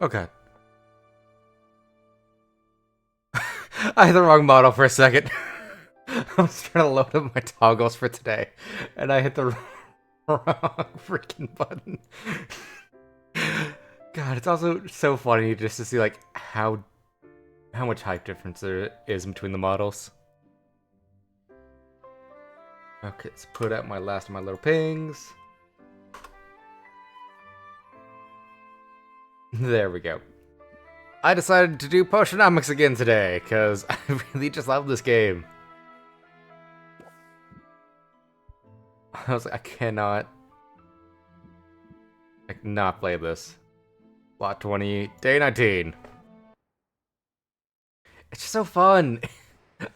Okay. I had the wrong model for a second. I was trying to load up my toggles for today, and I hit the wrong freaking button. God, it's also so funny just to see like how much height difference there is between the models. Okay, let's put out my last of my little pings. There we go. I decided to do Potionomics again today, because I really just love this game. I was like, I cannot play this. Lot 20, day 19. It's just so fun.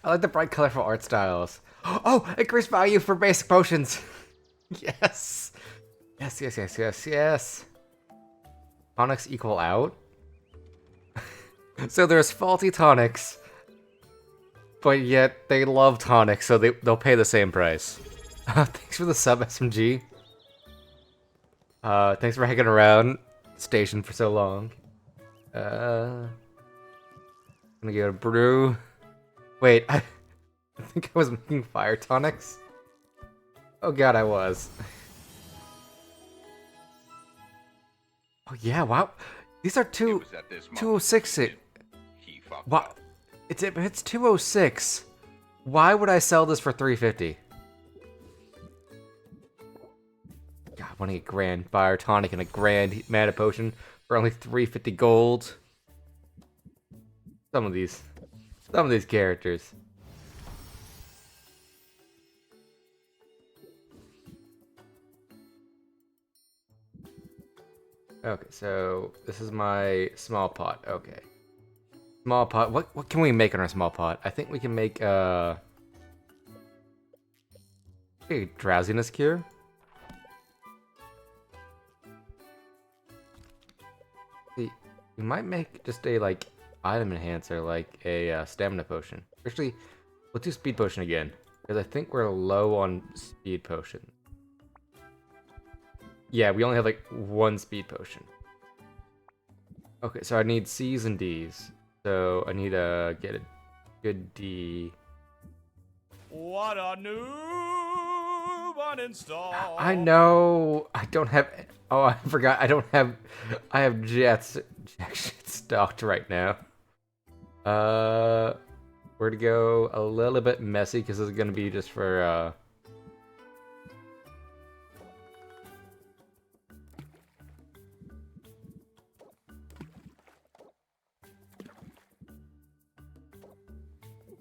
I like the bright, colorful art styles. Oh, increased value for basic potions. Yes. Yes, yes, yes, yes, yes. Tonics equal out. So there's faulty tonics, but yet they love tonics, so they'll pay the same price. Thanks for the sub, SMG. Thanks for hanging around station for so long. Gonna get a brew. Wait, I think I was making fire tonics. Oh god, I was. Oh yeah, wow. These are 206. What? It's 206. Why would I sell this for 350? God, I want to get grand fire tonic and a grand mana potion for only 350 gold. Some of these characters. Okay, so this is my small pot. Okay. Small pot. What can we make on our small pot? I think we can make a drowsiness cure. See, we might make just a like item enhancer, like a stamina potion. Actually, let's do speed potion again, because I think we're low on speed potion. Yeah, we only have like one speed potion. Okay, so I need C's and D's. So I need to get a good D. What a noob uninstall. I know. I don't have. Oh, I forgot. I have jack shit stocked right now. Where to go? A little bit messy because it's gonna be just for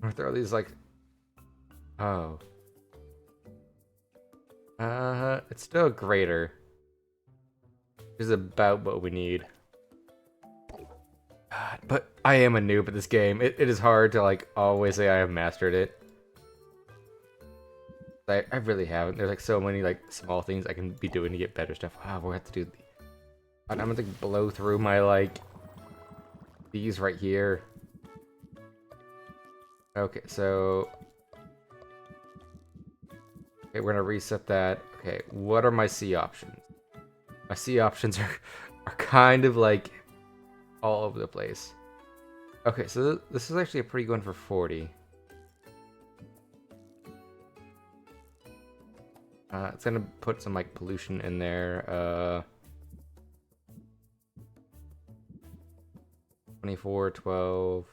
I'm gonna throw these like. Oh. It's still greater. This is about what we need. God, but I am a noob at this game. It is hard to like always say I have mastered it. I really haven't. There's like so many like small things I can be doing to get better stuff. Wow, we'll have to do. I'm gonna to blow through my like these right here. Okay, so okay, we're gonna reset that. Okay, what are my C options? My C options are kind of like all over the place. Okay, so this is actually a pretty good one for 40. It's gonna put some like pollution in there. 24, 12,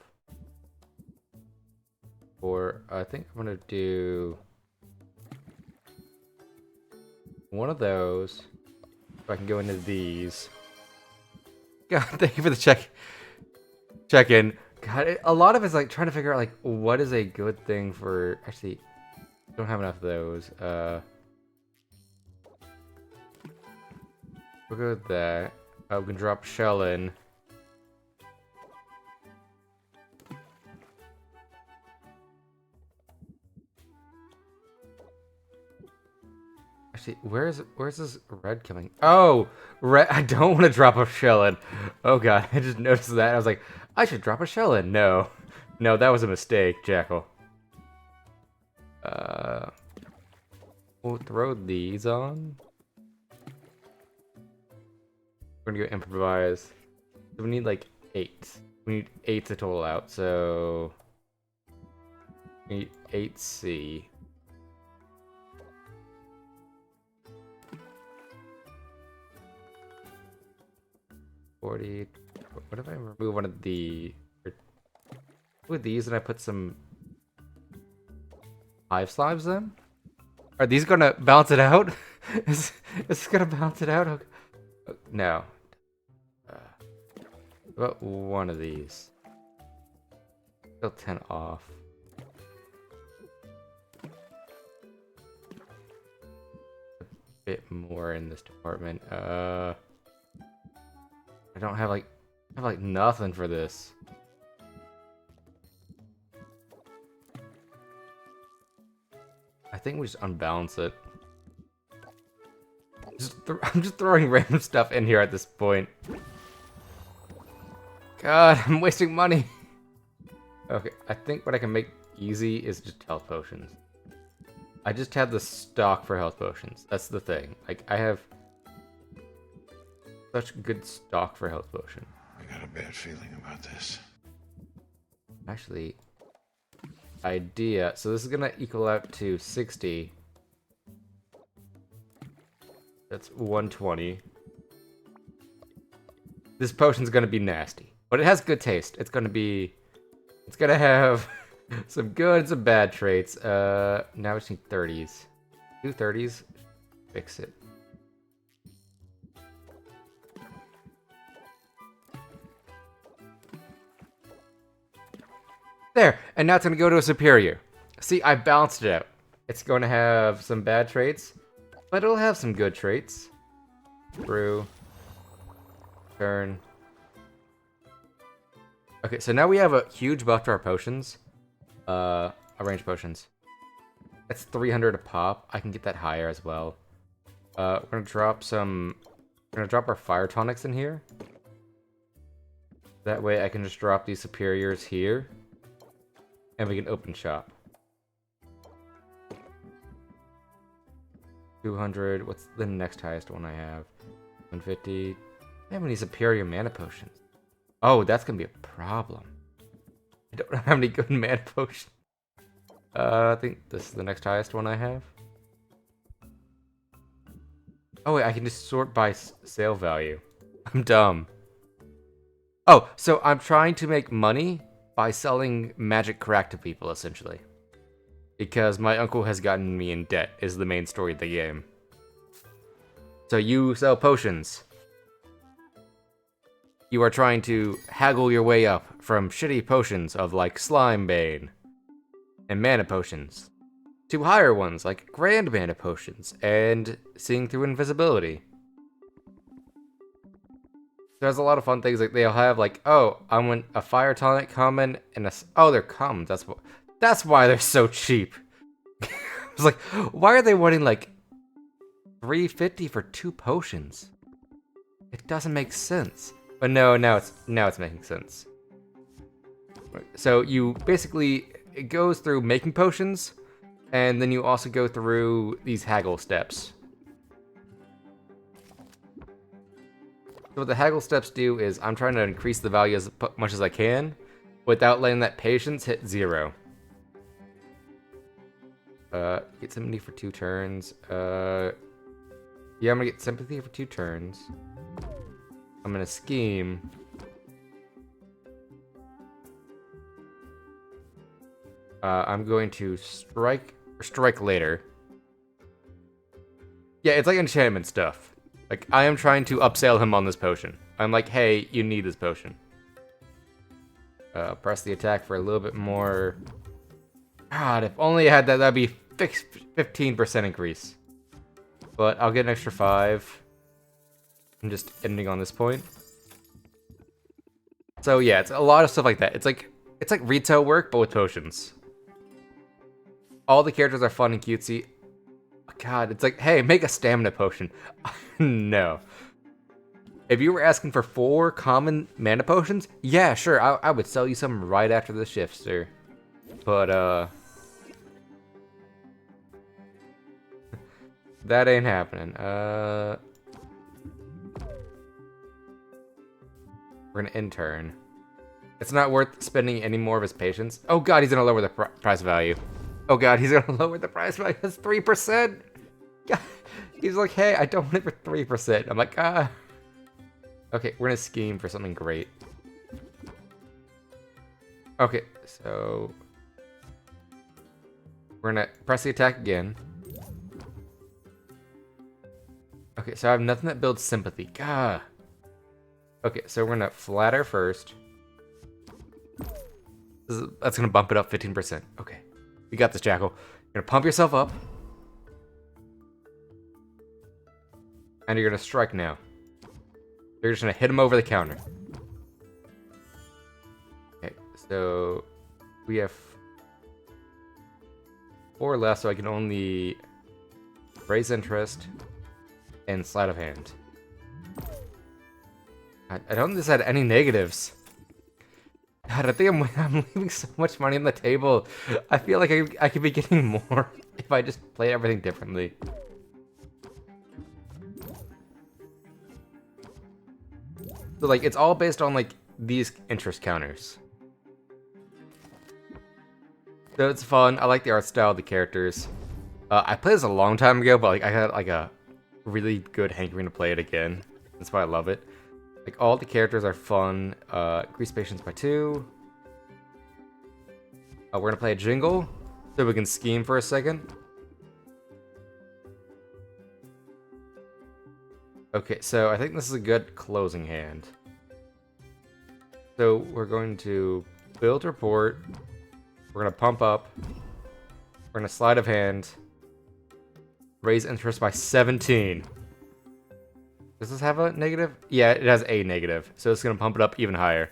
4. I think I'm gonna do one of those. So I can go into these. God, thank you for the check-in. God, a lot of it's like trying to figure out like what is a good thing for. Actually, don't have enough of those. We'll go with that. We can drop shell in. Actually, where's this red coming? Oh, red! I don't want to drop a shell in. Oh god, I just noticed that. I was like, I should drop a shell in. No, no, that was a mistake, Jackal. We'll throw these on. We're gonna go improvise. So we need like 8. We need 8 to total out, so we need 8C. What if I remove one of the with these and I put some hive slimes in? Are these gonna balance it out? is this gonna balance it out? No. About one of these. Still 10 off. A bit more in this department. I don't have like nothing for this. I think we just unbalance it. I'm just throwing random stuff in here at this point. God, I'm wasting money. Okay, I think what I can make easy is just health potions. I just have the stock for health potions. That's the thing. Like, I have such good stock for health potion. I got a bad feeling about this. Actually, idea. So this is gonna equal out to 60. That's 120. This potion's gonna be nasty, but it has good taste. It's gonna have some good and some bad traits. Now we just need 30s. 2 30s. Fix it. There, and now it's gonna go to a superior. See, I balanced it out. It's going to have some bad traits, but it'll have some good traits. Brew. Turn. Okay, so now we have a huge buff to our potions. Arrange potions. That's 300 a pop. I can get that higher as well. We're gonna drop our fire tonics in here. That way I can just drop these superiors here. And we can open shop. 200. What's the next highest one I have? 150. I have any superior mana potions. Oh, that's gonna be a problem. I don't have any good mana potions. I think this is the next highest one I have. Oh wait, I can just sort by sale value. I'm dumb. Oh, so I'm trying to make money by selling magic crack to people, essentially. Because my uncle has gotten me in debt, is the main story of the game. So you sell potions. You are trying to haggle your way up from shitty potions of like Slime Bane and mana potions to higher ones like Grand Mana potions and seeing through invisibility. There's a lot of fun things, like they'll have like, oh, I want a fire tonic common and oh, they're commons. That's why they're so cheap. I was like, why are they wanting like 350 for 2 potions? It doesn't make sense. But no, now it's making sense. So you basically, it goes through making potions, and then you also go through these haggle steps. So what the haggle steps do is I'm trying to increase the value as much as I can without letting that patience hit 0. Get sympathy for 2 turns. Yeah, I'm gonna get sympathy for 2 turns. I'm gonna scheme. I'm going to strike later. Yeah, it's like enchantment stuff. Like, I am trying to upsell him on this potion. I'm like, hey, you need this potion. Press the attack for a little bit more. God, if only I had that, that'd be 15% increase. But I'll get an extra 5. I'm just ending on this point. So yeah, it's a lot of stuff like that. It's like retail work, but with potions. All the characters are fun and cutesy. God, it's like, hey, make a stamina potion. No. If you were asking for 4 common mana potions, yeah, sure, I would sell you some right after the shift, sir. But, that ain't happening. We're gonna intern. It's not worth spending any more of his patience. Oh god, he's gonna lower the price value. Oh god, he's gonna lower the price value. That's 3%. God. He's like, hey, I don't want it for 3%. I'm like, ah. Okay, we're gonna scheme for something great. Okay, so we're gonna press the attack again. Okay, so I have nothing that builds sympathy. Gah. Okay, so we're gonna flatter first. That's gonna bump it up 15%. Okay, we got this, Jackal. You're gonna pump yourself up. And you're gonna strike now. You're just gonna hit him over the counter. Okay, so we have 4 left, so I can only raise interest and sleight of hand. I don't think this had any negatives. God, I think I'm leaving so much money on the table. I feel like I could be getting more if I just play everything differently. So like, it's all based on like these interest counters. So it's fun. I like the art style of the characters. I played this a long time ago, but like I had like a really good hankering to play it again. That's why I love it. Like all the characters are fun. Increase patience by 2. We're gonna play a jingle so we can scheme for a second. Okay, so I think this is a good closing hand. So we're going to build report. We're gonna pump up. We're gonna sleight of hand. Raise interest by 17. Does this have a negative? Yeah, it has a negative. So it's gonna pump it up even higher.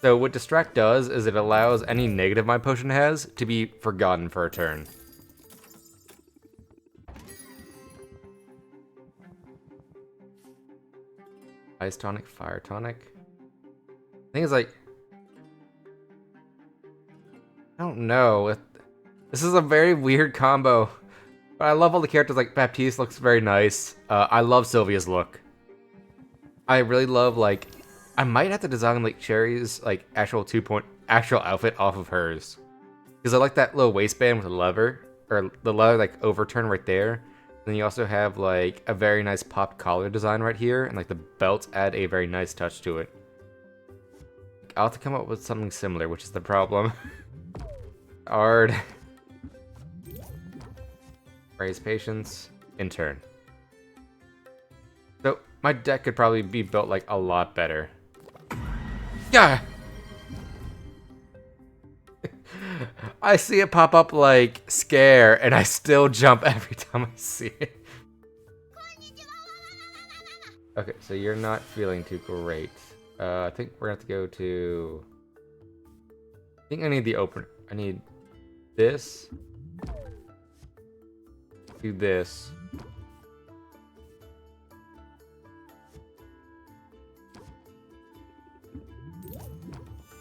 So what Distract does is it allows any negative my potion has to be forgotten for a turn. Ice tonic, fire tonic. I think it's like, I don't know. This is a very weird combo. But I love all the characters. Like Baptiste looks very nice. I love Sylvia's look. I really love like, I might have to design like Cherry's like actual actual outfit off of hers, because I like that little waistband with a lever, or the leather like overturn right there. Then you also have like a very nice popped collar design right here, and like the belts add a very nice touch to it. I'll have to come up with something similar, which is the problem. Hard. Raise patience. Intern. So my deck could probably be built like a lot better. Yeah. I see it pop up like scare, and I still jump every time I see it. Okay, so you're not feeling too great. I think we're gonna have to go to... I think I need the opener. I need this. Do this.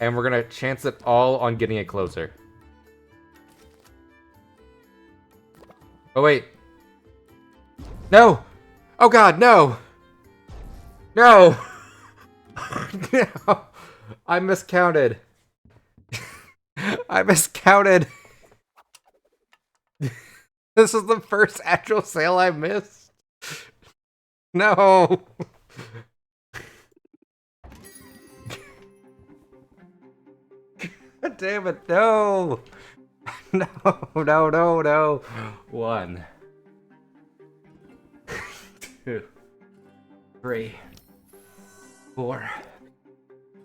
And we're gonna chance it all on getting a closer. Oh wait. No! Oh god, no! No! No! I miscounted. I miscounted. This is the first actual sale I missed. No! God damn it, no! No, no, no, no. 1, 2, 3, 4.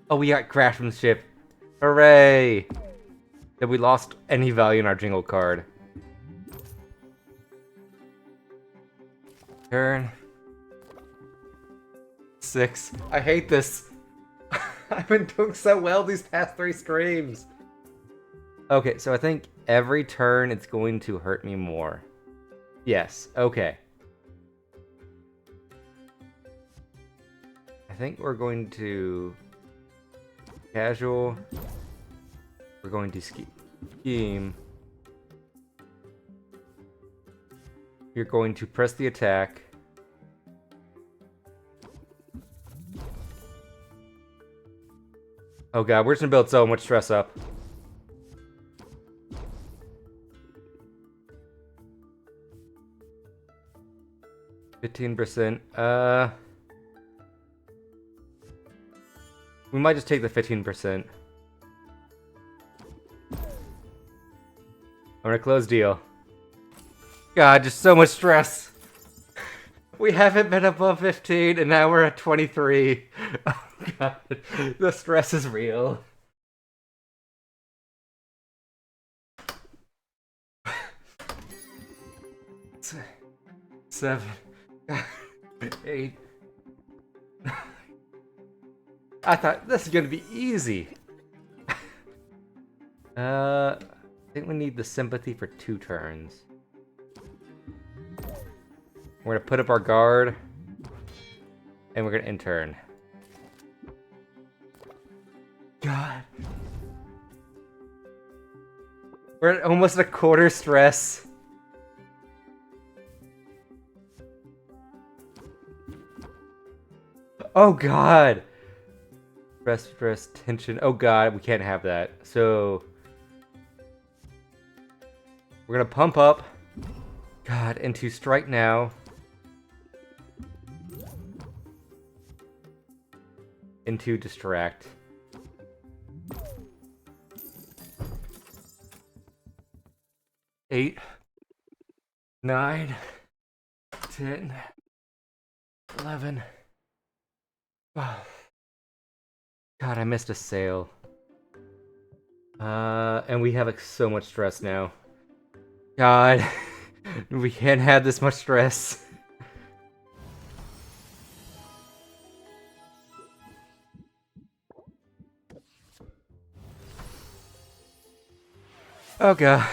Oh, we got crashed from the ship. Hooray! That we lost any value in our jingle card. Turn. 6. I hate this. I've been doing so well these past 3 streams. Okay, so I think every turn it's going to hurt me more. Yes, okay. I think we're going to... Casual. We're going to scheme. You're going to press the attack. Oh god, we're just gonna build so much stress up. %. We might just take the 15%. I'm gonna close deal. God, just so much stress. We haven't been above 15, and now we're at 23. Oh god, the stress is real. Seven, 8. I thought this is gonna be easy. I think we need the sympathy for 2 turns. We're gonna put up our guard, and we're gonna intern. God. We're at almost a quarter stress. Oh god. Stress, tension. Oh god, we can't have that. So we're gonna pump up. God, into strike now. Into distract. Eight, 9, 10, 11. Oh. God, I missed a sale. And we have like so much stress now. God, we can't have this much stress. Oh god.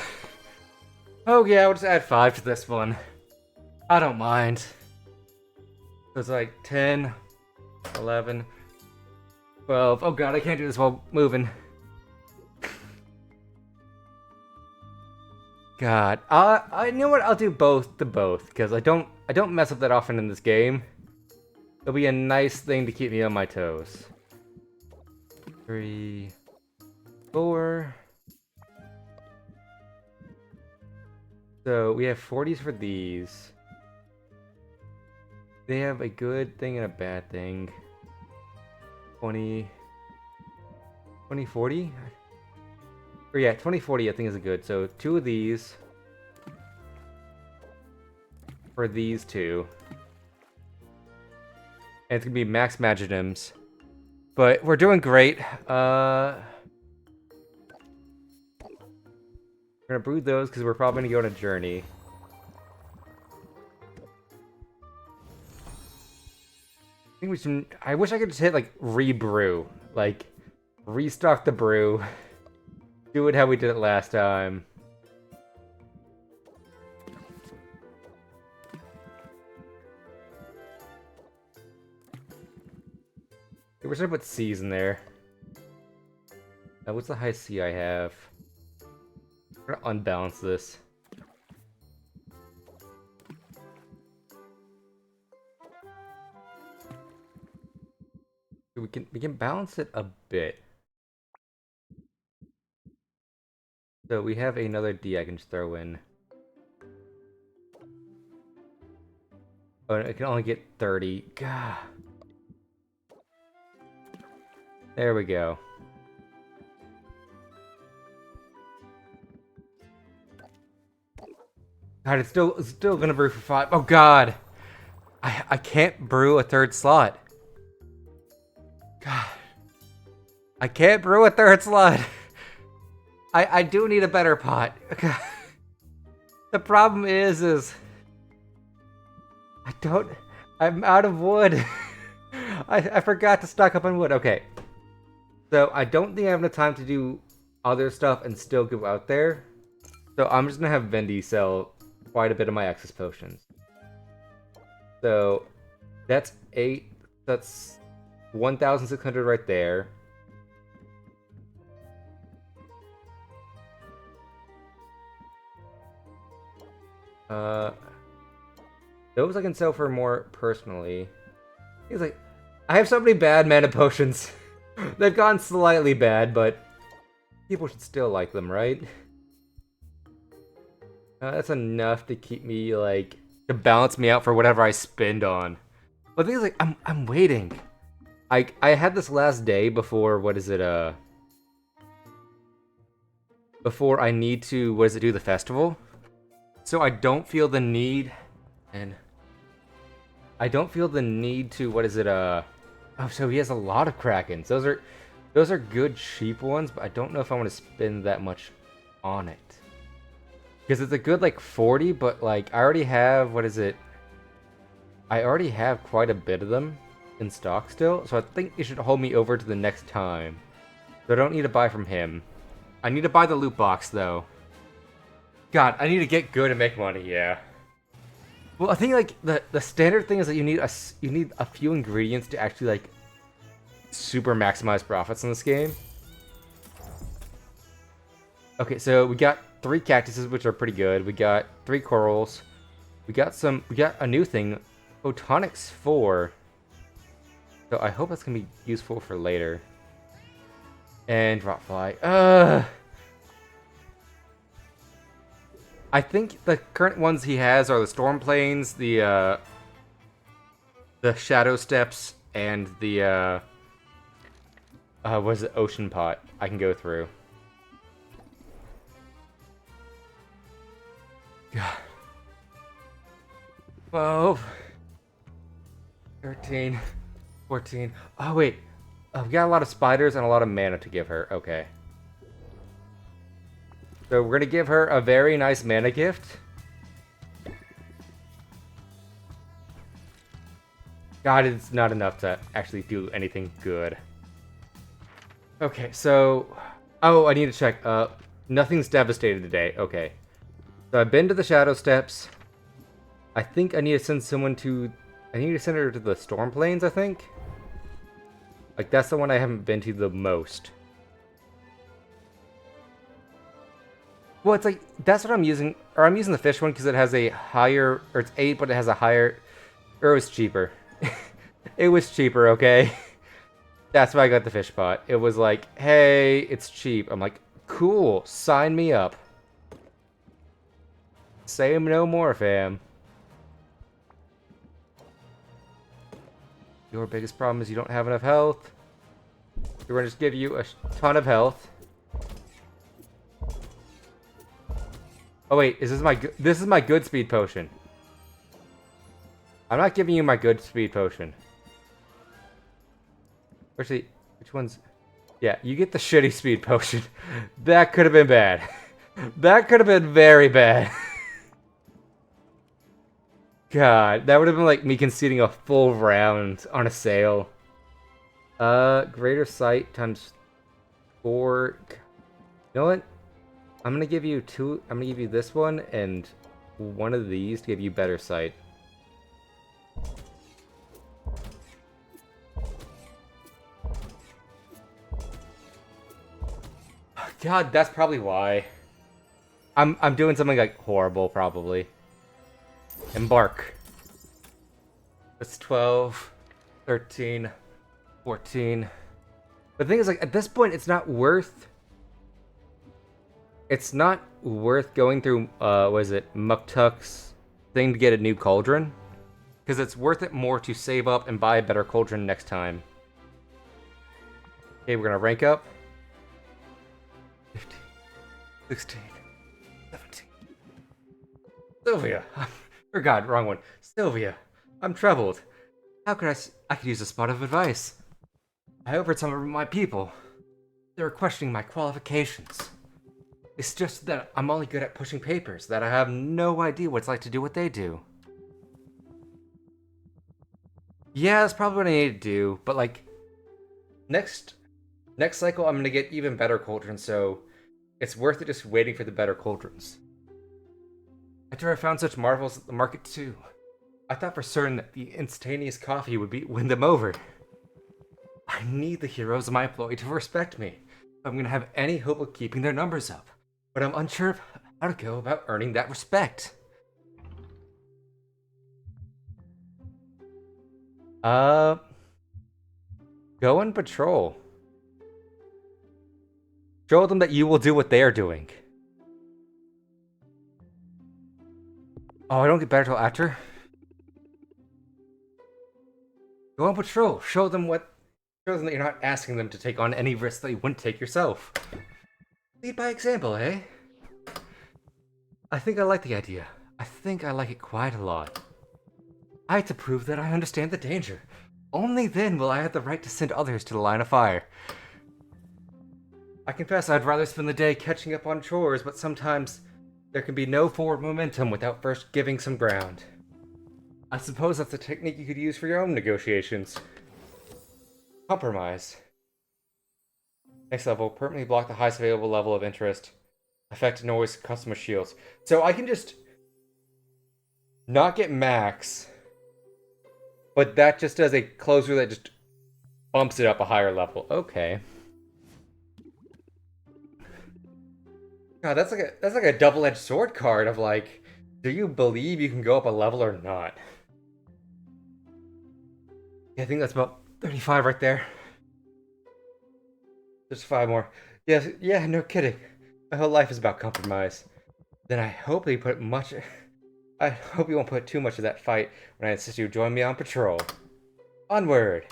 Oh yeah, we'll just add 5 to this one. I don't mind. So it's like 10, 11, 12. Oh god, I can't do this while moving. God, I know what, I'll do both to both because I don't mess up that often in this game. It'll be a nice thing to keep me on my toes. 3, 4. So we have 40s for these. They have a good thing and a bad thing. 20, 40? Or yeah, 2040 I think is a good. So 2 of these for these 2. And it's gonna be max Magidums. But we're doing great. We're gonna brew those because we're probably gonna go on a journey. I think we should. I wish I could just hit like rebrew, like restock the brew, do it how we did it last time. We're gonna put C's in there. What's the highest C I have? We're gonna unbalance this. We can balance it a bit. So we have another D I can just throw in. Oh, it can only get 30. God. There we go. God, it's still gonna brew for 5. Oh God, I can't brew a 3rd slot. God, I can't brew a 3rd slot. I do need a better pot. God. The problem is I'm out of wood. I forgot to stock up on wood. Okay, so I don't think I have enough time to do other stuff and still go out there. So I'm just gonna have Vendi sell quite a bit of my excess potions. So that's 8. That's 1,600 right there. Those I can sell for more personally. He's like, I have so many bad mana potions. They've gone slightly bad, but people should still like them, right? That's enough to keep me, like, to balance me out for whatever I spend on. But the thing is, like, I'm waiting. I had this last day before, what is it, before I need to, what is it, do the festival? So I don't feel the need, and I don't feel the need to, what is it, oh, so he has a lot of Krakens. Those are good cheap ones, but I don't know if I want to spend that much on it. Because it's a good, like, 40, but, like, I already have, what is it? I already have quite a bit of them in stock still, so I think it should hold me over to the next time. So I don't need to buy from him. I need to buy the loot box, though. God, I need to get good and make money, yeah. Well, I think, like, the standard thing is that you need a few ingredients to actually, like, super maximize profits in this game. Okay, so we got 3 cactuses, which are pretty good. We got 3 corals. We got a new thing, Potonics 4. So I hope that's gonna be useful for later. And Dropfly. I think the current ones he has are the Storm Plains, the Shadow Steps, and the what is it, Ocean Pot. I can go through. God. 12, 13, 14. Oh wait, we got a lot of spiders and a lot of mana to give her. Okay. So we're gonna give her a very nice mana gift. God, it's not enough to actually do anything good. Okay, so... Oh, I need to check. Nothing's devastated today. Okay. So I've been to the Shadow Steps. I think I need to send someone to... I need to send her to the Storm Plains, I think? Like, that's the one I haven't been to the most. Well, it's like, that's what I'm using. Or I'm using the fish one because it has a higher... Or it's 8, but it has a higher... Or it was cheaper. It was cheaper, okay? That's why I got the fish pot. It was like, hey, it's cheap. I'm like, cool, sign me up. Say no more, fam. Your biggest problem is you don't have enough health. We're gonna just give you a ton of health. Oh wait, is this is my good speed potion. I'm not giving you my good speed potion. Actually, which one's... Yeah, you get the shitty speed potion. That could have been bad. That could have been very bad. God, that would have been like me conceding a full round on a sale. Greater sight times 4. You know what? I'm gonna give you 2. I'm gonna give you this one and one of these to give you better sight. God, that's probably why. I'm doing something like horrible, probably. Embark. That's 12, 13, 14. But the thing is, like, at this point, it's not worth... It's not worth going through, what is it, Muktuk's thing to get a new cauldron. Because it's worth it more to save up and buy a better cauldron next time. Okay, we're gonna rank up. 15, 16, 17. Sylvia. Or God, wrong one. Sylvia. I'm troubled. How could I could use a spot of advice. I overheard some of my people. They were questioning my qualifications. It's just that I'm only good at pushing papers, that I have no idea what it's like to do what they do. Yeah, that's probably what I need to do, but like, next cycle I'm gonna get even better cauldrons, so it's worth it just waiting for the better cauldrons. After I found such marvels at the market too, I thought for certain that the instantaneous coffee would win them over. I need the heroes of my employ to respect me if I'm gonna have any hope of keeping their numbers up, but I'm unsure of how to go about earning that respect. Go and patrol. Show them that you will do what they are doing. Oh, I don't get better till after? Go on patrol. Show them that you're not asking them to take on any risks that you wouldn't take yourself. Lead by example, eh? I think I like the idea. I think I like it quite a lot. I had to prove that I understand the danger. Only then will I have the right to send others to the line of fire. I confess I'd rather spend the day catching up on chores, but sometimes there can be no forward momentum without first giving some ground. I suppose that's a technique you could use for your own negotiations. Compromise. Next level, permanently block the highest available level of interest. Affect noise customer shields. So I can just not get max, but that just does a closer that just bumps it up a higher level. Okay. God, that's like a double-edged sword card of like, do you believe you can go up a level or not? Yeah, I think that's about 35 right there. There's 5 more. Yes, yeah, no kidding. My whole life is about compromise. Then I hope you I hope you won't put too much of that fight when I insist you join me on patrol. Onward!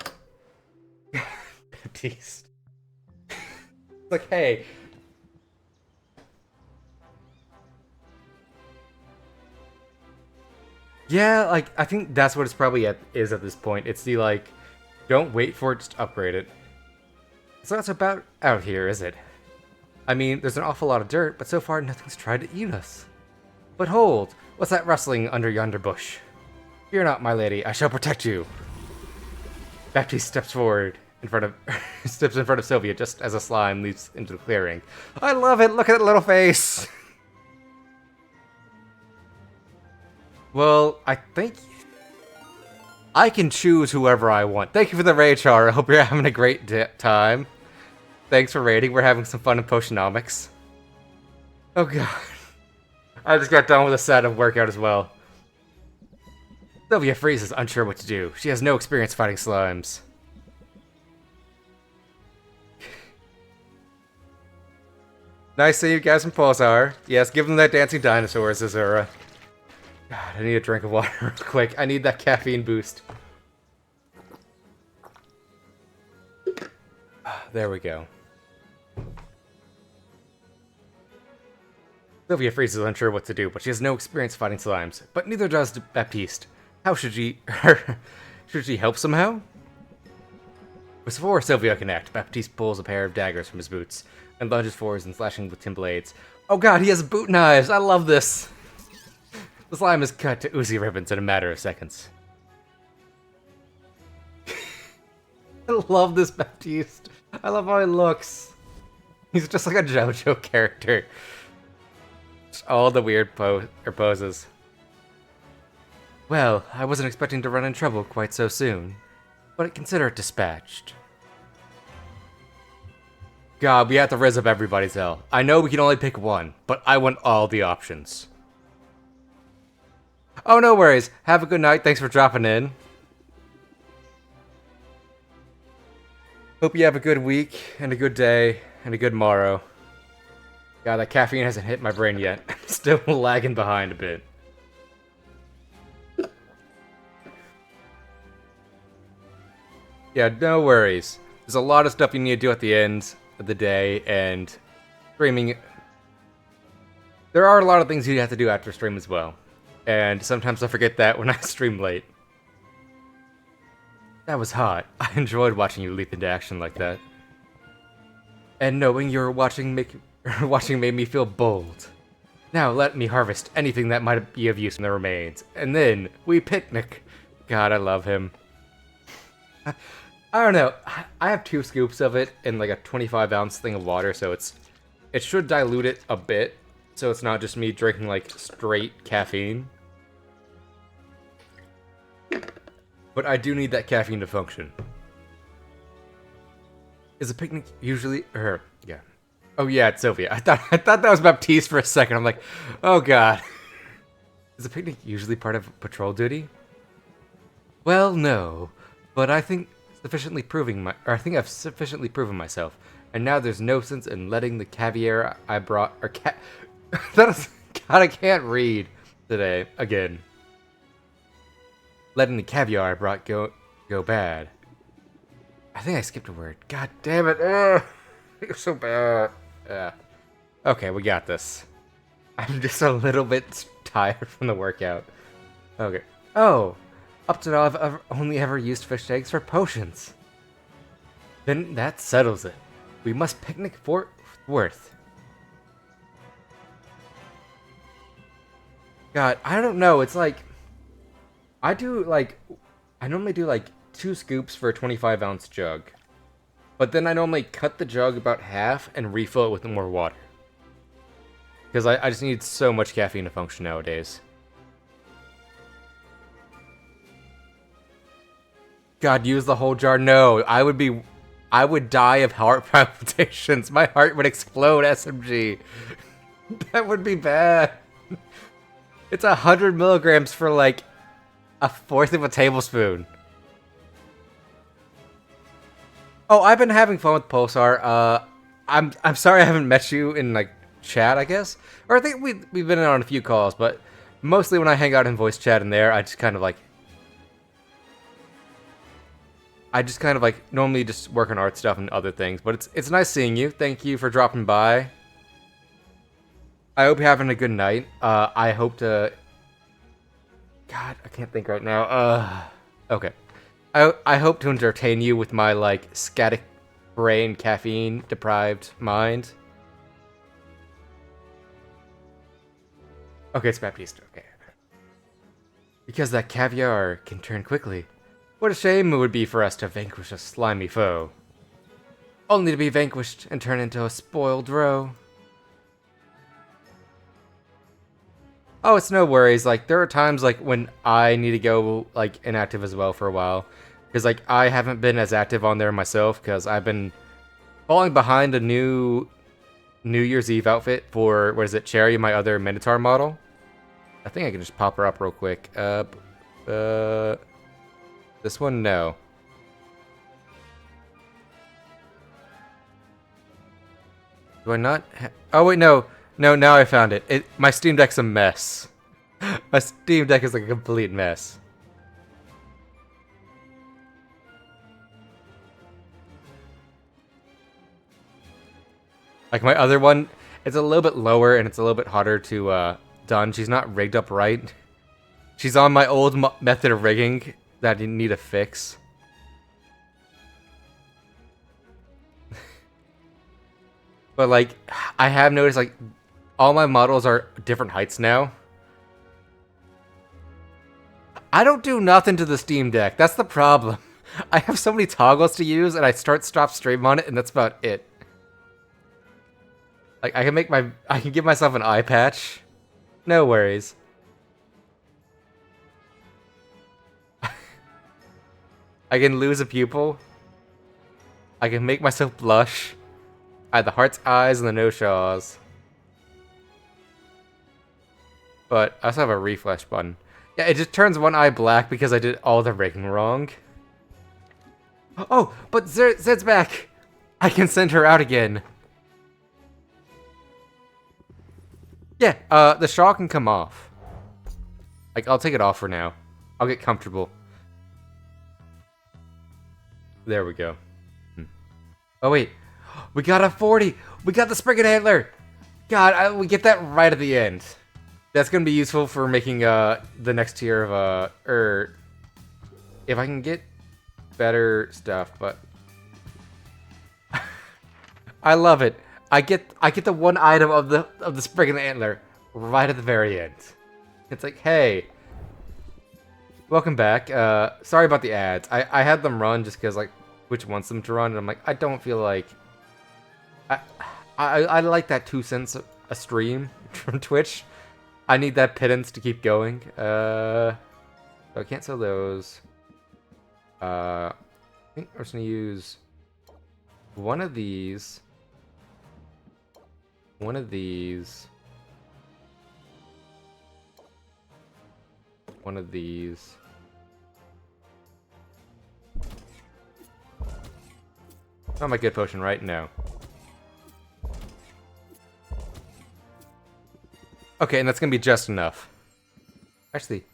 Baptiste. Like, hey. Yeah, like, I think that's what it's probably is at this point. It's the, like, don't wait for it, just upgrade it. So that's about out here, is it? I mean, there's an awful lot of dirt, but so far nothing's tried to eat us. But hold! What's that rustling under yonder bush? Fear not, my lady, I shall protect you! Baptiste steps forward in front of Sylvia just as a slime leaps into the clearing. I love it! Look at that little face! Well, I think I can choose whoever I want. Thank you for the raid, Char. I hope you're having a great time. Thanks for raiding. We're having some fun in Potionomics. Oh god. I just got done with a set of workout as well. Sylvia freezes, unsure what to do. She has no experience fighting slimes. Nice seeing you guys from Pulsar. Yes, give them that dancing dinosaurs, Azura. God, I need a drink of water real quick. I need that caffeine boost. There we go. Sylvia freezes, unsure what to do, but she has no experience fighting slimes. But neither does Baptiste. How should she... should she help somehow? Before Sylvia can act, Baptiste pulls a pair of daggers from his boots and lunges forwards and slashing with tin blades. Oh god, he has boot knives! I love this! The slime is cut to oozy ribbons in a matter of seconds. I love this Baptiste. I love how he looks. He's just like a JoJo character. Just all the weird poses. Well, I wasn't expecting to run in trouble quite so soon, but consider it dispatched. God, we have to rizz up everybody's hell. I know we can only pick one, but I want all the options. Oh, no worries. Have a good night. Thanks for dropping in. Hope you have a good week, and a good day, and a good morrow. God, that caffeine hasn't hit my brain yet. I'm still lagging behind a bit. Yeah, no worries. There's a lot of stuff you need to do at the end of the day, and streaming... There are a lot of things you have to do after stream as well. And sometimes I forget that when I stream late. That was hot. I enjoyed watching you leap into action like that. And knowing you're watching made me feel bold. Now let me harvest anything that might be of use in the remains. And then we picnic. God, I love him. I don't know. I have 2 scoops of it in like a 25-ounce thing of water, so it should dilute it a bit. So it's not just me drinking, like, straight caffeine. But I do need that caffeine to function. Is a picnic usually... yeah. Oh, yeah, it's Sylvia. I thought that was Baptiste for a second. I'm like, oh, God. Is a picnic usually part of patrol duty? Well, no. But I think I've sufficiently proven myself. And now there's no sense in letting the caviar I brought, or that is, God, I can't read today, again. Letting the caviar I brought go bad. I think I skipped a word. God damn it. Ugh. You're so bad. Yeah. Okay, we got this. I'm just a little bit tired from the workout. Okay. Oh, up to now I've only ever used fish eggs for potions. Then that settles it. We must picnic Fort Worth. God, I don't know. It's like I normally do like 2 scoops for a 25-ounce jug. But then I normally cut the jug about half and refill it with more water. Because I just need so much caffeine to function nowadays. God, use the whole jar. No, I would die of heart palpitations. My heart would explode, SMG. That would be bad. It's 100 milligrams for like a fourth of a tablespoon. Oh, I've been having fun with Pulsar. I'm sorry I haven't met you in like chat, I guess, or I think we've been on a few calls, but mostly when I hang out in voice chat in there, I just kind of like normally just work on art stuff and other things. But it's nice seeing you. Thank you for dropping by. I hope you're having a good night. I hope to. God, I can't think right now. Okay. I hope to entertain you with my, like, scatic brain, caffeine-deprived mind. Okay, it's Baptiste. Okay. Because that caviar can turn quickly. What a shame it would be for us to vanquish a slimy foe. Only to be vanquished and turn into a spoiled roe. Oh, it's no worries. Like, there are times, like, when I need to go, like, inactive as well for a while. Because, like, I haven't been as active on there myself, because I've been falling behind a new New Year's Eve outfit for, what is it, Cherry, my other Minotaur model. I think I can just pop her up real quick. This one, no. Do I not oh, wait, no. No, now I found it. My Steam Deck's a mess. My Steam Deck is like a complete mess. Like my other one, it's a little bit lower and it's a little bit harder to done. She's not rigged up right. She's on my old method of rigging that I need to fix. But like, I have noticed like all my models are different heights now. I don't do nothing to the Steam Deck. That's the problem. I have so many toggles to use and I stop stream on it and that's about it. Like I can give myself an eye patch. No worries. I can lose a pupil. I can make myself blush. I have the heart's eyes and the no-shaws. But I also have a refresh button. Yeah, it just turns one eye black because I did all the rigging wrong. Oh, but Zed's back! I can send her out again. Yeah, the shawl can come off. Like, I'll take it off for now. I'll get comfortable. There we go. Oh, wait. We got a 40! We got the Spriggan Antler! God, we get that right at the end. That's gonna be useful for making, the next tier of, if I can get better stuff, but... I love it. I get the one item of the Spriggan Antler right at the very end. It's like, hey, welcome back. Sorry about the ads. I had them run just because like Twitch wants them to run, and I'm like, I don't feel like I like that 2 cents a stream from Twitch. I need that pittance to keep going. So I can't sell those. I think I'm just gonna use one of these. One of these. One of these. Not my good potion, right? No. Okay, and that's gonna be just enough. Actually,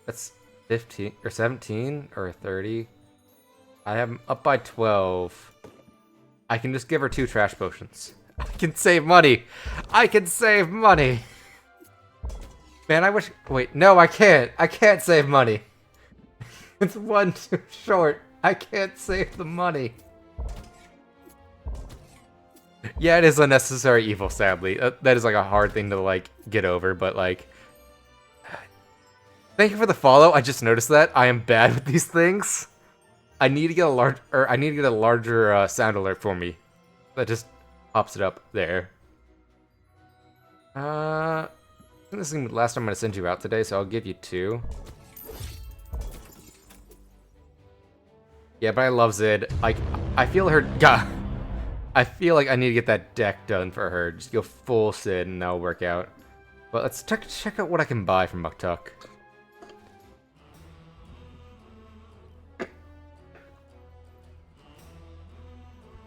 that's 15 or 17 or 30. I am up by 12. I can just give her 2 trash potions. I can save money. I can save money. Man, I wish. Wait, no, I can't. I can't save money. It's 1 too short. I can't save the money. Yeah, it is unnecessary evil, sadly. That is like a hard thing to like get over, but like. Thank you for the follow. I just noticed that I am bad with these things. I need to get a larger sound alert for me. That just pops it up there. I think this is the last time I'm gonna send you out today, so I'll give you 2. Yeah, but I love Zid. Like, I feel her. God, I feel like I need to get that deck done for her. Just go full Sid, and that'll work out. But let's check out what I can buy from Muktuk.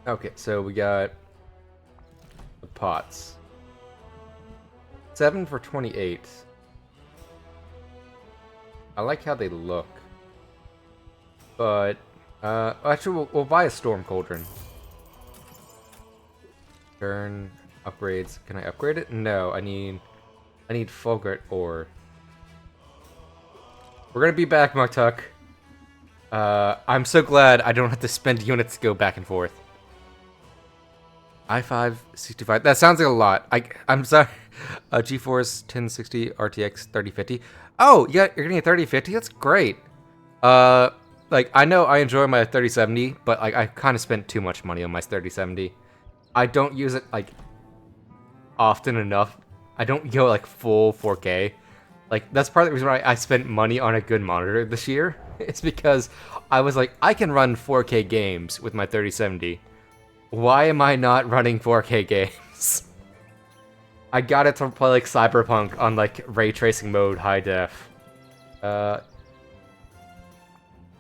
Okay, so we got the pots. 7 for 28. I like how they look. But, actually, we'll buy a Storm Cauldron. Turn, upgrades. Can I upgrade it? No, I need Fulgurt ore. We're gonna be back, Muktuk. I'm so glad I don't have to spend units to go back and forth. i5 65. That sounds like a lot. I'm sorry. GeForce 1060 RTX 3050. Oh, yeah, you're getting a 3050. That's great. Like I know I enjoy my 3070, but like I kind of spent too much money on my 3070. I don't use it like often enough. I don't go like full 4K. Like that's part of the reason why I spent money on a good monitor this year. It's because I was like, I can run 4K games with my 3070. Why am I not running 4K games? I got it to play like Cyberpunk on like ray tracing mode, high def. But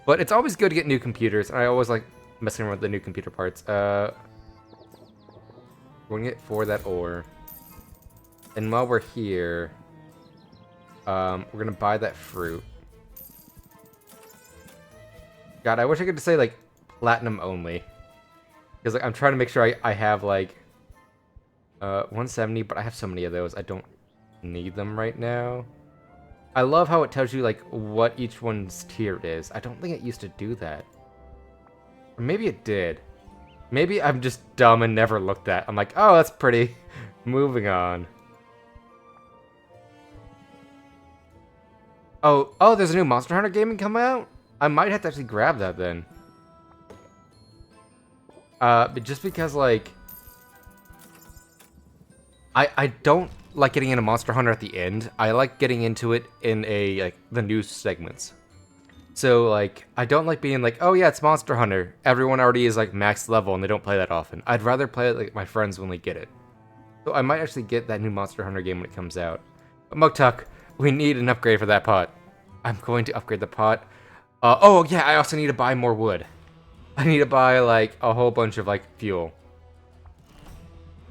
it's always good to get new computers, and I always like messing around with the new computer parts. We're gonna get for that ore. And while we're here, we're gonna buy that fruit. God, I wish I could just say like platinum only. Because like, I'm trying to make sure I have like 170, but I have so many of those, I don't need them right now. I love how it tells you like what each one's tiered is. I don't think it used to do that. Or maybe it did. Maybe I'm just dumb and never looked at. I'm like, oh, that's pretty. Moving on. Oh, there's a new Monster Hunter game coming out? I might have to actually grab that then. But just because, like... I don't like getting into Monster Hunter at the end. I like getting into it in like, the news segments. So, like, I don't like being like, oh yeah, it's Monster Hunter. Everyone already is, like, max level and they don't play that often. I'd rather play it like my friends when they get it. So I might actually get that new Monster Hunter game when it comes out. But Muktuk, we need an upgrade for that pot. I'm going to upgrade the pot. Oh yeah, I also need to buy more wood. I need to buy, like, a whole bunch of, like, fuel.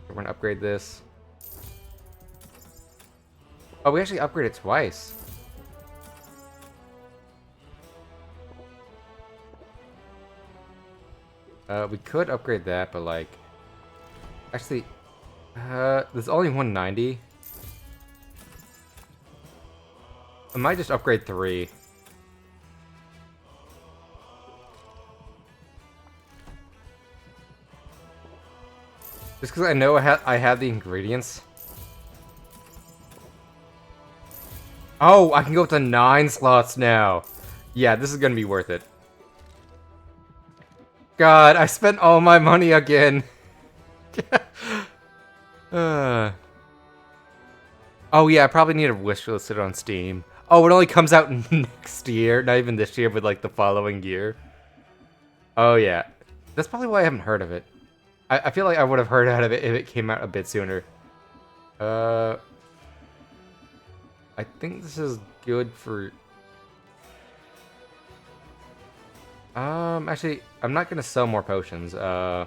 We're gonna upgrade this. Oh, we actually upgraded twice. We could upgrade that, but, like... Actually, there's only 190. I might just upgrade 3. Just because I know I have the ingredients. Oh, I can go up to 9 slots now. Yeah, this is gonna be worth it. God, I spent all my money again. Oh yeah, I probably need to wishlist it on Steam. Oh, it only comes out next year. Not even this year, but like the following year. Oh yeah. That's probably why I haven't heard of it. I feel like I would have heard out of it if it came out a bit sooner. I think this is good for... actually, I'm not gonna sell more potions. We're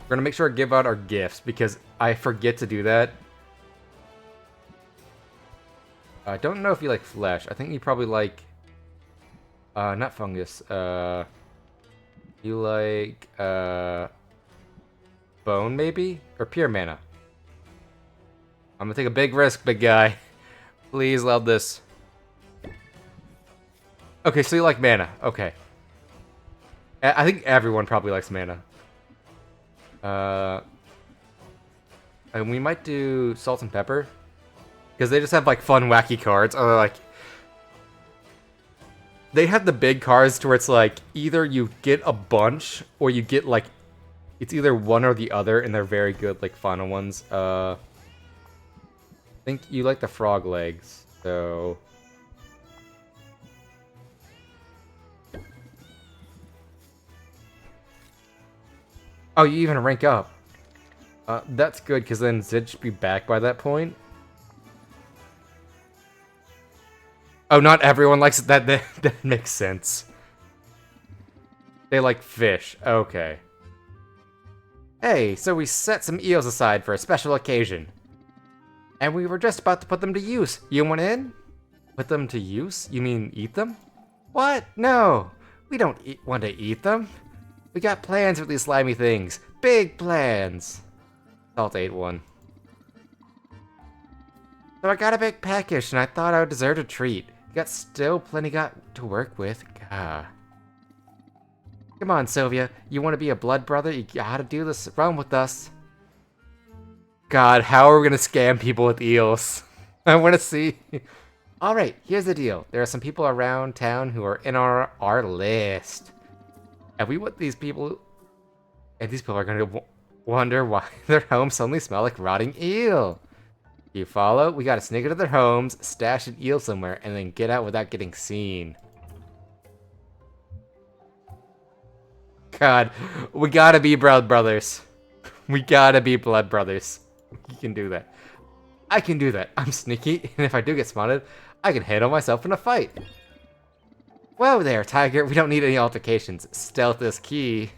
gonna make sure I give out our gifts, because I forget to do that. I don't know if you like flesh. I think you probably like... not fungus. You like, bone, maybe? Or pure mana? I'm gonna take a big risk, big guy. Please love this. Okay, so you like mana. Okay. I think everyone probably likes mana. And we might do salt and pepper. Because they just have, like, fun, wacky cards. Or, like... They have the big cards to where it's, like, either you get a bunch, or you get, like... It's either one or the other, and they're very good, like, final ones. I think you like the frog legs, so... Oh, you even rank up. That's good, because then Zid should be back by that point. Oh, not everyone likes it. That makes sense. They like fish. Okay. Hey, so we set some eels aside for a special occasion. And we were just about to put them to use. You want in? Put them to use? You mean eat them? What? No. We don't want to eat them. We got plans with these slimy things. Big plans. Salt ate one. So I got a big package and I thought I would deserve a treat. You got still plenty to work with. Gah. Come on, Sylvia. You want to be a blood brother? You gotta do this. Run with us. God, how are we gonna scam people with eels? I want to see. Alright, here's the deal. There are some people around town who are in our list. And we want these people... And these people are gonna wonder why their homes suddenly smell like rotting eel. You follow? We gotta sneak into their homes, stash an eel somewhere, and then get out without getting seen. God, we gotta be blood brothers. We gotta be blood brothers. You can do that. I can do that. I'm sneaky, and if I do get spotted, I can handle myself in a fight. Whoa there, Tiger. We don't need any altercations. Stealth is key.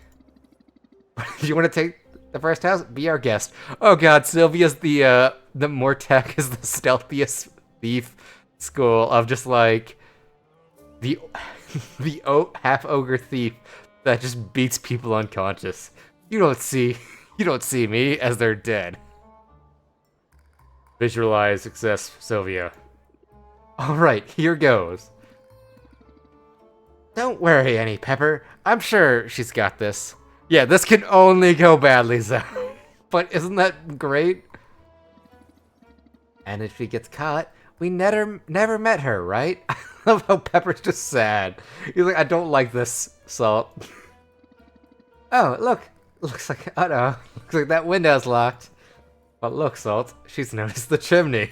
Do you want to take the first house? Be our guest. Oh god, Sylvia's the Mortec is the stealthiest thief school of just like the half ogre thief that just beats people unconscious. You don't see me as they're dead. Visualize success, Sylvia. Alright, here goes. Don't worry, Annie Pepper. I'm sure she's got this. Yeah, this can only go badly, Zoe. But isn't that great? And if she gets caught, we never met her, right? I love how Pepper's just sad. He's like, I don't like this, Salt. Oh, look. Looks like, uh-oh. Looks like that window's locked. But look, Salt, she's noticed the chimney.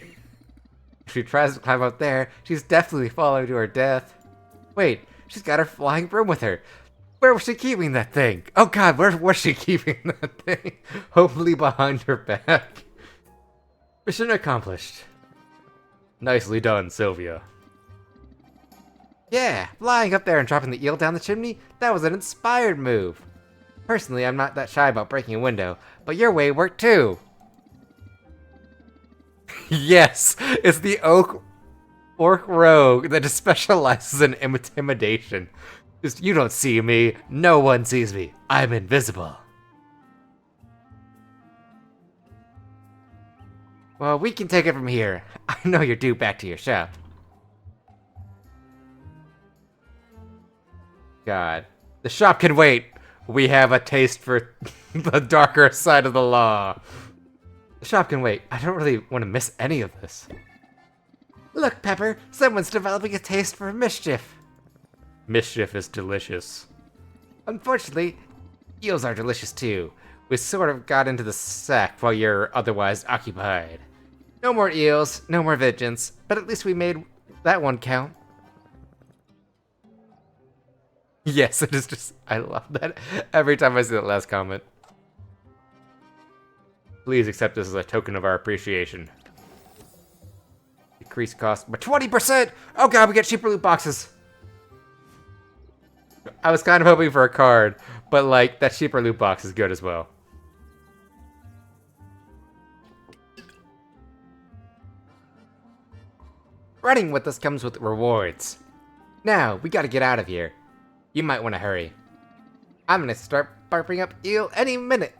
If she tries to climb up there, she's definitely falling to her death. Wait, she's got her flying broom with her. Where was she keeping that thing? Oh god, where was she keeping that thing? Hopefully behind her back. Mission accomplished. Nicely done, Sylvia. Yeah, flying up there and dropping the eel down the chimney, that was an inspired move. Personally, I'm not that shy about breaking a window, but your way worked too. Yes, it's the orc rogue that just specializes in intimidation. Just, you don't see me, no one sees me, I'm invisible. Well, we can take it from here. I know you're due back to your shop. God. The shop can wait. We have a taste for the darker side of the law. The shop can wait. I don't really want to miss any of this. Look, Pepper, someone's developing a taste for mischief. Mischief is delicious. Unfortunately, eels are delicious too. We sort of got into the sack while you're otherwise occupied. No more eels, no more vengeance, but at least we made that one count. Yes, it is just, I love that every time I see that last comment. Please accept this as a token of our appreciation. Decrease cost by 20%! Oh god, we get cheaper loot boxes! I was kind of hoping for a card, but like, that cheaper loot box is good as well. running with us comes with rewards. Now, we gotta get out of here. You might want to hurry. I'm gonna start barfing up eel any minute.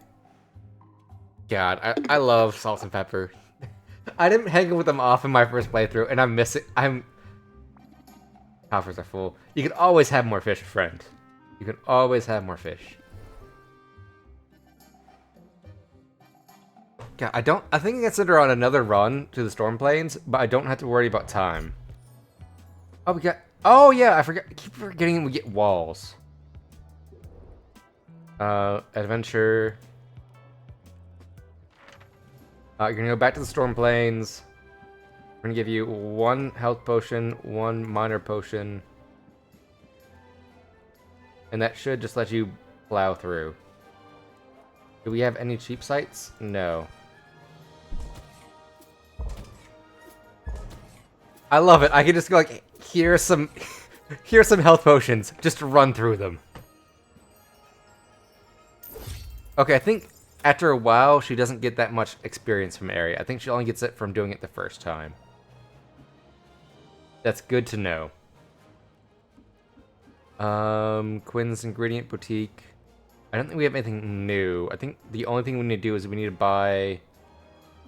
God, I love salt and pepper. I didn't hang with them off in my first playthrough, and coffers are full. You can always have more fish, friend. You can always have more fish. God, I think I consider on another run to the Storm Plains, but I don't have to worry about time. Oh yeah, I keep forgetting we get walls. Adventure. You're gonna go back to the Storm Plains. We're gonna give you 1 health potion, 1 minor potion. And that should just let you plow through. Do we have any cheap sites? No. I love it. I can just go like, here's some health potions. Just run through them. Okay, I think after a while, she doesn't get that much experience from area. I think she only gets it from doing it the first time. That's good to know. Quinn's Ingredient Boutique. I don't think we have anything new. I think the only thing we need to do is we need to buy...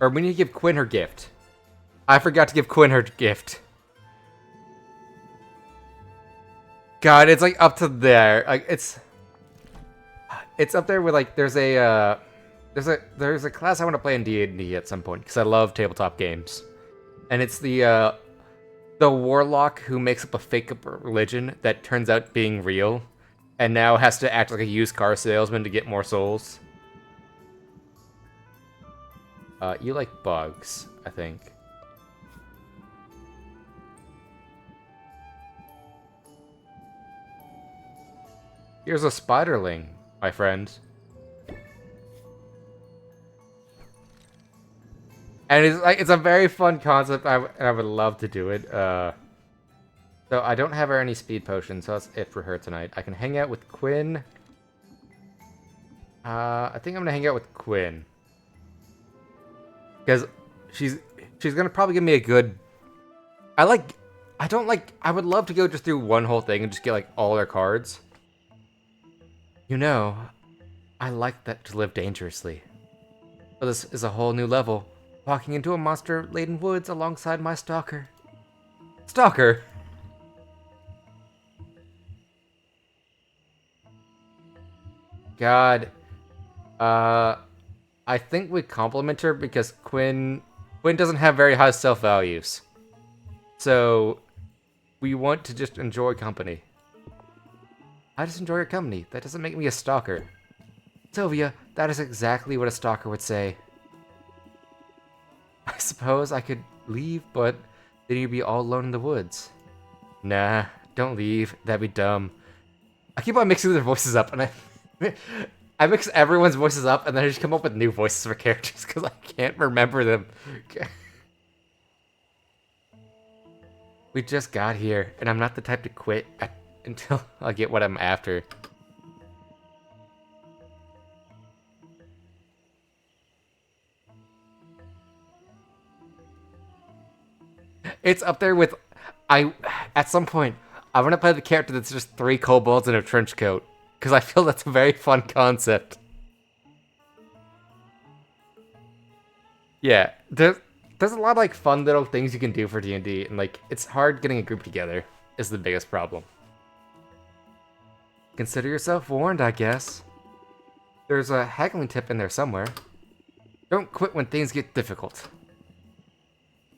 Or we need to give Quinn her gift. I forgot to give Quinn her gift. God, it's like up to there. Like it's up there with like there's a class I want to play in D&D at some point because I love tabletop games, and it's the warlock who makes up a fake religion that turns out being real, and now has to act like a used car salesman to get more souls. You like bugs, I think. Here's a spiderling, my friend. And it's a very fun concept, and I would love to do it. So I don't have her any speed potions, so that's it for her tonight. I can hang out with Quinn. I think I'm gonna hang out with Quinn. Because she's gonna probably give me a good... I would love to go just through one whole thing and just get like all their cards. You know, I like that to live dangerously. But this is a whole new level. Walking into a monster-laden woods alongside my stalker. Stalker? God. I think we compliment her because Quinn doesn't have very high self-values. So, we want to just enjoy company. I just enjoy your company. That doesn't make me a stalker. Sylvia, that is exactly what a stalker would say. I suppose I could leave, but then you'd be all alone in the woods. Nah, don't leave. That'd be dumb. I keep on mixing their voices up, and I mix everyone's voices up, and then I just come up with new voices for characters because I can't remember them. We just got here, and I'm not the type to quit until I get what I'm after. It's up there with... At some point, I want to play the character that's just 3 kobolds in a trench coat. Because I feel that's a very fun concept. Yeah, there's a lot of like fun little things you can do for D&D, and like it's hard getting a group together is the biggest problem. Consider yourself warned, I guess. There's a haggling tip in there somewhere. Don't quit when things get difficult.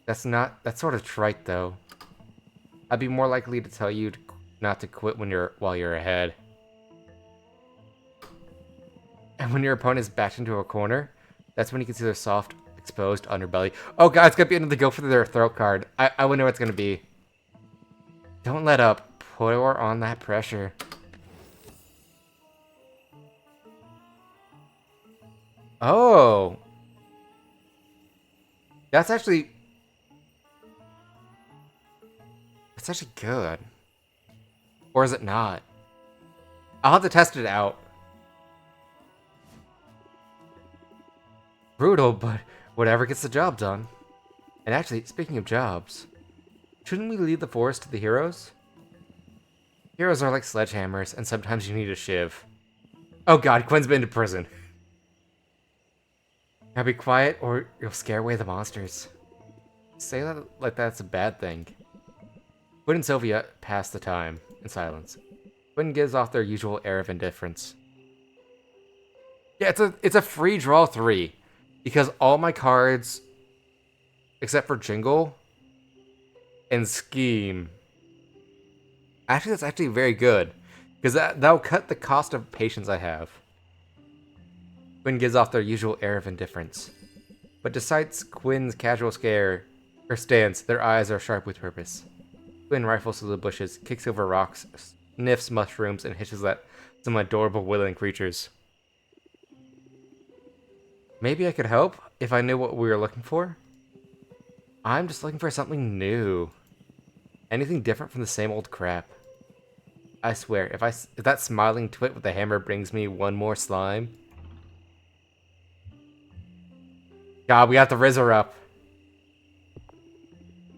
That's sort of trite though. I'd be more likely to tell you not to quit while you're ahead. And when your opponent is backed into a corner, that's when you can see their soft, exposed underbelly. Oh god, it's gonna be another go for their throat card. I wonder what it's gonna be. Don't let up. Pour on that pressure. Oh. That's actually good. Or is it not? I'll have to test it out. Brutal, but whatever gets the job done. And actually, speaking of jobs, Shouldn't we leave the forest to the heroes? Heroes are like sledgehammers, and sometimes you need a shiv. Oh god, Quinn's been to prison. Now be quiet, or you'll scare away the monsters. Say that like that's a bad thing. Quinn and Sylvia pass the time in silence. Quinn gives off their usual air of indifference. Yeah, it's a free draw 3. Because all my cards, except for Jingle and Scheme. Actually, that's actually very good. Because that'll cut the cost of patience I have. Quinn gives off their usual air of indifference. But despite Quinn's casual stance, their eyes are sharp with purpose. Quinn rifles through the bushes, kicks over rocks, sniffs mushrooms, and hisses at some adorable woodland creatures. Maybe I could help if I knew what we were looking for? I'm just looking for something new. Anything different from the same old crap. I swear, if that smiling twit with the hammer brings me one more slime... God, we got the Rizzer up.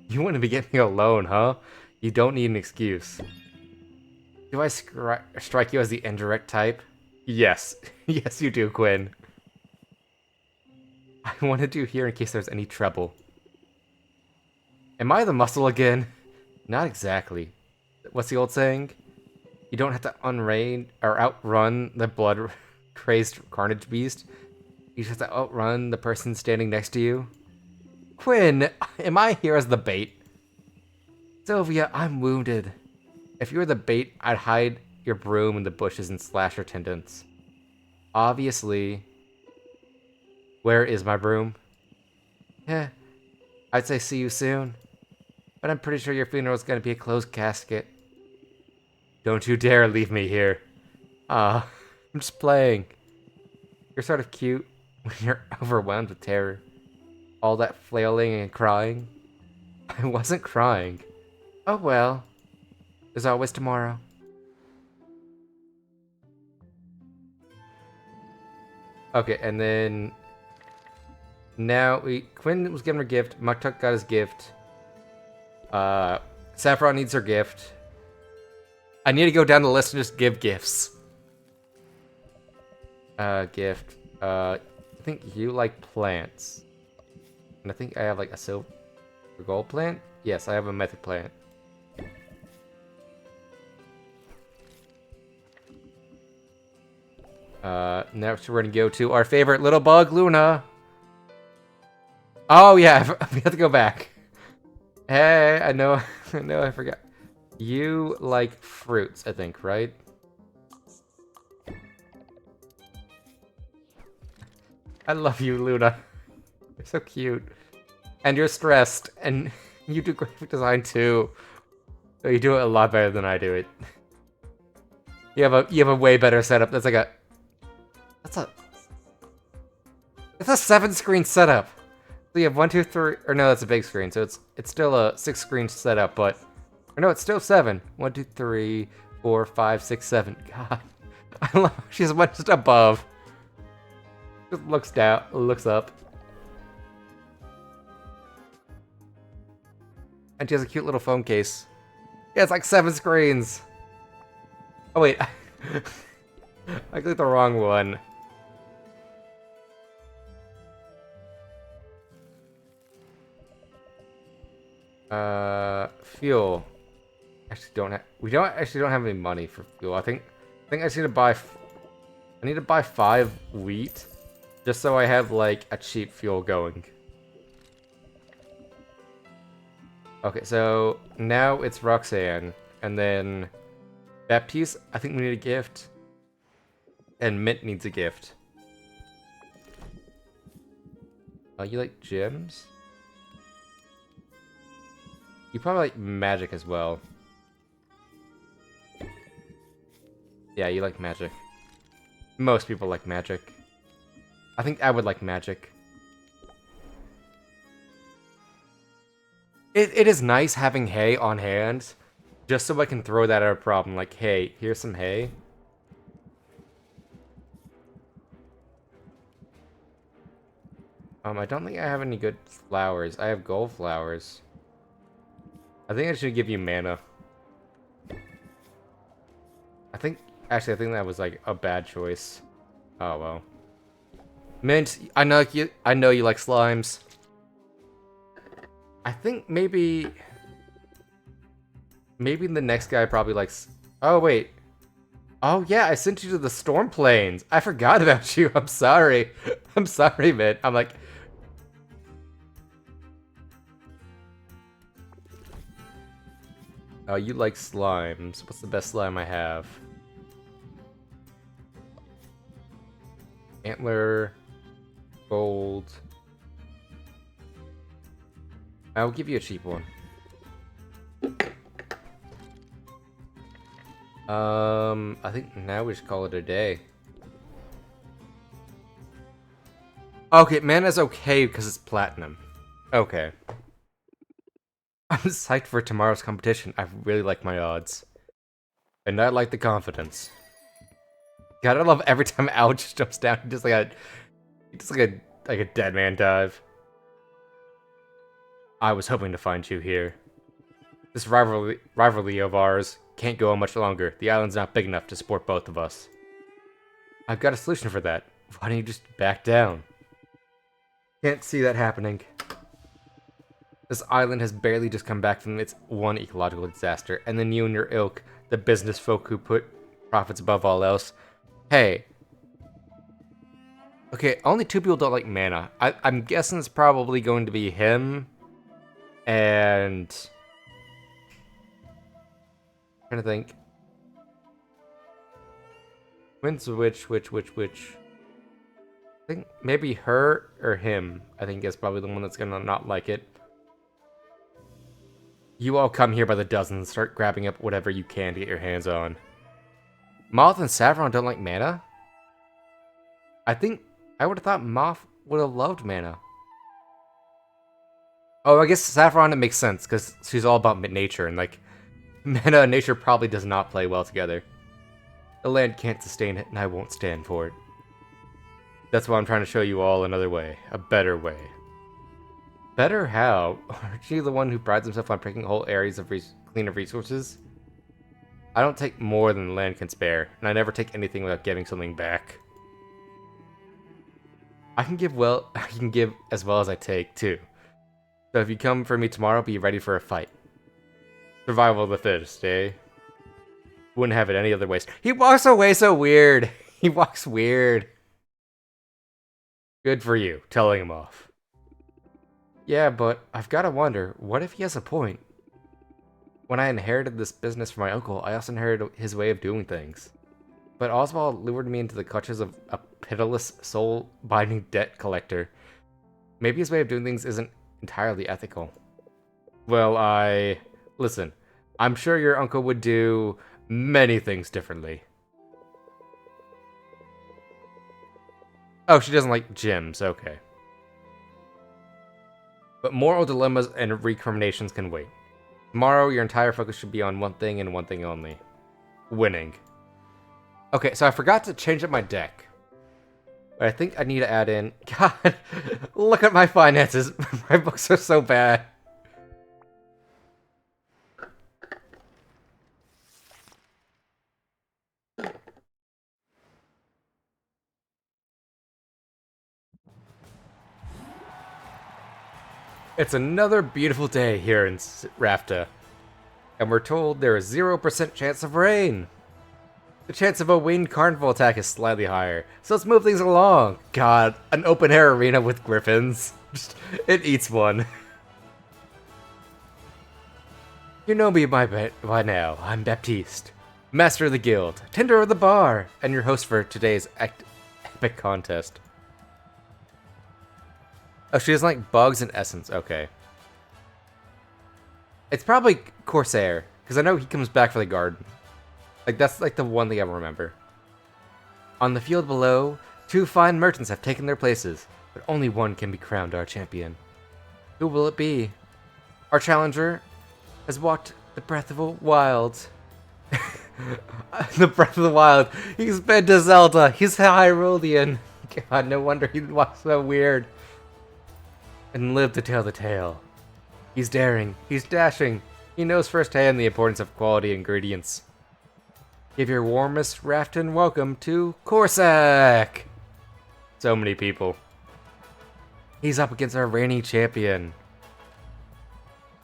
You want to be getting me alone, huh? You don't need an excuse. Do I strike you as the indirect type? Yes. Yes, you do, Quinn. I wanted you here in case there's any trouble. Am I the muscle again? Not exactly. What's the old saying? You don't have to outrun the blood-crazed carnage beast. You just have to outrun the person standing next to you. Quinn, am I here as the bait? Sylvia, I'm wounded. If you were the bait, I'd hide your broom in the bushes and slash your tendons. Obviously. Where is my broom? Eh, I'd say see you soon. But I'm pretty sure your funeral's gonna be a closed casket. Don't you dare leave me here. I'm just playing. You're sort of cute when you're overwhelmed with terror. All that flailing and crying. I wasn't crying. Oh well. There's always tomorrow. Okay, and then... Now, Quinn was given her gift. Muktuk got his gift. Saffron needs her gift. I need to go down the list and just give gifts. Gift. I think you like plants. And I think I have like a silver gold plant? Yes, I have a mythic plant. Next we're gonna go to our favorite little bug, Luna. Oh yeah, we have to go back. Hey, I know, I forgot. You like fruits, I think, right? I love you, Luna. You're so cute. And you're stressed, and you do graphic design too. So you do it a lot better than I do it. You have a way better setup. That's a 7-screen setup. So you have 1, 2, 3, or no, that's a big screen. So it's still a 6-screen setup, but or no, it's still 7. 1, 2, 3, 4, 5, 6, 7. God, I love how she's one just above. Just looks down, looks up, and she has a cute little phone case. Yeah, it's like 7 screens. Oh wait, I clicked the wrong one. Fuel. We don't actually have any money for fuel. I think I just need to buy. I need to buy 5 wheat, just so I have like a cheap fuel going. Okay, so now it's Roxanne, and then Baptiste. I think we need a gift, and Mint needs a gift. Oh, you like gems? You probably like magic as well. Yeah, you like magic. Most people like magic. I think I would like magic. It is nice having hay on hand, just so I can throw that at a problem. Like, hey, here's some hay. I don't think I have any good flowers. I have gold flowers. I think I should give you mana. Actually, I think that was like a bad choice. Oh well. Mint, I know you like slimes. I think maybe the next guy probably likes. Oh wait. Oh yeah, I sent you to the storm plains. I forgot about you. I'm sorry. I'm sorry, Mint. I'm like. Oh, you like slimes. What's the best slime I have? Antler, gold. I'll give you a cheap one. I think now we should call it a day. Okay, mana's okay because it's platinum. Okay. I'm psyched for tomorrow's competition. I really like my odds. And I like the confidence. God, I love every time Al just jumps down just like a dead man dive. I was hoping to find you here. This rivalry of ours can't go on much longer. The island's not big enough to support both of us. I've got a solution for that. Why don't you just back down? Can't see that happening. This island has barely just come back from its one ecological disaster, and then you and your ilk, the business folk who put profits above all else. Hey. Okay, only 2 people don't like mana. I'm guessing it's probably going to be him and... trying to think. When's which? I think maybe her or him. I think is probably the one that's gonna not like it. You all come here by the dozens and start grabbing up whatever you can to get your hands on. Moth and Saffron don't like mana? I think I would have thought Moth would have loved mana. Oh, I guess Saffron, it makes sense, because she's all about nature, and like, mana and nature probably does not play well together. The land can't sustain it, and I won't stand for it. That's why I'm trying to show you all another way. A better way. Better how? Aren't you the one who prides himself on breaking whole areas of cleaner resources? I don't take more than the land can spare, and I never take anything without giving something back. I can give as well as I take, too. So if you come for me tomorrow, be ready for a fight. Survival of the fittest, eh? Wouldn't have it any other way. He walks away so weird. He walks weird. Good for you, telling him off. Yeah, but I've got to wonder, what if he has a point? When I inherited this business from my uncle, I also inherited his way of doing things. But Oswald lured me into the clutches of a pitiless, soul-binding debt collector. Maybe his way of doing things isn't entirely ethical. Well, listen, I'm sure your uncle would do many things differently. Oh, she doesn't like gyms, okay. But moral dilemmas and recriminations can wait. Tomorrow, your entire focus should be on one thing and one thing only. Winning. Okay, so I forgot to change up my deck. But I think I need to add in... God, look at my finances. My books are so bad. It's another beautiful day here in Rafta. And we're told there is 0% chance of rain. The chance of a winged carnival attack is slightly higher, so let's move things along. God, an open air arena with griffins. It eats one. You know me by now. I'm Baptiste, master of the guild, tender of the bar, and your host for today's epic contest. Oh, she doesn't like bugs and essence. Okay. It's probably Corsair, because I know he comes back for the garden. Like, that's like the one thing I remember. On the field below, 2 fine merchants have taken their places, but only one can be crowned our champion. Who will it be? Our challenger has walked the breath of the wild. The breath of the wild. He's been to Zelda. He's Hyrulean. God, no wonder he walks so weird. And lived to tell the tale. He's daring. He's dashing. He knows firsthand the importance of quality ingredients. Give your warmest Rafton welcome to Corsac! So many people. He's up against our reigning champion.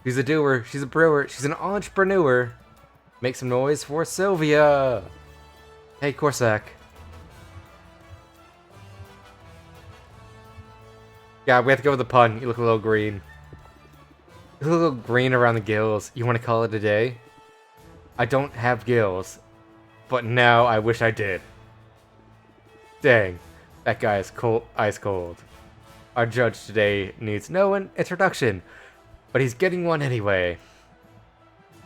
She's a doer, she's a brewer, she's an entrepreneur. Make some noise for Sylvia! Hey, Corsac. Yeah, we have to go with the pun. You look a little green. You look a little green around the gills. You want to call it a day? I don't have gills, but now I wish I did. Dang, that guy is cold, ice cold. Our judge today needs no introduction, but he's getting one anyway.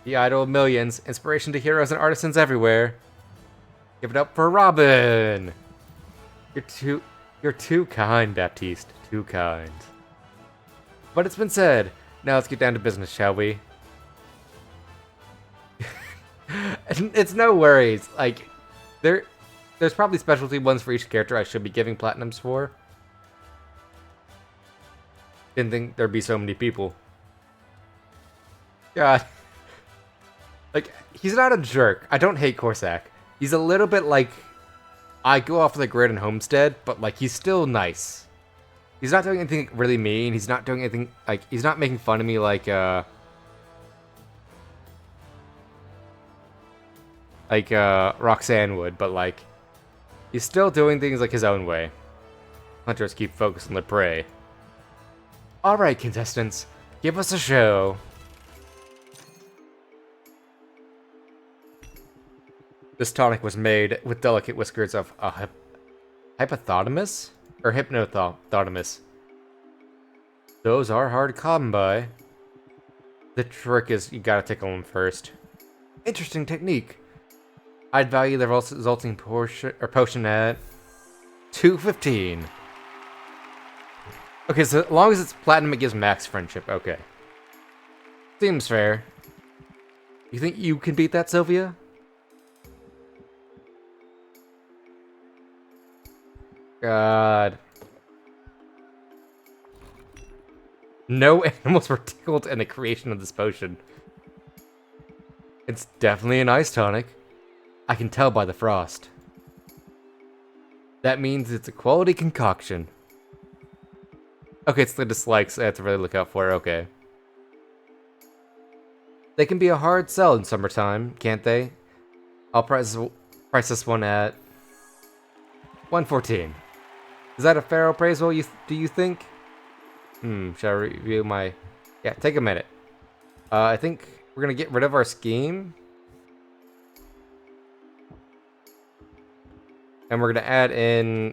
The idol of millions, inspiration to heroes and artisans everywhere. Give it up for Robin! You're too kind, Baptiste. Too kind. But it's been said. Now let's get down to business, shall we? It's no worries. Like, there's probably specialty ones for each character I should be giving platinums for. Didn't think there'd be so many people. God. Like, he's not a jerk. I don't hate Corsac. He's a little bit like... I go off the grid in Homestead, but, like, he's still nice. He's not doing anything really mean. He's not doing anything... Like, he's not making fun of me like, Roxanne would, but, like... He's still doing things, like, his own way. Hunters keep focused on the prey. Alright, contestants. Give us a show. This tonic was made with delicate whiskers of a hypothalamus? Or hypnothalamus. Those are hard to come by. The trick is you gotta tickle them first. Interesting technique. I'd value the resulting potion at 215. Okay, so as long as it's platinum, it gives max friendship. Okay. Seems fair. You think you can beat that, Sylvia? God. No animals were tickled in the creation of this potion. It's definitely an ice tonic. I can tell by the frost. That means it's a quality concoction. Okay, it's the dislikes I have to really look out for. Okay. They can be a hard sell in summertime, can't they? I'll price this one at 114. Is that a fair appraisal, do you think? Should I review my... Yeah, take a minute. I think we're gonna get rid of our scheme. And we're gonna add in,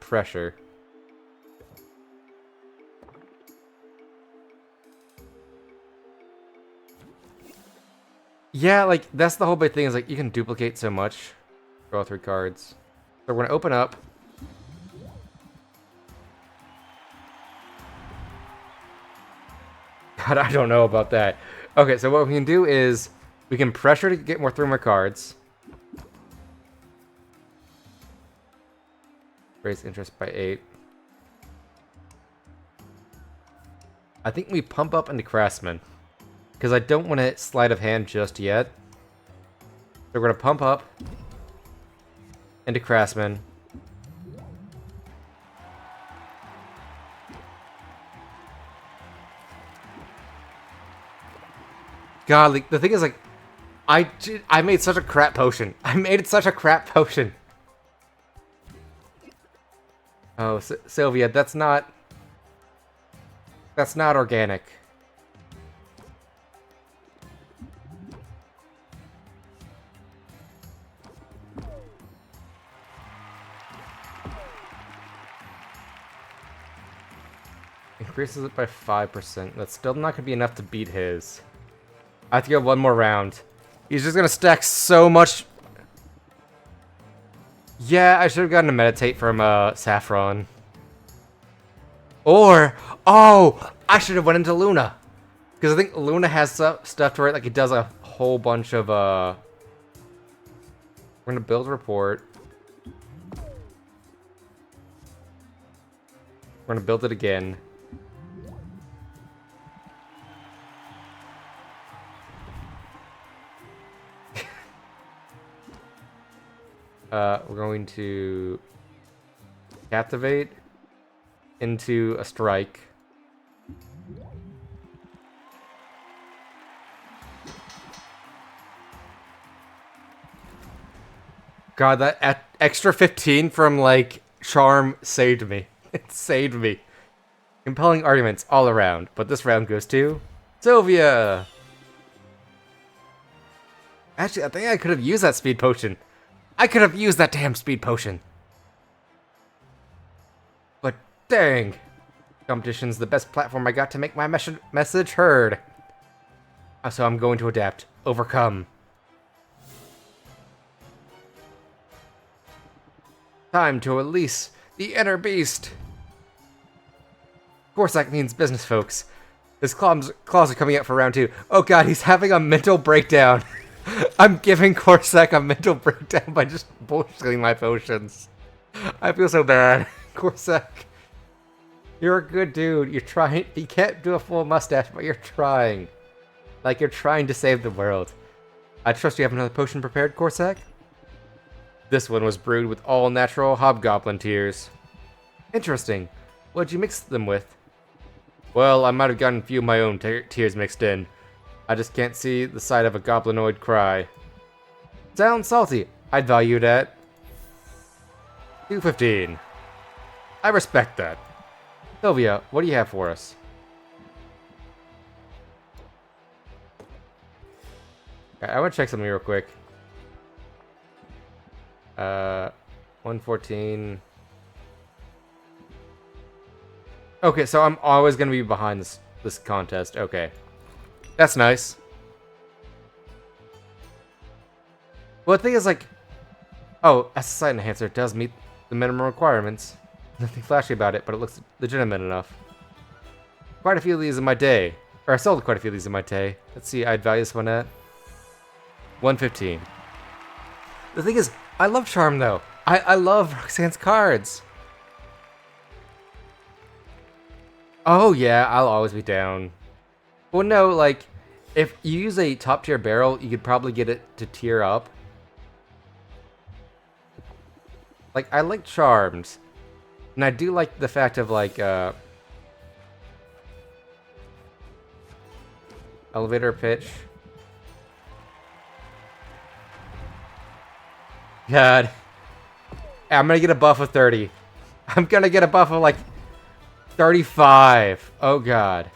pressure. Yeah, like, that's the whole big thing, is like, you can duplicate so much. Draw 3 cards. So we're gonna open up. God, I don't know about that. Okay, so what we can do is we can pressure to get more 3 more cards. Raise interest by 8. I think we pump up into Craftsman. Because I don't want to hit Sleight of Hand just yet. So we're going to pump up into Craftsman. God, like, the thing is, like, I made such a crap potion. I made it such a crap potion. Oh, Sylvia, that's not organic. Increases it by 5%. That's still not gonna be enough to beat his. I have to go one more round. He's just gonna stack so much. Yeah, I should have gotten a meditate from Saffron. Or, oh, I should have went into Luna. Because I think Luna has stuff to it, like it does a whole bunch of, we're gonna build a report. We're gonna build it again. We're going to captivate into a strike. God, that extra 15 from, like, Charm saved me. It saved me. Compelling arguments all around, but this round goes to Sylvia! Actually, I think I could have used that speed potion. I could have used that damn speed potion. But dang. Competition's the best platform I got to make my message heard. So I'm going to adapt. Overcome. Time to release the inner beast. Corsac means business, folks. His claws are coming out for round 2. Oh god, he's having a mental breakdown. I'm giving Corsac a mental breakdown by just bullshitting my potions. I feel so bad. Corsac, you're a good dude. You're trying. You can't do a full mustache, but you're trying. Like you're trying to save the world. I trust you have another potion prepared, Corsac? This one was brewed with all natural hobgoblin tears. Interesting. What'd you mix them with? Well, I might have gotten a few of my own tears mixed in. I just can't see the sight of a goblinoid cry. Sounds salty. I'd value it at 215. I respect that. Sylvia, what do you have for us? I want to check something real quick. 114. Okay, so I'm always gonna be behind this contest. Okay, that's nice. Well, the thing is, like, oh, as a site enhancer, it does meet the minimum requirements. Nothing flashy about it, but it looks legitimate enough. Quite a few of these in my day, or I sold quite a few of these in my day. Let's see, I'd value this one at 115. The thing is, I love Charm though. I love Roxanne's cards. Oh yeah, I'll always be down. Well, no, like, if you use a top tier barrel, you could probably get it to tier up. Like, I like Charms. And I do like the fact of, like, elevator pitch. God. I'm gonna get a buff of 30. I'm gonna get a buff of, like, 35. Oh, God.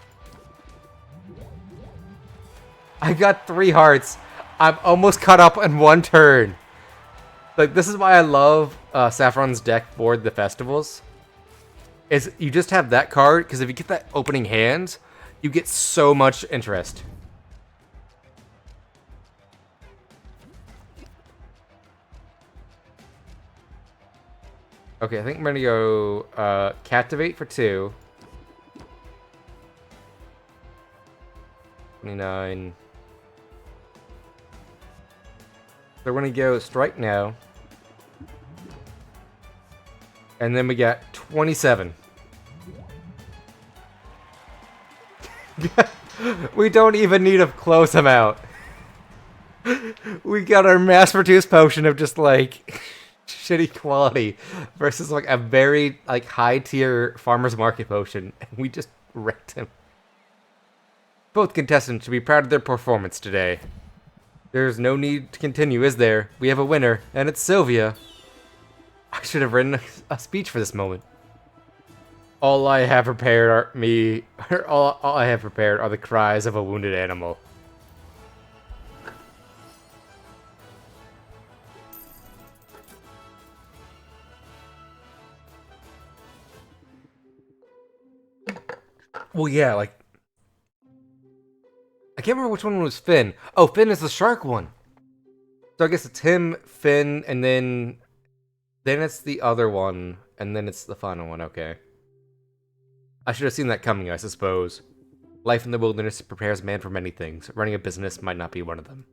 I got 3 hearts. I'm almost caught up in 1 turn. Like, this is why I love Saffron's deck for the festivals. Is you just have that card, because if you get that opening hand, you get so much interest. Okay, I think I'm gonna go Captivate for 2. 29. So we're gonna go Strike now. And then we got 27. We don't even need a close amount. We got our mass-produced potion of just, like, shitty quality versus, like, a very, like, high-tier farmer's market potion. And we just wrecked him. Both contestants should be proud of their performance today. There's no need to continue, is there? We have a winner, and it's Sylvia. I should have written a speech for this moment. All I have prepared all I have prepared are the cries of a wounded animal. Well, yeah, like, I can't remember which one was Finn. Oh, Finn is the shark one. So I guess it's him, Finn, and then it's the other one, and then it's the final one. Okay. I should have seen that coming, I suppose. Life in the wilderness prepares man for many things. Running a business might not be one of them.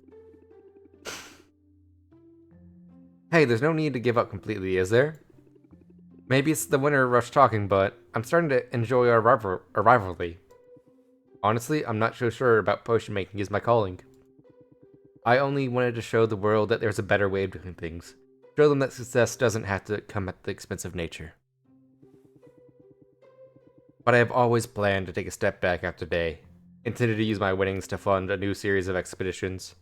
Hey, there's no need to give up completely, is there? Maybe it's the winner rush talking, but I'm starting to enjoy our rivalry. Honestly, I'm not so sure about potion making is my calling. I only wanted to show the world that there's a better way of doing things. Show them that success doesn't have to come at the expense of nature. But I have always planned to take a step back after day, intended to use my winnings to fund a new series of expeditions.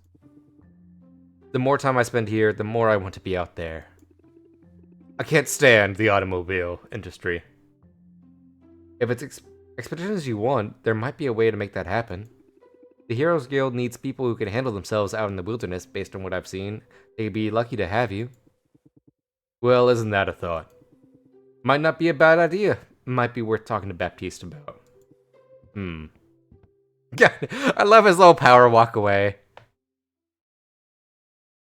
The more time I spend here, the more I want to be out there. I can't stand the automobile industry. If it's expeditions you want, there might be a way to make that happen. The Heroes Guild needs people who can handle themselves out in the wilderness based on what I've seen. They'd be lucky to have you. Well, isn't that a thought? Might not be a bad idea. Might be worth talking to Baptiste about. Yeah, I love his little power walk away.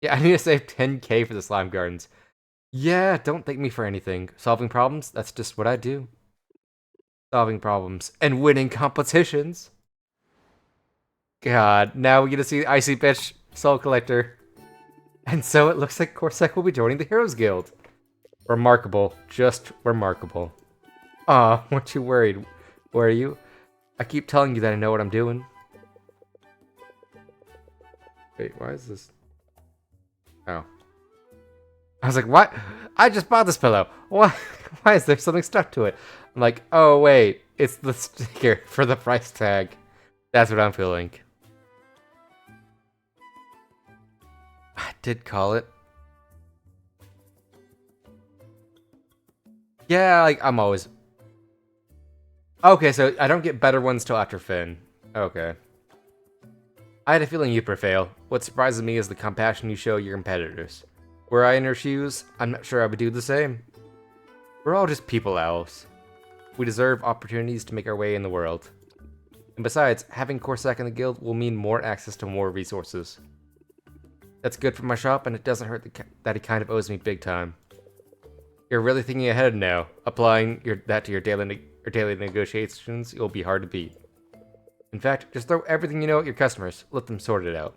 Yeah, I need to save 10k for the slime gardens. Yeah, don't thank me for anything. Solving problems, that's just what I do. Solving problems and winning competitions. God, now we get to see Icy Bitch Soul Collector. And so it looks like Corsac will be joining the Heroes Guild. Remarkable. Just remarkable. Aw, weren't you worried? Were you? I keep telling you that I know what I'm doing. Wait, why is this? Oh. I was like, what? I just bought this pillow. Why? Why is there something stuck to it? I'm like, oh wait, it's the sticker for the price tag. That's what I'm feeling. I did call it. Yeah, like, I'm always... Okay, so I don't get better ones till after Finn. Okay. I had a feeling you'd prevail. What surprises me is the compassion you show your competitors. Were I in your shoes, I'm not sure I would do the same. We're all just people owls. We deserve opportunities to make our way in the world. And besides, having Corsac in the guild will mean more access to more resources. That's good for my shop, and it doesn't hurt that he kind of owes me big time. You're really thinking ahead now. Applying that to your daily negotiations, you'll be hard to beat. In fact, just throw everything you know at your customers. Let them sort it out.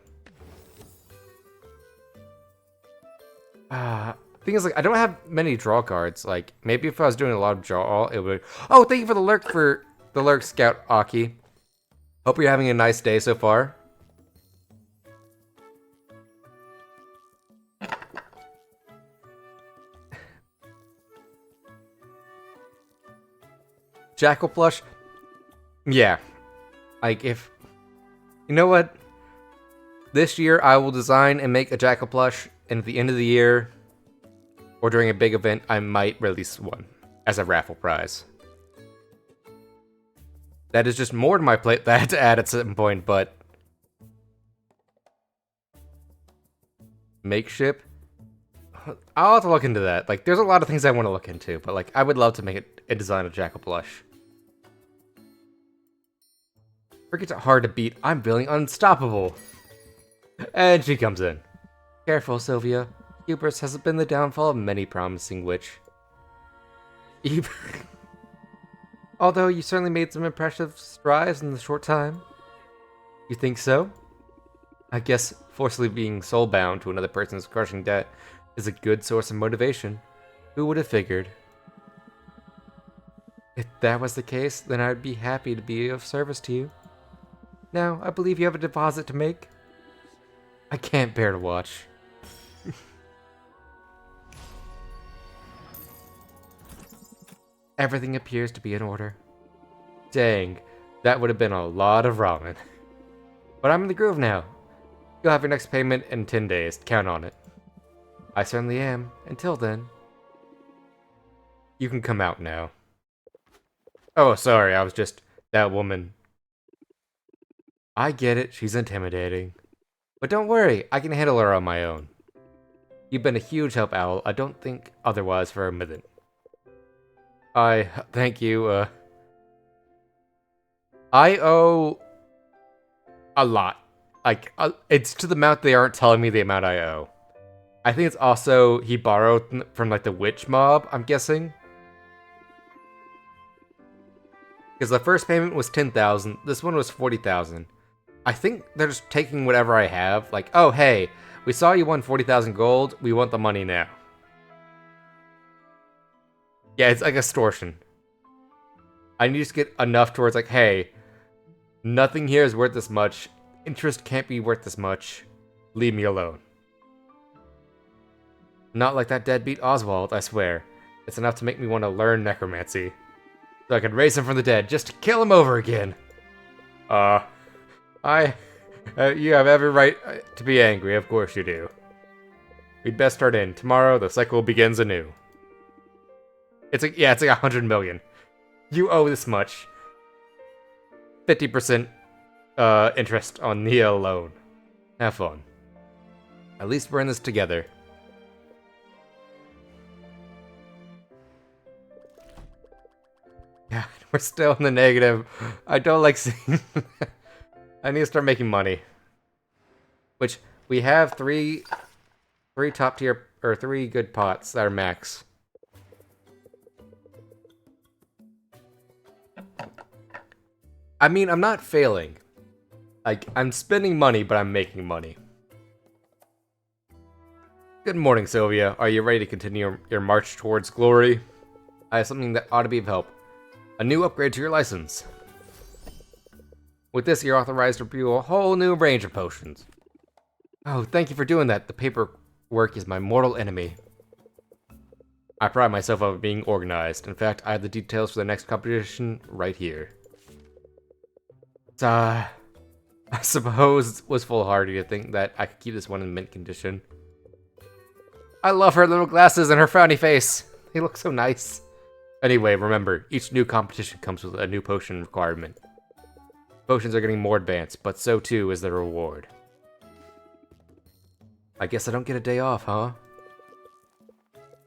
Thing is, like, I don't have many draw cards. Like, maybe if I was doing a lot of draw, it would... Oh, thank you for the lurk, Scout Aki. Hope you're having a nice day so far. Jackal plush? Yeah. Like, if... You know what? This year, I will design and make a Jackal plush, and at the end of the year, or during a big event, I might release one as a raffle prize. That is just more to my plate that I had to add at some point, but... Makeship? I'll have to look into that. Like, there's a lot of things I want to look into, but, like, I would love to make it and design a Jackal plush. Forget it hard to beat. I'm feeling unstoppable. And she comes in. Careful, Sylvia. Hubris has been the downfall of many promising witch. Although you certainly made some impressive strides in the short time. You think so? I guess forcibly being soulbound to another person's crushing debt is a good source of motivation. Who would have figured? If that was the case, then I'd be happy to be of service to you. Now, I believe you have a deposit to make. I can't bear to watch. Everything appears to be in order. Dang, that would have been a lot of ramen. But I'm in the groove now. You'll have your next payment in 10 days. Count on it. I certainly am. Until then. You can come out now. Oh, sorry, I was just... that woman. I get it, she's intimidating. But don't worry, I can handle her on my own. You've been a huge help, Owl. I don't think otherwise for a minute. Thank you, I owe... a lot. Like, it's to the amount they aren't telling me the amount I owe. I think it's also, he borrowed from, like, the witch mob, I'm guessing. Because the first payment was 10,000, this one was 40,000. I think they're just taking whatever I have. Like, oh, hey, we saw you won 40,000 gold. We want the money now. Yeah, it's like extortion. I need to get enough towards like, hey, nothing here is worth this much. Interest can't be worth this much. Leave me alone. Not like that deadbeat Oswald, I swear. It's enough to make me want to learn necromancy. So I can raise him from the dead, just to kill him over again. You have every right to be angry, of course you do. We'd best start in. Tomorrow, the cycle begins anew. It's like 100 million. You owe this much. 50% interest on Nia alone. Have fun. At least we're in this together. Yeah, we're still in the negative. I don't like seeing that. I need to start making money. Which, we have three top tier, or 3 good pots that are max. I mean, I'm not failing. Like, I'm spending money, but I'm making money. Good morning, Sylvia. Are you ready to continue your march towards glory? I have something that ought to be of help. A new upgrade to your license. With this, you're authorized to brew a whole new range of potions. Oh, thank you for doing that. The paperwork is my mortal enemy. I pride myself on being organized. In fact, I have the details for the next competition right here. I suppose it was foolhardy to think that I could keep this one in mint condition. I love her little glasses and her frowny face. They look so nice. Anyway, remember, each new competition comes with a new potion requirement. Potions are getting more advanced, but so too is the reward. I guess I don't get a day off, huh?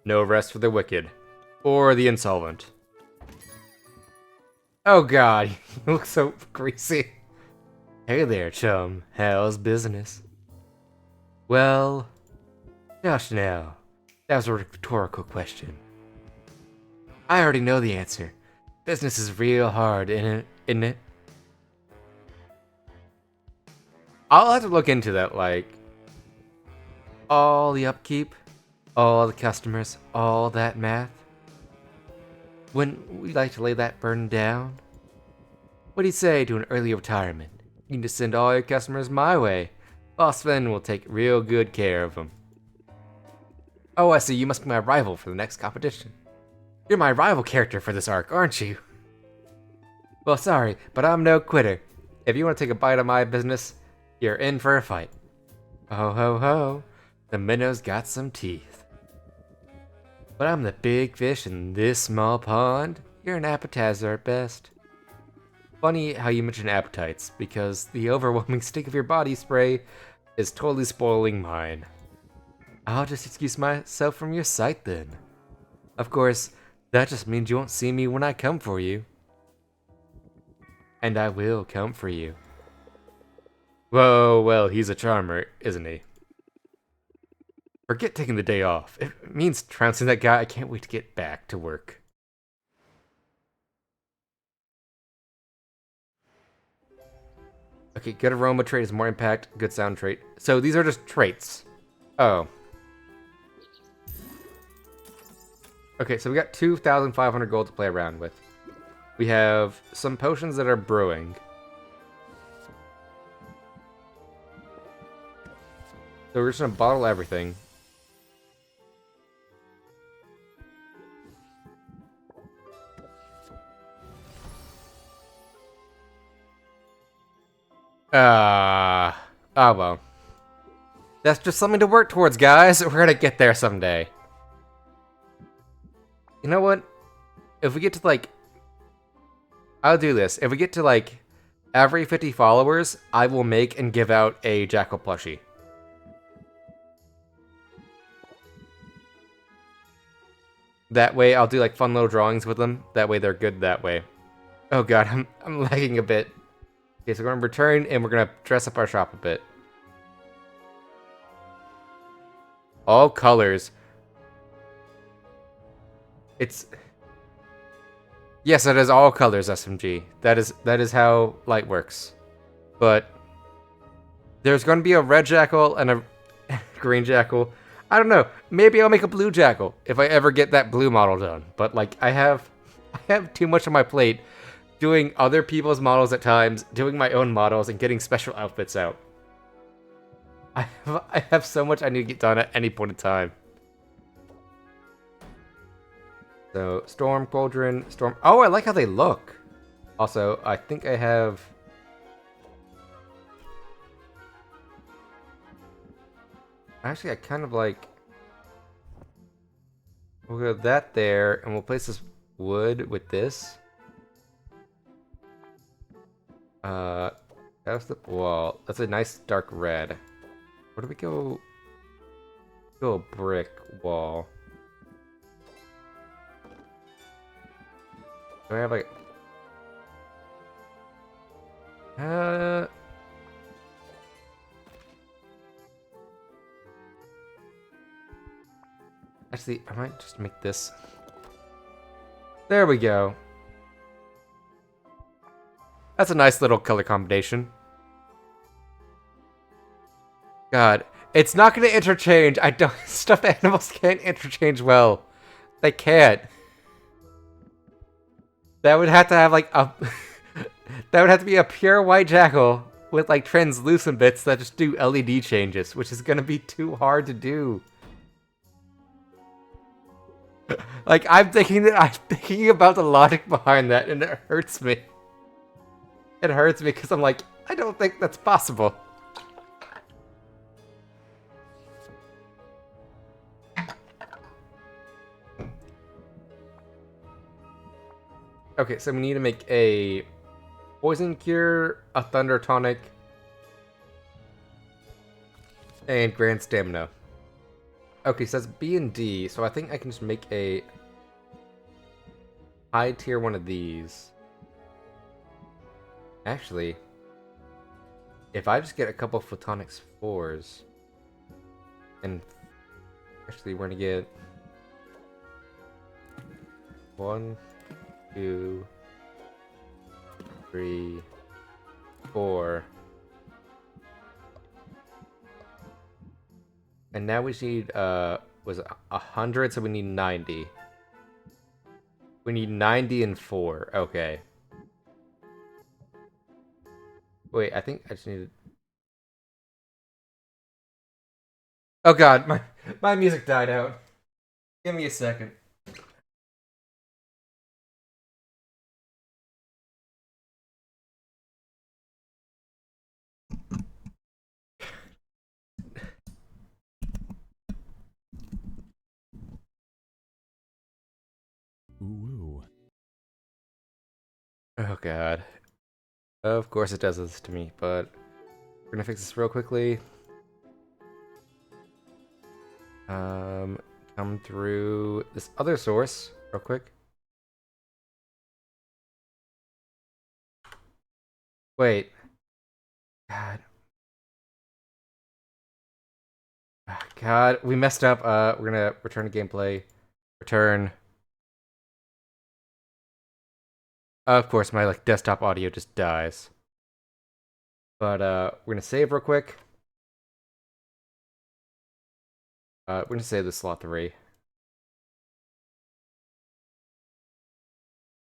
No rest for the wicked. Or the insolvent. Oh god, you look so greasy. Hey there, chum. How's business? Well, gosh now. That was a rhetorical question. I already know the answer. Business is real hard, isn't it? I'll have to look into that, like, all the upkeep, all the customers, all that math. Wouldn't we like to lay that burden down? What do you say to an early retirement? You can just send all your customers my way. Boss Sven will take real good care of them. Oh, I see, you must be my rival for the next competition. You're my rival character for this arc, aren't you? Well, sorry, but I'm no quitter. If you want to take a bite of my business, you're in for a fight. Ho ho ho, the minnow's got some teeth. But I'm the big fish in this small pond. You're an appetizer at best. Funny how you mention appetites, because the overwhelming stink of your body spray is totally spoiling mine. I'll just excuse myself from your sight then. Of course, that just means you won't see me when I come for you. And I will come for you. Whoa, well, he's a charmer, isn't he? Forget taking the day off. It means trouncing that guy. I can't wait to get back to work. Okay, good aroma trait is more impact, good sound trait. So these are just traits. Oh. Okay, so we got 2,500 gold to play around with. We have some potions that are brewing. So we're just gonna bottle everything. Oh well. That's just something to work towards, guys. We're gonna get there someday. You know what? If we get to, like... I'll do this. If we get to, like, every 50 followers, I will make and give out a Jackal plushie. That way, I'll do, like, fun little drawings with them. That way, they're good that way. Oh god, I'm lagging a bit. Okay, so we're gonna return, and we're gonna dress up our shop a bit. All colors. It's... Yes, it is all colors, SMG. That is how light works. But there's going to be a red jackal and a green jackal. I don't know. Maybe I'll make a blue jackal if I ever get that blue model done. But like I have too much on my plate doing other people's models at times, doing my own models, and getting special outfits out. I have so much I need to get done at any point in time. So, Storm, Cauldron, Storm... Oh, I like how they look! Also, I think I have... Actually, I kind of like... We'll go that there, and we'll place this wood with this. That's the wall. That's a nice dark red. Where do we go? Go a brick wall. Do I have like... Actually, I might just make this. There we go. That's a nice little color combination. God, it's not going to interchange. I don't. Stuffed animals can't interchange well. They can't. That would have to have like a. That would have to be a pure white jackal with like translucent bits that just do LED changes, which is going to be too hard to do. Like I'm thinking about the logic behind that, and it hurts me. It hurts me because I'm like, I don't think that's possible. Okay, so we need to make a poison cure, a thunder tonic, and grand stamina. Okay, so that's B and D, so I think I can just make a high tier one of these. Actually, if I just get a couple Photonics 4s, and actually we're gonna get 1, 2, 3, 4. And now we need, was it 100? So we need 90. We need 90 and 4. Okay. Wait, I think I just needed... Oh god, my music died out. Give me a second. Ooh. Oh god. Of course it does this to me, but we're gonna fix this real quickly. Come through this other source real quick. Wait. God. Ah, God, we messed up. We're gonna return to gameplay. Return. Of course, my like desktop audio just dies. But we're gonna save real quick. We're gonna save the slot 3.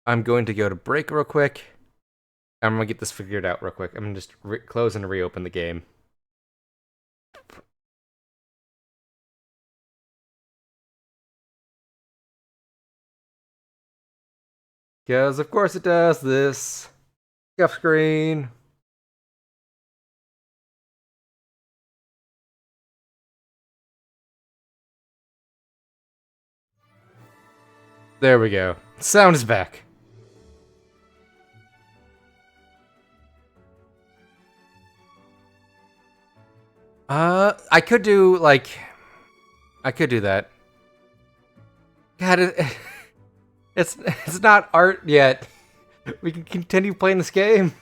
I'm going to go to break real quick. I'm gonna get this figured out real quick. I'm gonna just close and reopen the game. Because of course it does this. Scuff screen. There we go. Sound is back. I could do like, I could do that. God, it's not art yet. We can continue playing this game.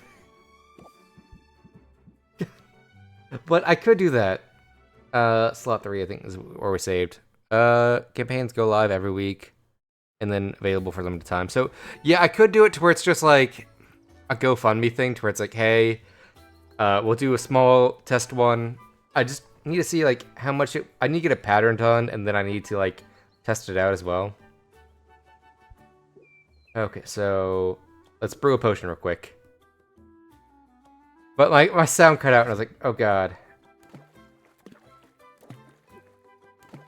But I could do that. Slot 3 I think is where we saved. Campaigns go live every week and then available for limited time. So yeah, I could do it to where it's just like a GoFundMe thing to where it's like, hey, we'll do a small test one. I just need to see like how much I need to get a pattern done, and then I need to like test it out as well. Okay, so let's brew a potion real quick. But like my sound cut out and I was like, oh god.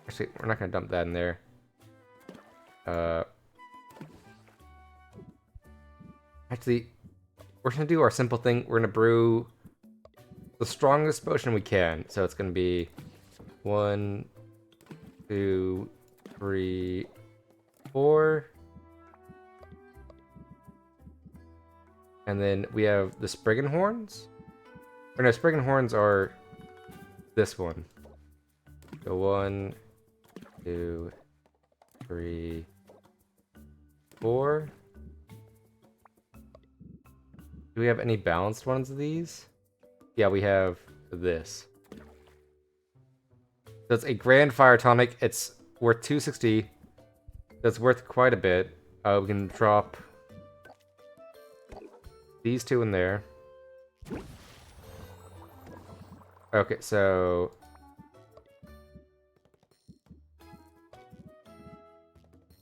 Actually, we're not gonna dump that in there. Actually, we're gonna do our simple thing. We're gonna brew the strongest potion we can. So it's gonna be 1, 2, 3, 4. And then we have the Spriggan Horns. Or no, Spriggan Horns are this one. So 1, 2, 3, 4. Do we have any balanced ones of these? Yeah, we have this. So it's a Grand Fire Tonic. It's worth 260. That's worth quite a bit. We can drop these two in there. Okay, so...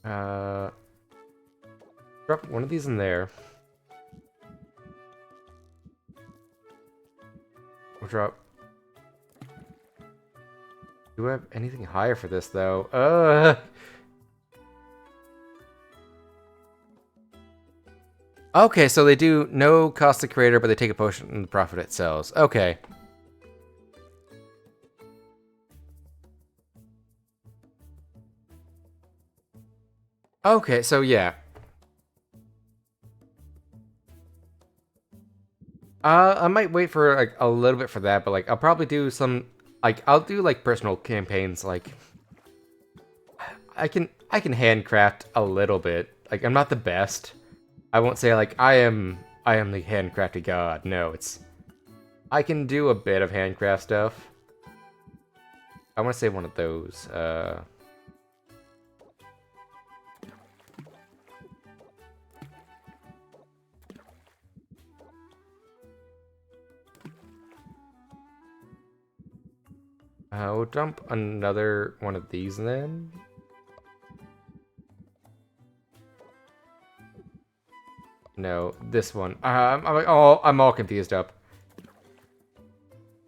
drop one of these in there. We'll drop... Do we have anything higher for this, though? Okay, so they do no cost to creator, but they take a potion and the profit it sells. Okay. Okay, so yeah. I might wait for like a little bit for that, but like I'll probably do some I'll do like personal campaigns. Like I can handcraft a little bit. Like I'm not the best. I won't say like I am the handcrafted god. No, it's I can do a bit of handcraft stuff. I want to say one of those. We'll dump another one of these then. No, this one. I'm all confused up.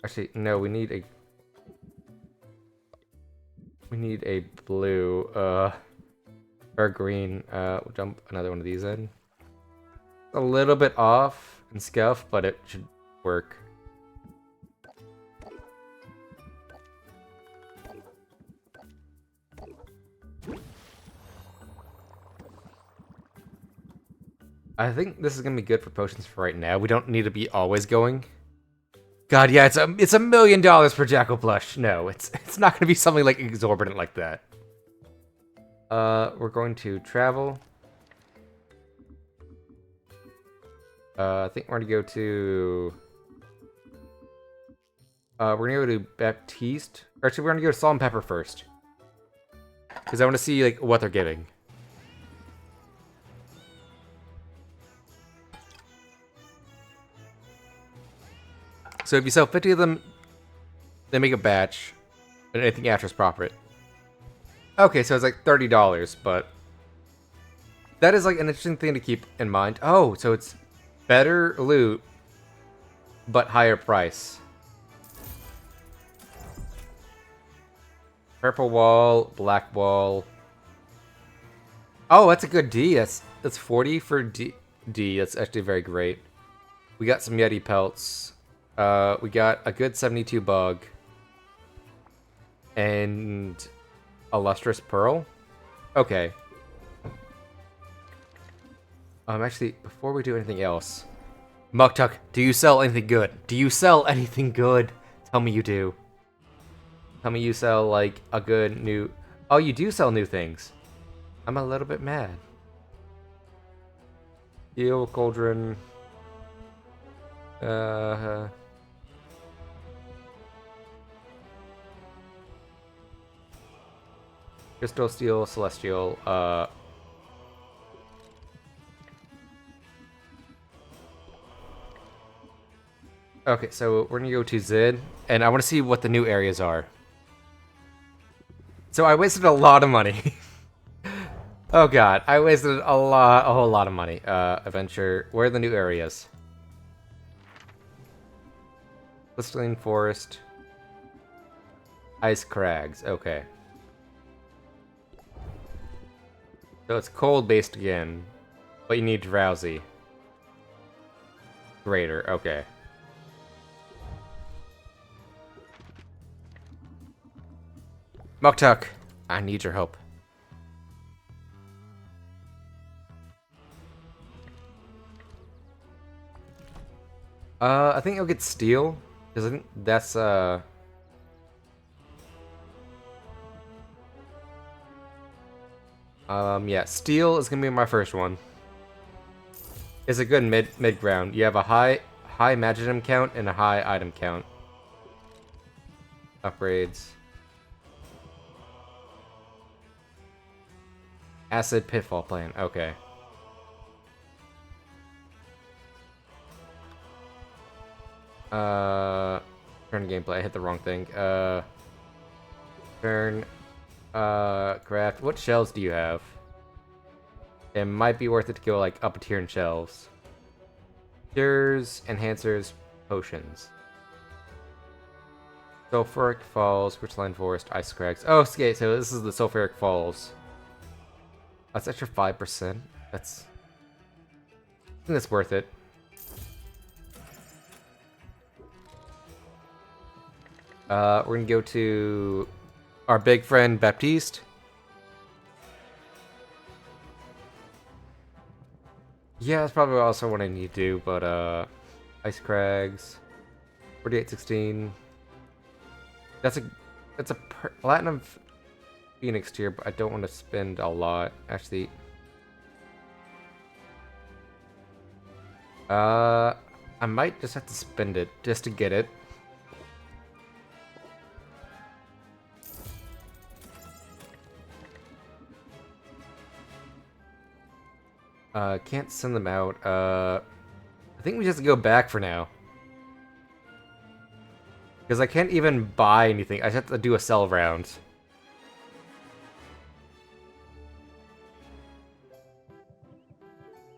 Actually, no, we need a blue, or green. We'll dump another one of these in. A little bit off and scuff, but it should work. I think this is gonna be good for potions for right now. We don't need to be always going. God, yeah, it's $1 million per Jackal plush. No, it's not gonna be something like exorbitant like that. We're going to travel. I think we're gonna go to. We're gonna go to Baptiste. Or actually, we're gonna go to Salt and Pepper first, because I want to see like what they're giving. So if you sell 50 of them, they make a batch, and anything after is profit. Okay, so it's like $30, but that is like an interesting thing to keep in mind. Oh, so it's better loot, but higher price. Purple wall, black wall. Oh, that's a good D. That's 40 for D. That's actually very great. We got some Yeti pelts. We got a good 72 bug. And a lustrous pearl. Okay. Actually, before we do anything else, Muktuk, do you sell anything good? Do you sell anything good? Tell me you do. Tell me you sell like a good new. Oh, you do sell new things. I'm a little bit mad. Steel cauldron. Crystal, steel, celestial. Okay, so we're gonna go to Zid, and I want to see what the new areas are. So I wasted a lot of money. Oh god, I wasted a whole lot of money. Adventure. Where are the new areas? Blistering Forest. Ice Crags. Okay. So it's cold based again, but you need drowsy. Greater, okay. Moktuk, I need your help. I think I'll get steel, because I think that's, yeah, steel is gonna be my first one. It's a good mid ground. You have a high magicum count and a high item count. Upgrades. Acid Pitfall Plan, okay. Turn gameplay, I hit the wrong thing. Turn, craft. What shells do you have? It might be worth it to go, like, up a tier in shells. Cures, enhancers, potions. Sulfuric Falls, Crystalline Forest, Ice Crags. Oh, okay, so this is the Sulfuric Falls. That's extra 5%. I think that's worth it. We're gonna go to our big friend Baptiste. Yeah, that's probably also what I need to do, but Ice Crags, 4816. That's a Platinum Phoenix tier, but I don't want to spend a lot. Actually, I might just have to spend it just to get it. Can't send them out. I think we just go back for now. Because I can't even buy anything. I just have to do a sell round.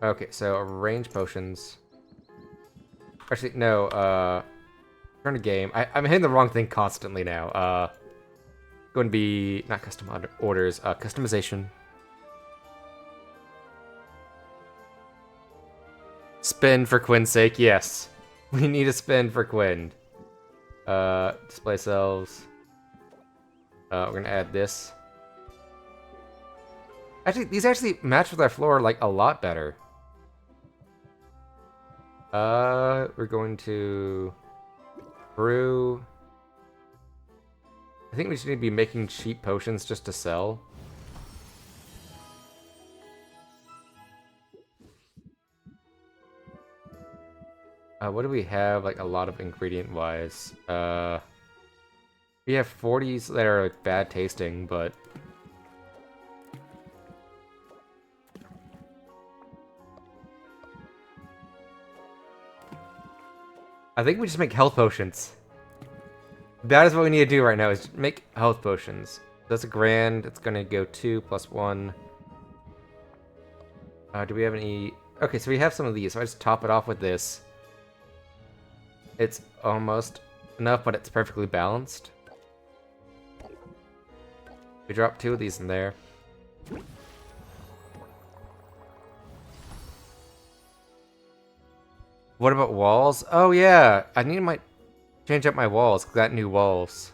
Okay, so range potions. Actually, no, turn a game. I'm hitting the wrong thing constantly now. Going to be, not custom orders, customization. Spin for Quinn's sake, yes. We need a spin for Quinn. Display cells. We're gonna add this. Actually, these actually match with our floor, like, a lot better. We're going to brew. I think we should be making cheap potions just to sell. What do we have, like, a lot of ingredient-wise? We have 40s that are, like, bad tasting, but... I think we just make health potions. That is what we need to do right now, is make health potions. That's a grand, it's gonna go 2 plus 1. Do we have any... Okay, so we have some of these, so I just top it off with this. It's almost enough, but it's perfectly balanced. We drop 2 of these in there. What about walls? Oh yeah, I need to change up my walls, cause I got new walls.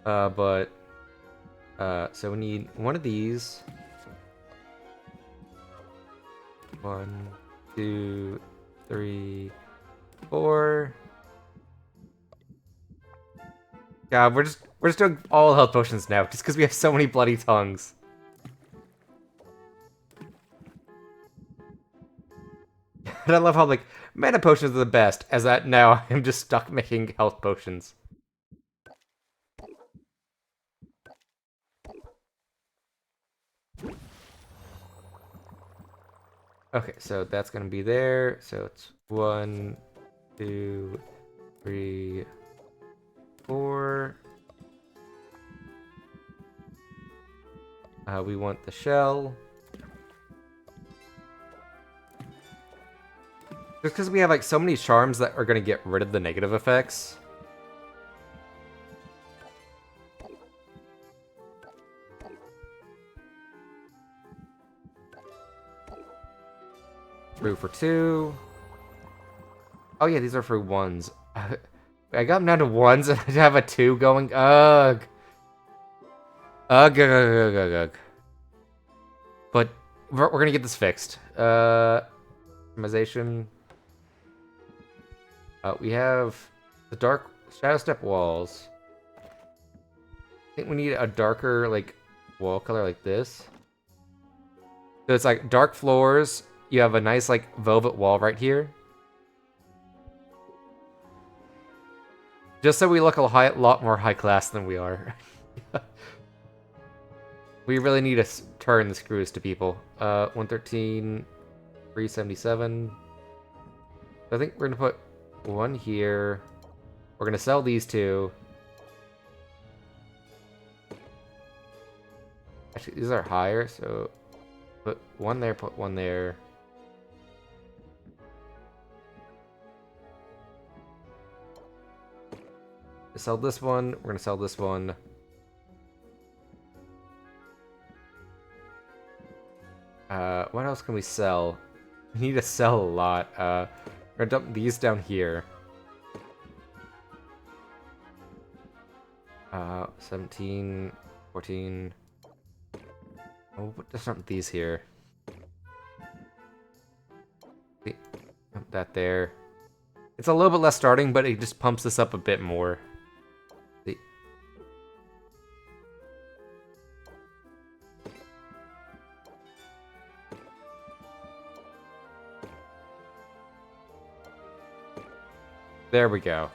So we need one of these. 1, 2, 3, 4. God, we're just doing all health potions now, just because we have so many bloody tongues. And I love how, like, mana potions are the best, as that now I'm just stuck making health potions. Okay, so that's gonna be there. So it's 1, 2, 3, 4. We want the shell. Just because we have, like, so many charms that are gonna get rid of the negative effects. Brew for 2. Oh yeah, these are for ones. I got them down to ones and I have a 2 going. Ugh. Ugh, ugh, ugh, ugh, ugh. But we're gonna get this fixed. Optimization. We have the dark shadow step walls. I think we need a darker, like, wall color like this. So it's like dark floors. You have a nice, like, velvet wall right here. Just so we look a lot more high class than we are. We really need to turn the screws to people. 113, 377. I think we're gonna put one here. We're gonna sell these two. Actually, these are higher, so put one there, put one there. Sell this one. We're gonna sell this one. What else can we sell? We need to sell a lot. We're gonna dump these down here. 17, 14. Oh, we'll just dump these here. Dump that there. It's a little bit less starting, but it just pumps this up a bit more. See. There we go.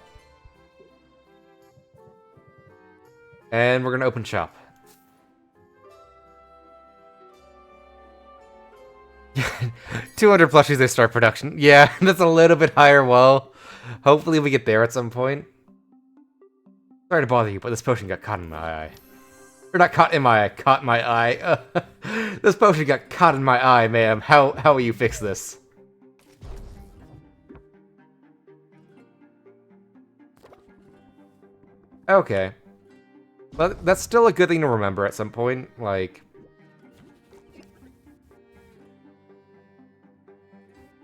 And we're gonna open shop. 200 plushies, they start production. Yeah, that's a little bit higher. Well, hopefully we get there at some point. Sorry to bother you, but this potion got caught in my eye. Or not caught in my eye, caught in my eye. This potion got caught in my eye, ma'am. How will you fix this? Okay. But that's still a good thing to remember at some point, like...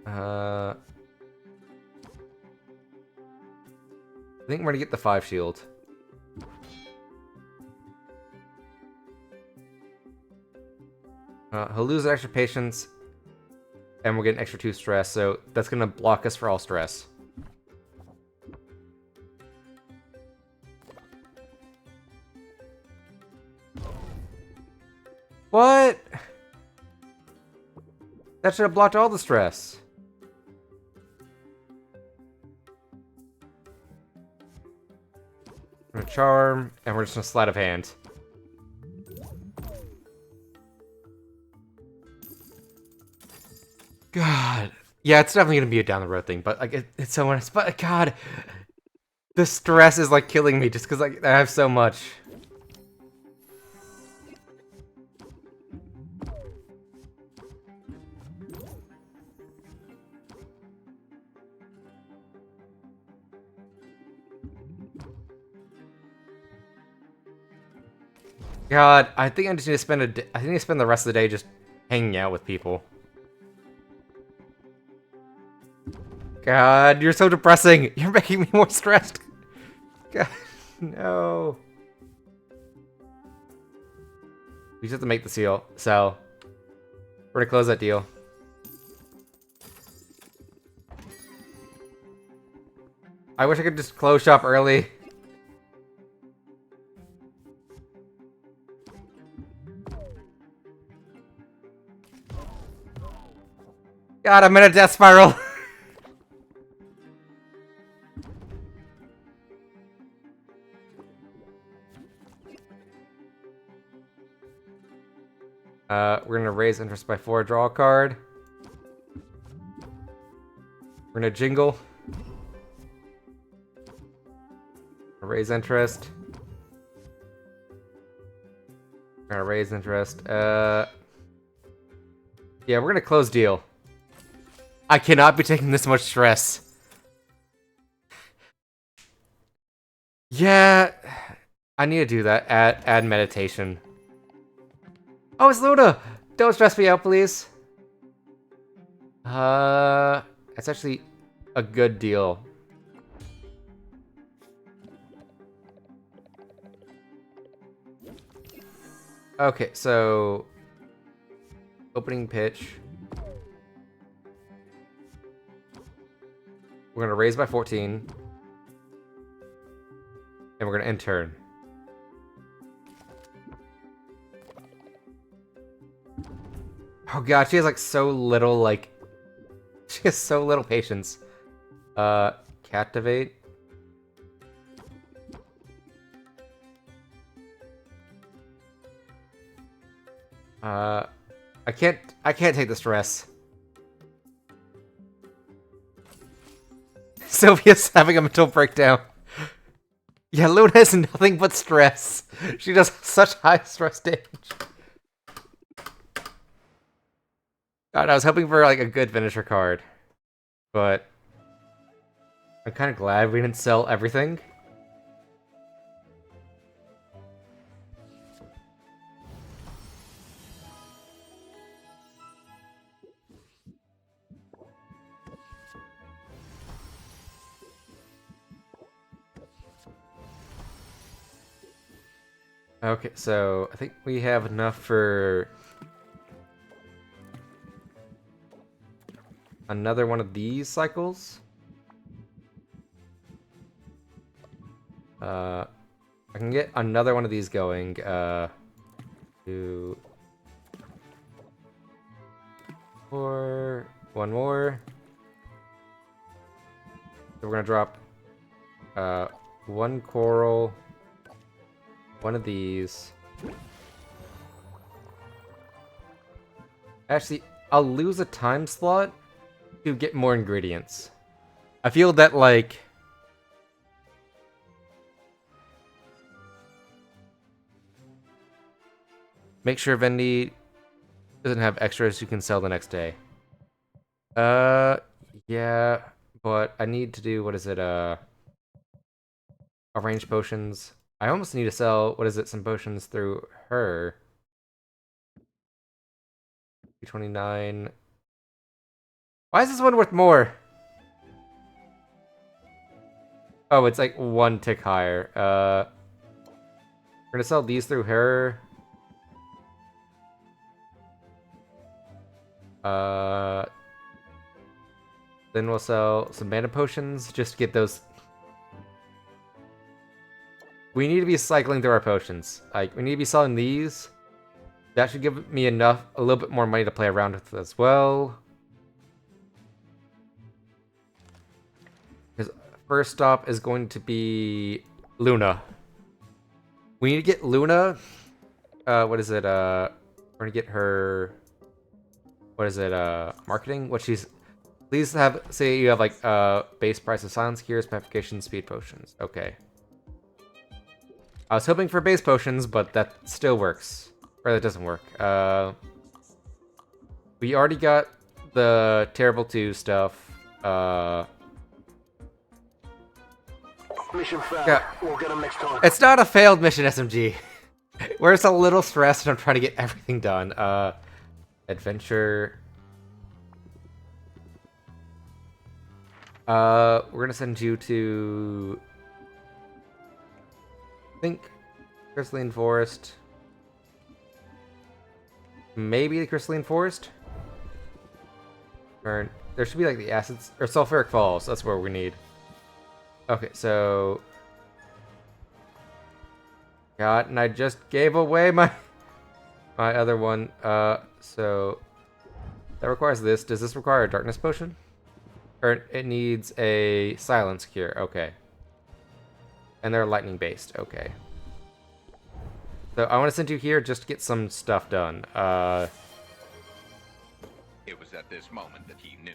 I think we're gonna get the 5 shield. He'll lose extra patience, and we're getting extra 2 stress, so that's gonna block us for all stress. What? That should have blocked all the stress. We're gonna charm, and we're just gonna sleight of hand. God. Yeah, it's definitely gonna be a down the road thing, but like it's so nice. But God, the stress is like killing me just because like I have so much. God, I think I just need to spend I think I spend the rest of the day just hanging out with people. God, you're so depressing. You're making me more stressed. God, no. We just have to make the sell. We're gonna close that deal. I wish I could just close shop early. God, I'm in a death spiral. We're gonna raise interest by 4, draw a card. We're gonna jingle. Raise interest. We're gonna raise interest. Yeah, we're gonna close deal. I cannot be taking this much stress. Yeah, I need to do that. Add meditation. Oh, it's Luna! Don't stress me out, please. It's actually a good deal. Okay, so opening pitch. We're gonna raise by 14. And we're gonna end turn. Oh god, she has like so little like she has so little patience. Captivate. I can't take the stress. Sylvia's having a mental breakdown. Yeah, Luna has nothing but stress. She does such high stress damage. God, I was hoping for like a good finisher card. But I'm kind of glad we didn't sell everything. Okay, so I think we have enough for another one of these cycles. I can get another one of these going. Two, four, one more. So we're gonna drop one coral, one of these. Actually, I'll lose a time slot to get more ingredients. I feel that like make sure Vendy doesn't have extras you can sell the next day. Yeah, but I need to do, what is it, arrange potions. I almost need to sell, what is it, some potions through her. 229. Why is this one worth more? Oh, it's like one tick higher. We're gonna sell these through her. Then we'll sell some mana potions just to get those. We need to be cycling through our potions. Like, we need to be selling these. That should give me enough, a little bit more money to play around with as well. Because first stop is going to be Luna. We need to get Luna. What is it? We're gonna get her. What is it? Marketing. What she's. Please have. Say you have like base price of silence cures, petrification, speed potions. Okay. I was hoping for base potions, but that still works. Or that doesn't work. We already got the Terrible 2 stuff. Mission failed. Yeah. We'll get him next time. It's not a failed mission, SMG. We're just a little stressed and I'm trying to get everything done. Adventure. We're gonna send you to... I think Crystalline Forest. Maybe the Crystalline Forest? Or there should be like the acids or Sulfuric Falls. That's where we need. Okay, so God, and I just gave away my other one. So that requires this. Does this require a darkness potion? Or it needs a silence cure. Okay. And they're lightning based. Okay. So I want to send you here just to get some stuff done. It was at this moment that he knew.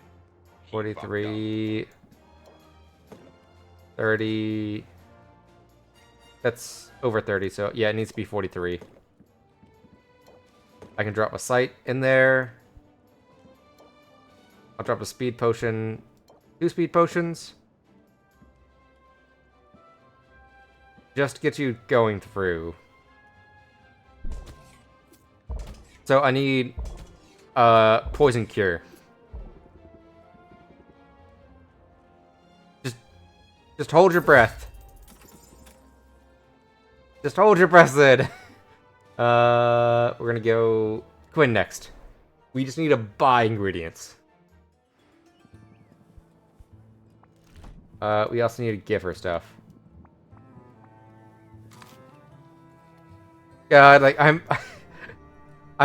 43, 30. That's over 30, so yeah, it needs to be 43. I can drop a sight in there. I'll drop a speed potion. 2 speed potions. Just to get you going through. So I need poison cure. Just hold your breath. Just hold your breath, Zid. We're gonna go Quinn next. We just need to buy ingredients. We also need to give her stuff. God, like I'm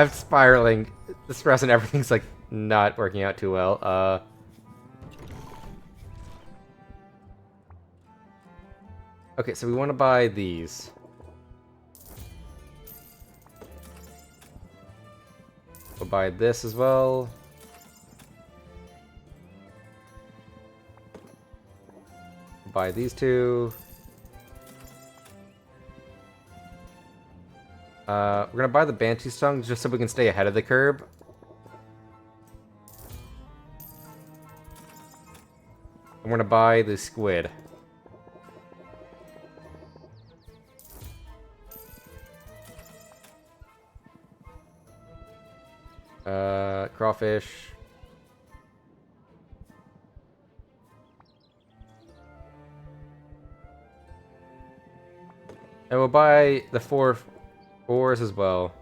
spiraling. The stress and everything's like not working out too well. Okay, so we want to buy these. We'll buy this as well. We'll buy these two. We're gonna buy the Banshee's Tongue just so we can stay ahead of the curb. I'm gonna buy the squid. Crawfish. And we'll buy the fours as well.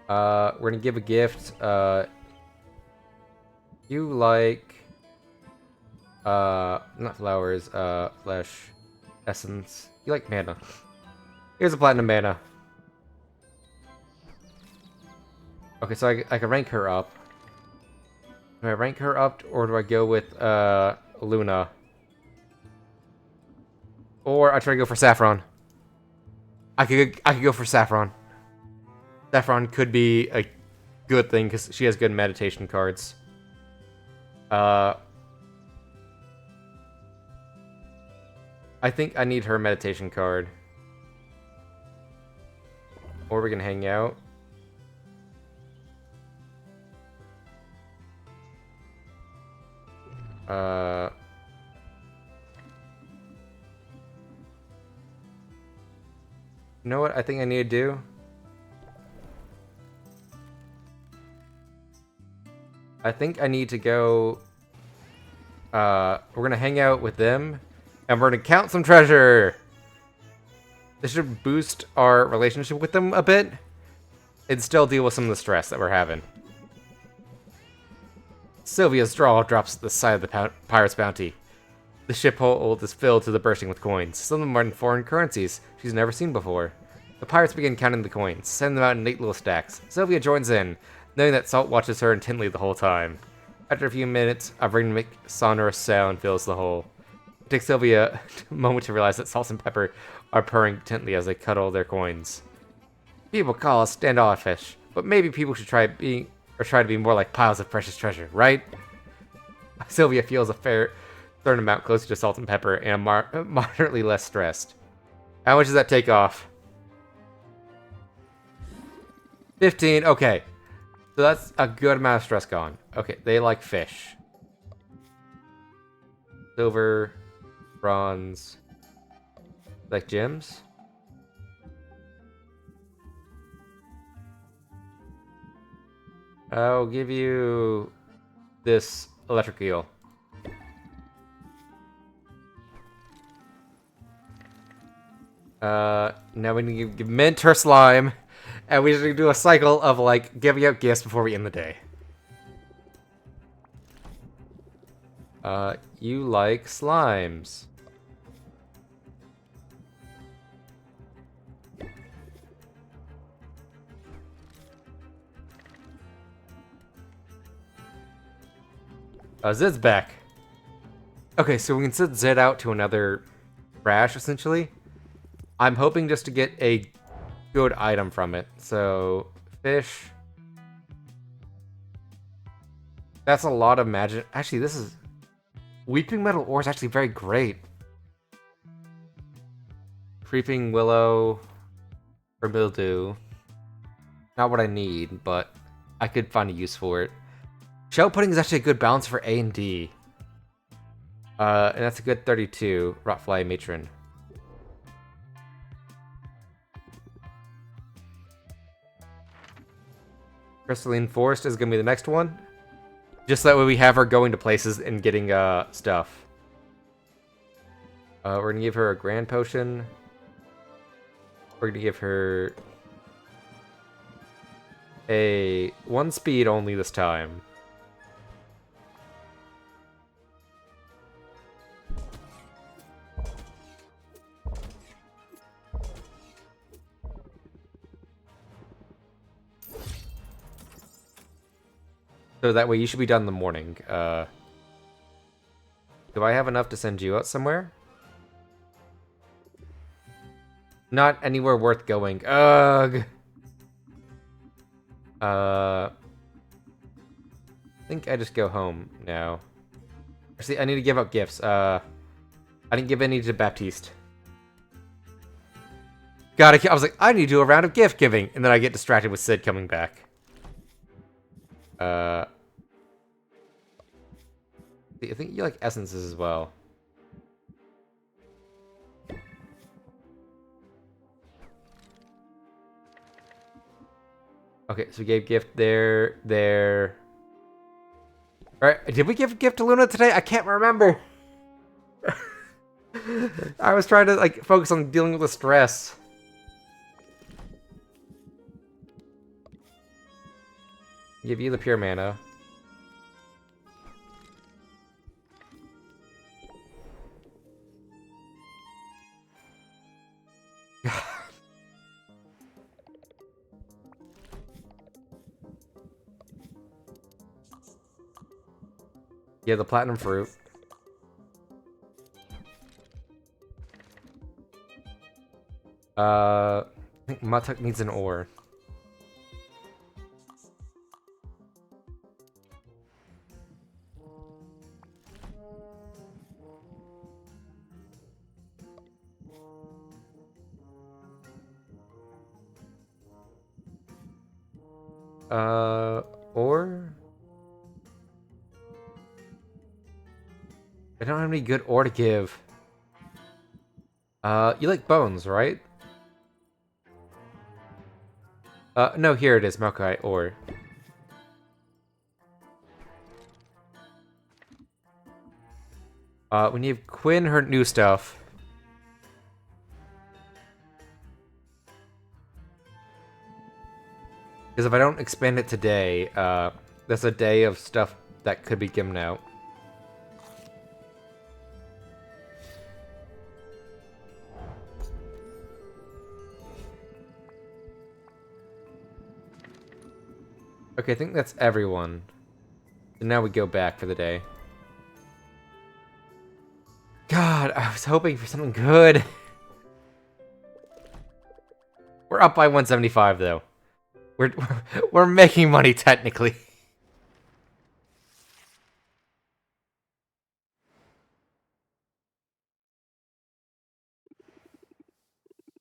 We're gonna give a gift. You like not flowers, flesh, essence. You like mana. Here's a platinum mana. Okay, so I can rank her up. Do I rank her up, or do I go with Luna? Or I try to go for Saffron. I could go for Saffron. Saffron could be a good thing because she has good meditation cards. I think I need her meditation card. Or we can hang out. You know what I think I need to do? I think I need to go... we're gonna hang out with them, and we're gonna count some treasure! This should boost our relationship with them a bit, and still deal with some of the stress that we're having. Sylvia's draw drops at the side of the pirate's bounty. The ship hold is filled to the bursting with coins. Some of them are in foreign currencies she's never seen before. The pirates begin counting the coins, sending them out in neat little stacks. Sylvia joins in, knowing that Salt watches her intently the whole time. After a few minutes, a rhythmic, sonorous sound fills the hole. It takes Sylvia a moment to realize that Salt and Pepper are purring intently as they cuddle their coins. People call us standoffish, but maybe people should try to be more like piles of precious treasure, right? Sylvia feels a certain amount closer to Salt and Pepper and moderately less stressed. How much does that take off? 15, okay. So that's a good amount of stress gone. Okay, they like fish. Silver, bronze. Like gems? I'll give you this electric eel. Now we need to give mint her slime, and we should do a cycle of like giving out gifts before we end the day. You like slimes. Zed's back. Okay, so we can send Zed out to another crash, essentially. I'm hoping just to get a good item from it. So, fish. That's a lot of magic. Actually, this is... Weeping Metal Ore is actually very great. Creeping Willow or Mildew. Not what I need, but I could find a use for it. Shell Pudding is actually a good balance for A and D. And that's a good 32. Rotfly Matron. Crystalline Forest is gonna be the next one. Just that way we have her going to places and getting stuff. We're gonna give her a Grand Potion. We're gonna give her a 1 speed only this time. So that way you should be done in the morning. Do I have enough to send you out somewhere? Not anywhere worth going. Ugh. I think I just go home now. Actually, I need to give out gifts. I didn't give any to Baptiste. God, I was like, I need to do a round of gift giving, and then I get distracted with Sid coming back. I think you like essences as well. Okay, so we gave gift there. Alright, did we give gift to Luna today? I can't remember. I was trying to like focus on dealing with the stress. Give you the pure mana. Yeah, the platinum fruit. I think Matuk needs an ore. Ore? I don't have any good ore to give. You like bones, right? No, here it is, Maokai ore. We need Quinn her new stuff. Because if I don't expand it today, that's a day of stuff that could be given out. Okay, I think that's everyone. And now we go back for the day. God, I was hoping for something good. We're up by 175 though. We're making money technically.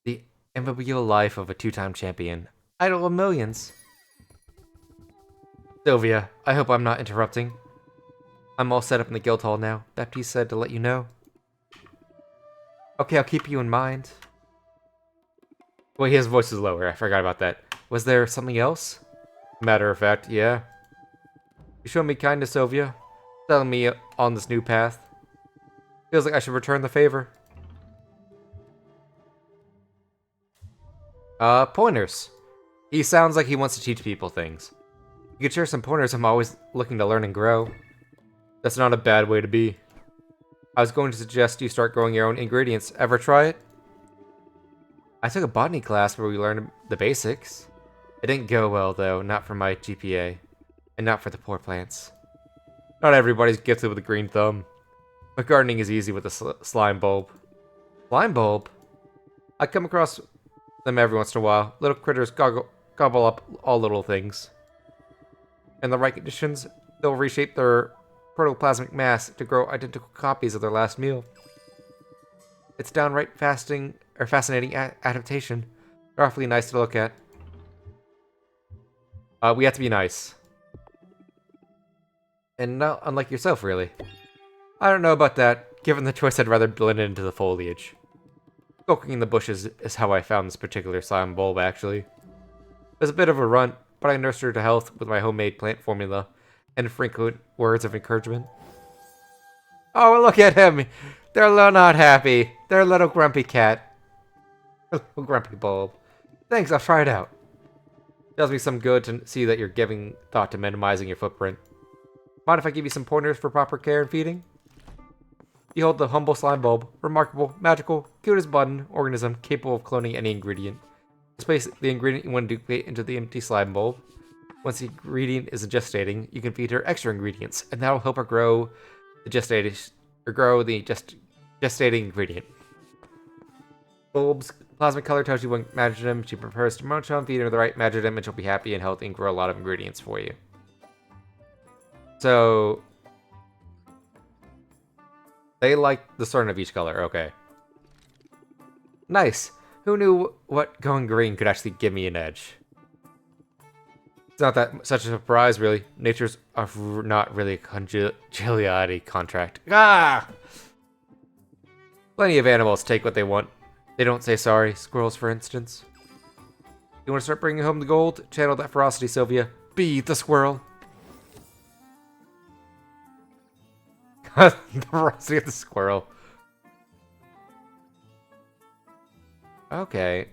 The enviable life of a two-time champion. Idol of millions. Sylvia, I hope I'm not interrupting. I'm all set up in the guild hall now. Baptiste said to let you know. Okay, I'll keep you in mind. Wait, his voice is lower. I forgot about that. Was there something else? Matter of fact, yeah. You showed me kindness, Sylvia. Telling me on this new path. Feels like I should return the favor. Pointers. He sounds like he wants to teach people things. You could share some pointers. I'm always looking to learn and grow. That's not a bad way to be. I was going to suggest you start growing your own ingredients. Ever try it? I took a botany class where we learned the basics. It didn't go well, though, not for my GPA. And not for the poor plants. Not everybody's gifted with a green thumb. But gardening is easy with a slime bulb. Slime bulb? I come across them every once in a while. Little critters gobble up all little things. In the right conditions, they'll reshape their protoplasmic mass to grow identical copies of their last meal. It's downright fascinating adaptation. They're awfully nice to look at. We have to be nice. And not unlike yourself, really. I don't know about that. Given the choice, I'd rather blend into the foliage. Skulking in the bushes is how I found this particular slime bulb, actually. There's a bit of a runt, but I nursed her to health with my homemade plant formula and frequent words of encouragement. Oh, look at him! They're a little not happy. They're a little grumpy cat. A little grumpy bulb. Thanks, I'll try it out. Does me some good to see that you're giving thought to minimizing your footprint. Mind if I give you some pointers for proper care and feeding? Behold the humble slime bulb. Remarkable, magical, cute as button organism capable of cloning any ingredient. Just place the ingredient you want to duplicate into the empty slime bulb. Once the ingredient is gestating, you can feed her extra ingredients, and that will help her grow the gestating ingredient. Bulb's plasma color tells you what magidum she prefers to munch on. Feed her the right magidum, and she'll be happy and healthy and grow a lot of ingredients for you. So they like the certain of each color. Okay. Nice. Who knew what going green could actually give me an edge? It's not that such a surprise, really. Nature's not really a congeniality contract. Ah! Plenty of animals take what they want. They don't say sorry. Squirrels, for instance. You want to start bringing home the gold? Channel that ferocity, Sylvia. Be the squirrel. The ferocity of the squirrel. Okay.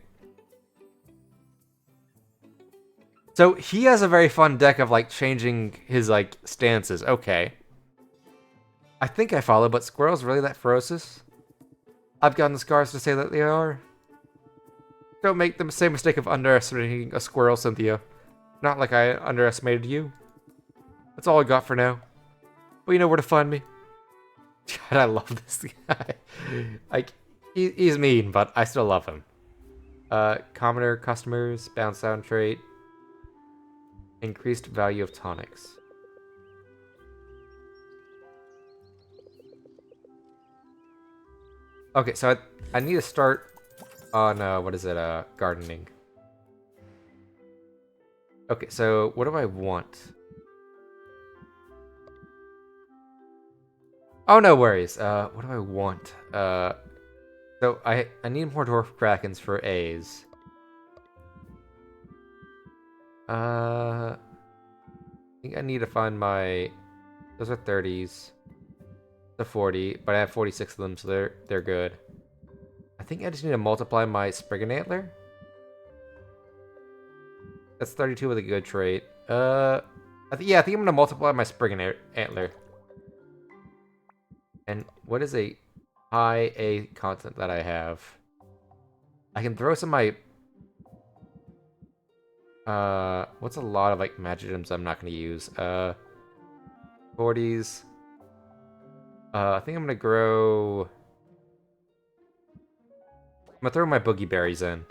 So he has a very fun deck of like changing his like stances. Okay. I think I follow, but squirrels really that ferocious? I've gotten the scars to say that they are. Don't make the same mistake of underestimating a squirrel, Cynthia. Not like I underestimated you. That's all I got for now. But you know where to find me. God, I love this guy. Like, he's mean, but I still love him. Commoner customers, bounce sound trait. Increased value of tonics. Okay, so I need to start on, what is it, gardening. Okay, so what do I want? Oh, no worries. What do I want? So I need more dwarf krakens for A's. I think I need to find my... Those are 30s. The 40, but I have 46 of them, so they're good. I think I just need to multiply my Spriggan Antler. That's 32 with a good trait. I think I'm gonna multiply my Spriggan Antler. And what is a high A constant that I have? I can throw some of my... what's a lot of like magidums I'm not gonna use? 40s. I think I'm gonna grow... I'm gonna throw my boogie berries in.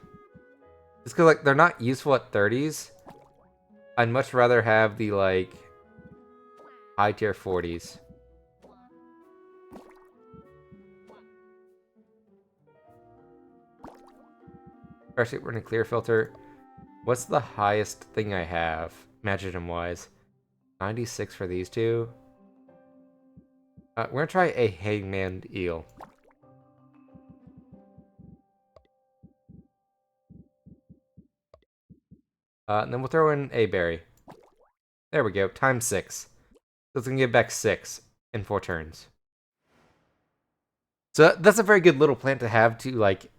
Just cause like they're not useful at 30s. I'd much rather have the like high tier 40s. Actually, we're in a clear filter. What's the highest thing I have, magidum wise? 96 for these two. We're gonna try a hangman eel. And then we'll throw in a berry. There we go, times 6. So it's gonna give back 6 in 4 turns. So that's a very good little plant to have to like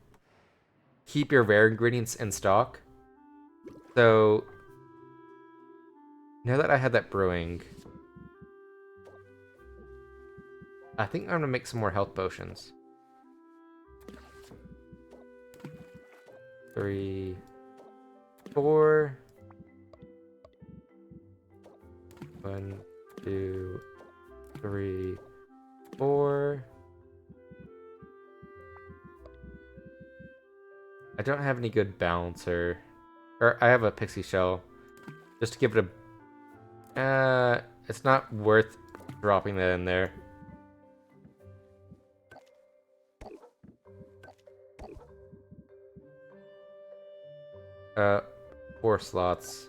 keep your rare ingredients in stock. So now that I had that brewing, I think I'm gonna make some more health potions. 3, 4. 1, 2, 3, 4. I don't have any good balancer. Or I have a pixie shell. Just to give it a... it's not worth dropping that in there. Uh, 4 slots.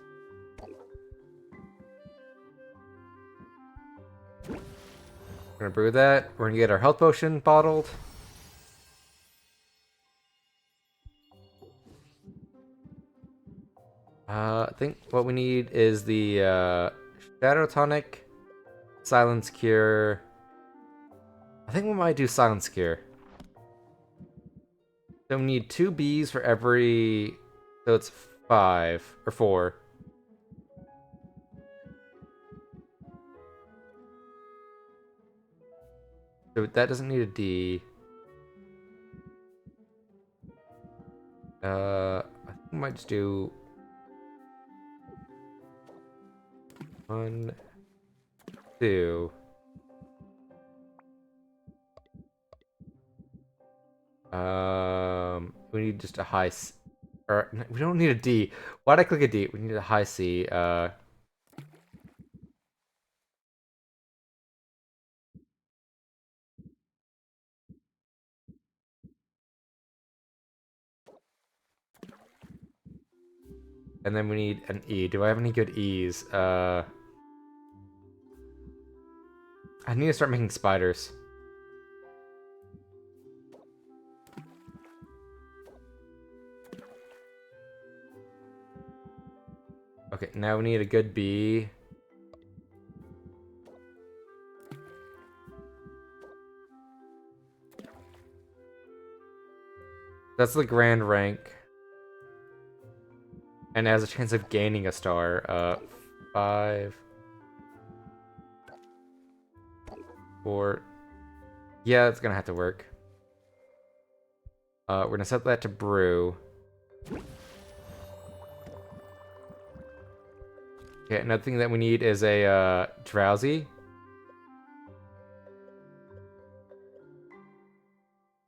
We're gonna brew that. We're gonna get our health potion bottled. I think what we need is the Shadow Tonic, Silence Cure. I think we might do Silence Cure. So we need 2 bees for every... So it's 5 or 4. So that doesn't need a D. I think we might just do 1, 2. We need just a high C, or we don't need a D. Why'd I click a D? We need a high C. And then we need an E. Do I have any good E's? I need to start making spiders. Okay, now we need a good B. That's the grand rank. And it has a chance of gaining a star. 5, 4. Yeah, it's gonna have to work. We're gonna set that to brew. Okay, another thing that we need is a drowsy.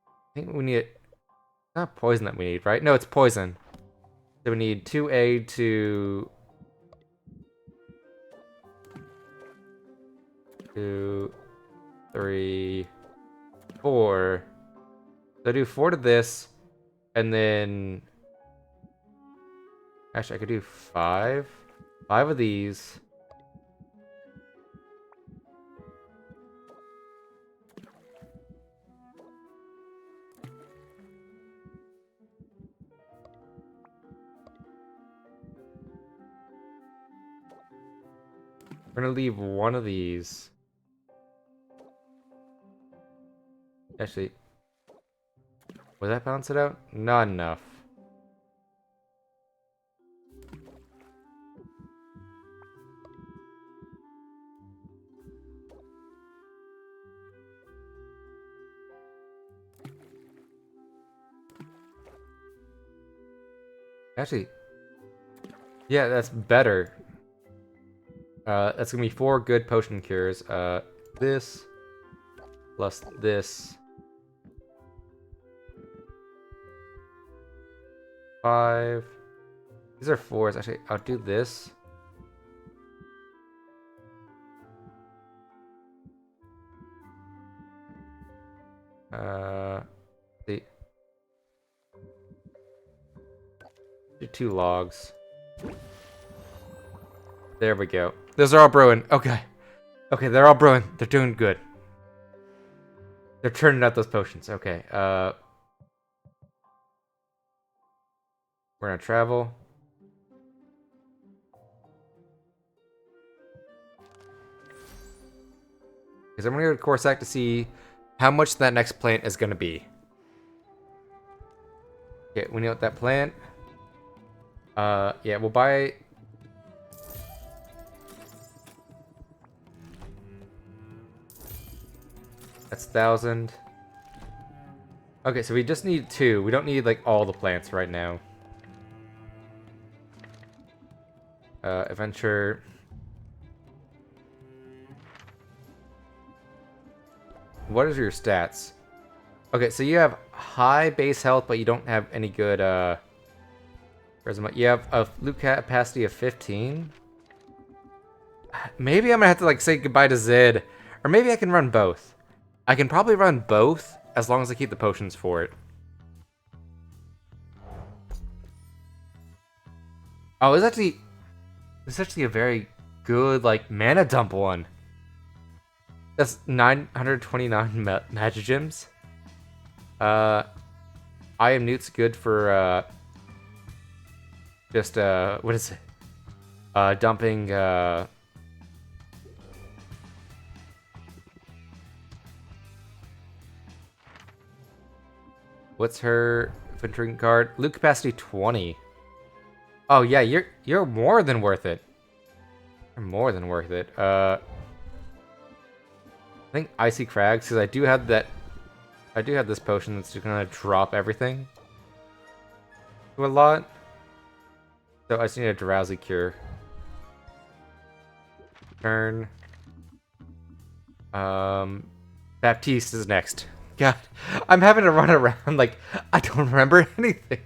I think we need it. Not poison that we need, right? No, it's poison. So we need 2A to 2, 3, 4. So I do 4 to this, and then actually I could do 5. 5 of these. We're gonna leave 1 of these. Actually, would that balance it out? Not enough. Actually, yeah, that's better. That's gonna be 4 good potion cures. This plus this. 5. These are 4s. Actually, I'll do this. The do 2 logs. There we go. Those are all brewing. Okay. Okay, they're all brewing. They're doing good. They're turning out those potions. Okay. We're gonna travel. Because I'm gonna go to Corsac to see how much that next plant is gonna be. Okay, we know what that plant. Yeah, we'll buy. That's 1,000. Okay, so we just need 2. We don't need like all the plants right now. Adventure. What is your stats? Okay, so you have high base health, but you don't have any good charisma. You have a loot capacity of 15. Maybe I'm gonna have to like say goodbye to Zid, or maybe I can run both. I can probably run both as long as I keep the potions for it. Oh, it's actually a very good like mana dump one. That's 929 magic gems. I am Newt's good for just what is it? Dumping what's her infantry card? Loot capacity 20. Oh yeah, you're more than worth it. You're more than worth it. I think Icy Crags, because I do have this potion that's just gonna drop everything to a lot. So I just need a drowsy cure. Turn. Baptiste is next. God, I'm having to run around like I don't remember anything.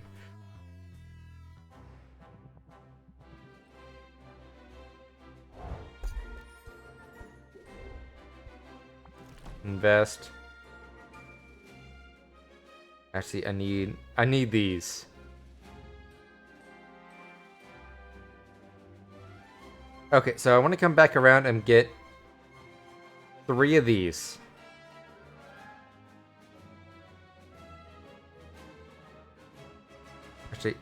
Invest. Actually, I need these. Okay, so I want to come back around and get 3 of these. Actually,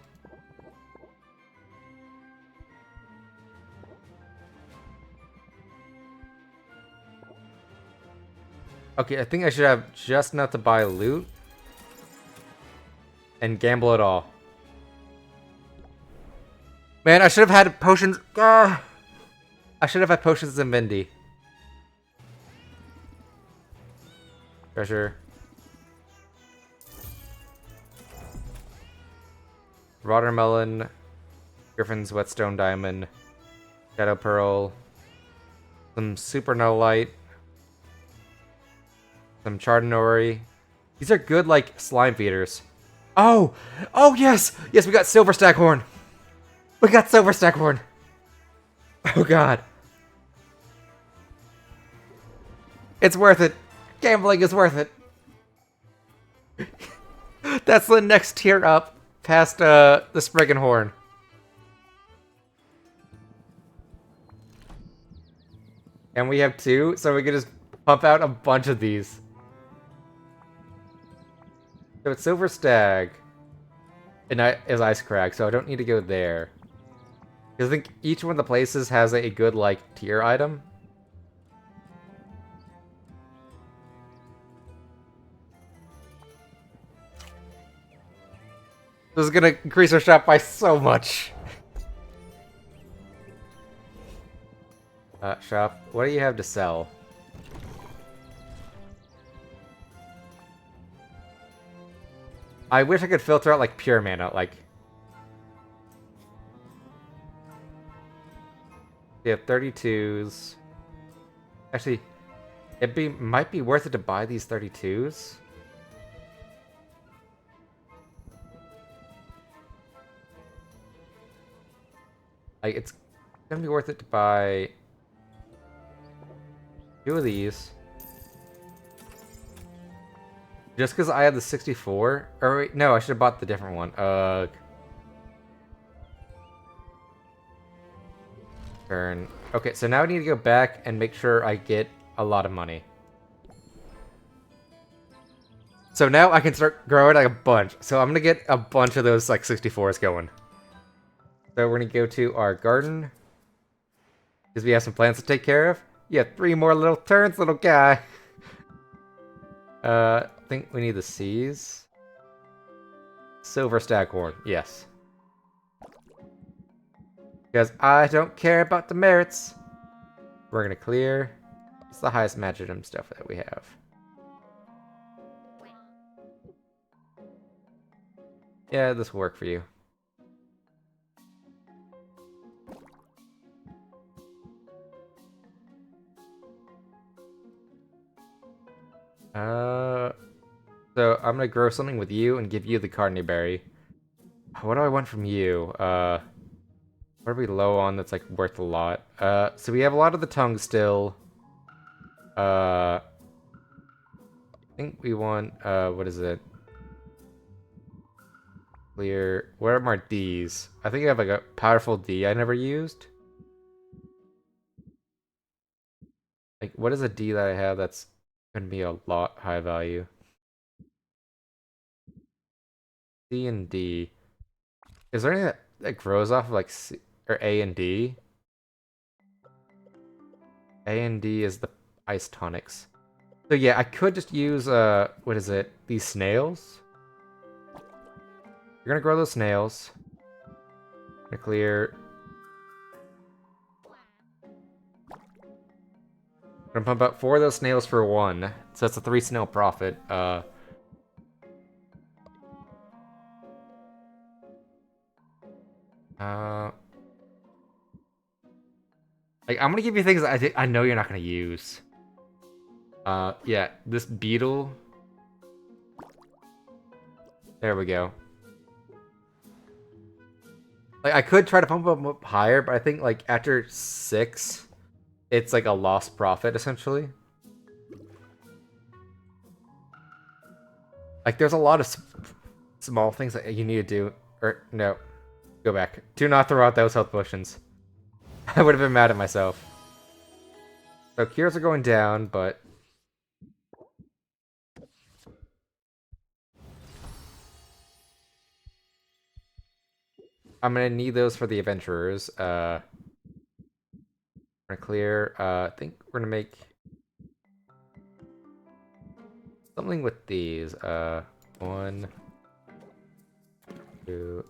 okay, I think I should have just enough to buy loot and gamble it all. Man, I should have had potions. I should have had potions in Mindy. Treasure. Watermelon. Griffin's Whetstone Diamond. Shadow Pearl. Some Super No Light. Some Chardonnay. These are good, like, slime feeders. Oh! Oh, yes! Yes, we got Silver Staghorn! We got Silver Staghorn! Oh, God. It's worth it. Gambling is worth it. That's the next tier up past the Spriggan Horn. And we have 2, so we can just pump out a bunch of these. So it's Silver Stag. And is Ice Crag, so I don't need to go there. Because I think each one of the places has a good, like, tier item. This is gonna increase our shop by so much. Shop, what do you have to sell? I wish I could filter out, like, pure mana, like... We have 32s. Actually, might be worth it to buy these 32s. Like, it's gonna be worth it to buy 2 of these. Just because I have the 64? Or wait, no, I should have bought the different one. Turn. Okay, so now I need to go back and make sure I get a lot of money. So now I can start growing like a bunch. So I'm gonna get a bunch of those like 64s going. So we're gonna go to our garden. Because we have some plants to take care of. Yeah, 3 more little turns, little guy. I think we need the C's. Silver Staghorn, yes. Because I don't care about the merits. We're gonna clear. It's the highest magicum stuff that we have. Yeah, this will work for you. So I'm gonna grow something with you and give you the Carney Berry. What do I want from you? What are we low on that's like worth a lot? So we have a lot of the tongue still. I think we want, what is it? Clear. Where are my D's? I think I have like a powerful D I never used. Like, what is a D that I have that's gonna be a lot high value? C and D. Is there any that grows off of like C or A and D. A and D is the ice tonics. So yeah, I could just use what is it? These snails. We're gonna grow those snails. Gonna clear. Gonna pump out 4 of those snails for 1. So that's a 3 snail profit. Like, I'm gonna give you things I know you're not gonna use. Yeah, this beetle. There we go. Like, I could try to pump them up higher, but I think, like, after 6, it's like a lost profit, essentially. Like, there's a lot of small things that you need to do. Or, no. Go back. Do not throw out those health potions. I would have been mad at myself. So, cures are going down, but... I'm gonna need those for the adventurers. We're gonna clear. I think we're gonna make something with these. 1, 2,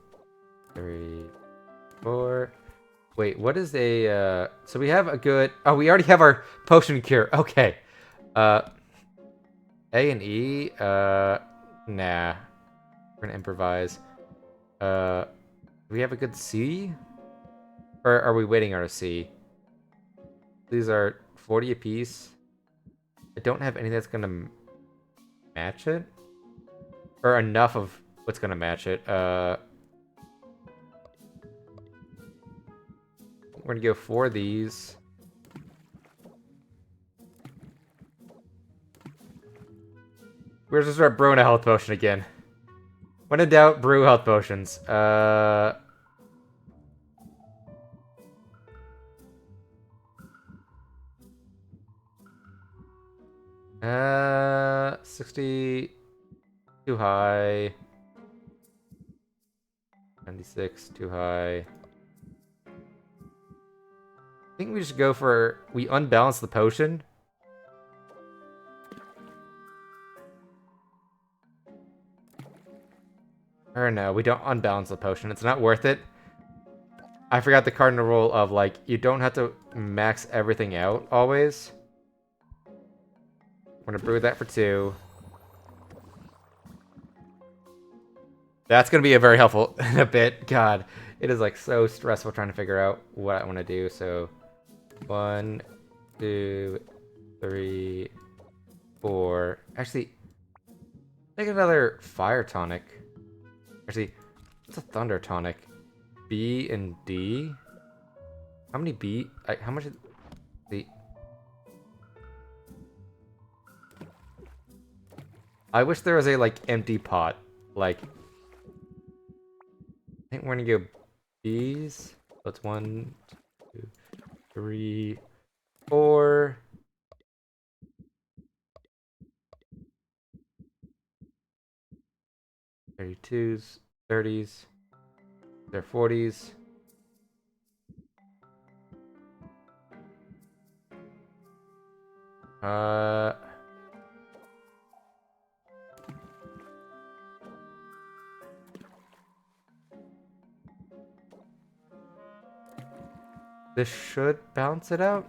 3, 4. Wait, what is a? So we have a good. Oh, we already have our potion cure. Okay. A and E. Nah. We're gonna improvise. Do we have a good C? Or are we waiting on a C? These are 40 apiece. I don't have anything that's gonna match it. Or enough of what's gonna match it. We're gonna go 4 of these. We're just start brewing a health potion again. When in doubt, brew health potions. 60 too high. 96 too high. I think we just go for we unbalance the potion. Or no, we don't unbalance the potion. It's not worth it. I forgot the cardinal rule of like you don't have to max everything out always. I'm gonna brew that for 2. That's gonna be a very helpful in a bit. God, it is like so stressful trying to figure out what I want to do. So 1, 2, 3, 4. Actually, take another fire tonic. Actually, what's a thunder tonic? B and D. How many B? How much? The. I wish there was a like empty pot. Like, I think we're gonna go B's. That's 1, 2, 3, 4. 32s, 30s, they're 40s. This should balance it out.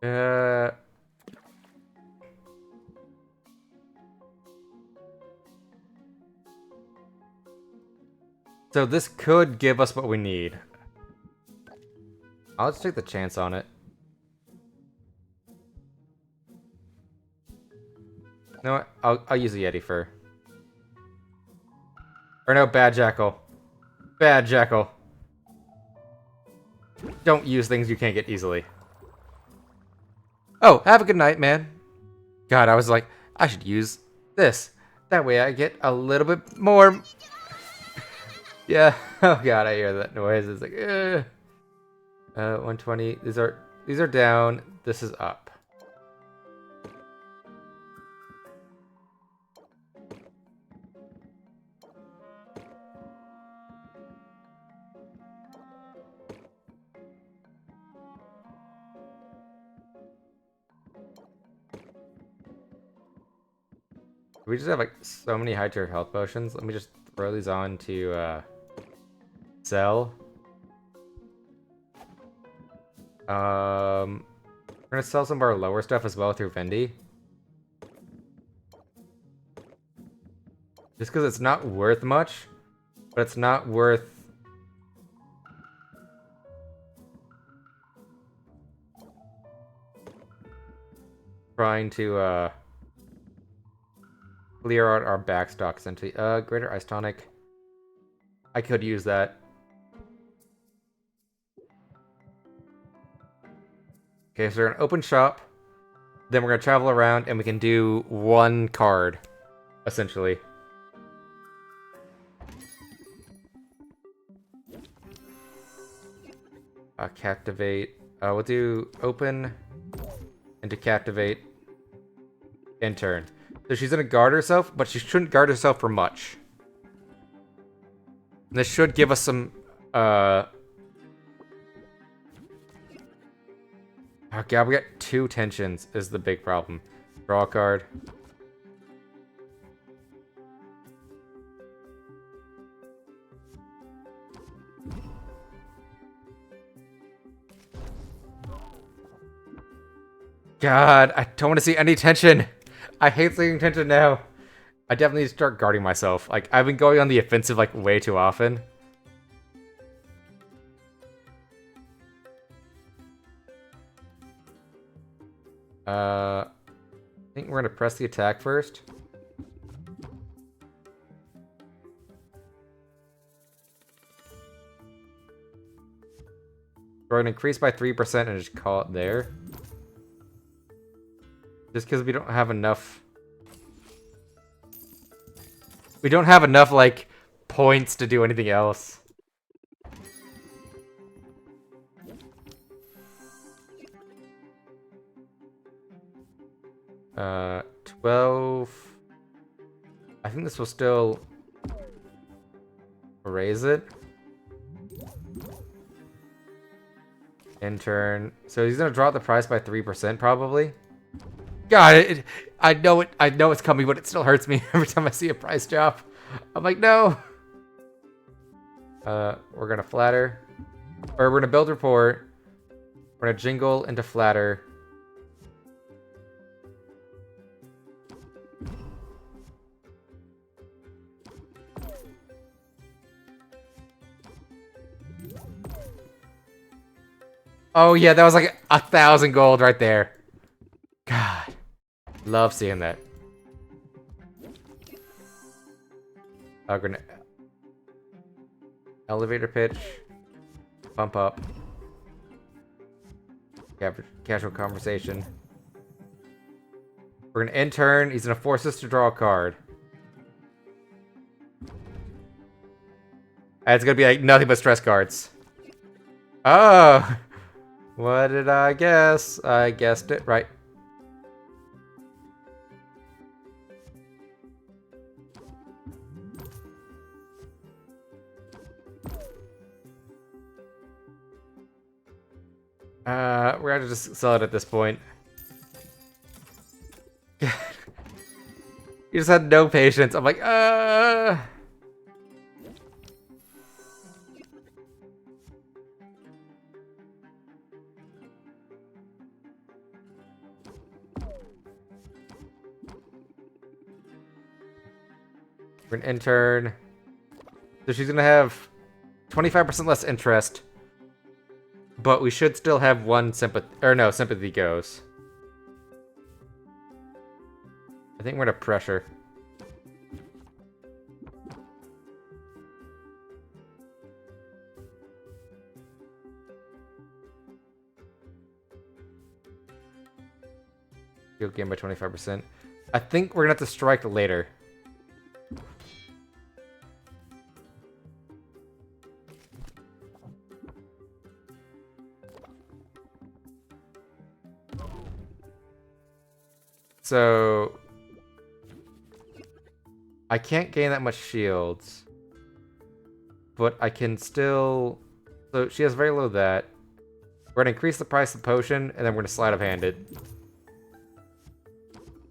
Uh, so this could give us what we need. I'll just take the chance on it. You know what? I'll use the Yeti fur. Or no, bad jackal. Bad jackal. Don't use things you can't get easily. Oh, have a good night, man. God, I was like, I should use this. That way I get a little bit more. Yeah. Oh god, I hear that noise. It's like, 120. These are down. This is up. We just have like so many high tier health potions. Let me just throw these on to sell. We're gonna sell some of our lower stuff as well through Fendi. Just because it's not worth much, but it's not worth trying to clear out our backstock essentially. Greater Ice Tonic. I could use that. Okay, so we're gonna open shop. Then we're gonna travel around and we can do one card, essentially. Captivate. We'll do open and to captivate in turn. So she's gonna guard herself, but she shouldn't guard herself for much. And this should give us some oh god, we got 2 tensions is the big problem. Draw a card. God, I don't want to see any tension. I hate seeing tension now. I definitely need to start guarding myself. Like, I've been going on the offensive, like, way too often. I think we're gonna press the attack first. We're gonna increase by 3% and just call it there. Just because we don't have enough... We don't have enough, like, points to do anything else. Uh, 12... I think this will still... raise it. In turn. So he's gonna drop the price by 3% probably. God, I know it. I know it's coming, but it still hurts me every time I see a price drop. I'm like, no. We're gonna flatter, or we're gonna build report. We're gonna jingle into flatter. Oh yeah, that was like 1,000 gold right there. God, love seeing that. I'm gonna elevator pitch, bump up, casual conversation. We're gonna end turn. He's gonna force us to draw a card. And it's gonna be like nothing but stress cards. Oh, what did I guess? I guessed it right. We're gonna just sell it at this point. You just had no patience. I'm like, We're gonna intern. So she's gonna have 25% less interest. But we should still have one sympathy, or no, sympathy goes. I think we're gonna pressure. You'll gain by 25%. I think we're gonna have to strike later. So I can't gain that much shields, but I can still. So she has very low that. We're gonna increase the price of the potion, and then we're gonna sleight of hand it.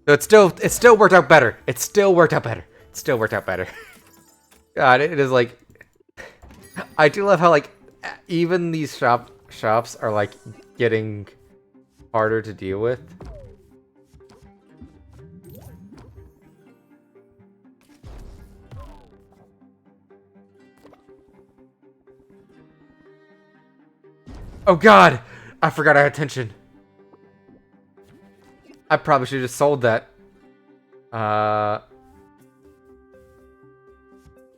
So it still worked out better. It still worked out better. It still worked out better. God, it is like I do love how like even these shops are like getting harder to deal with. Oh God, I forgot I had tension. I probably should have just sold that. We're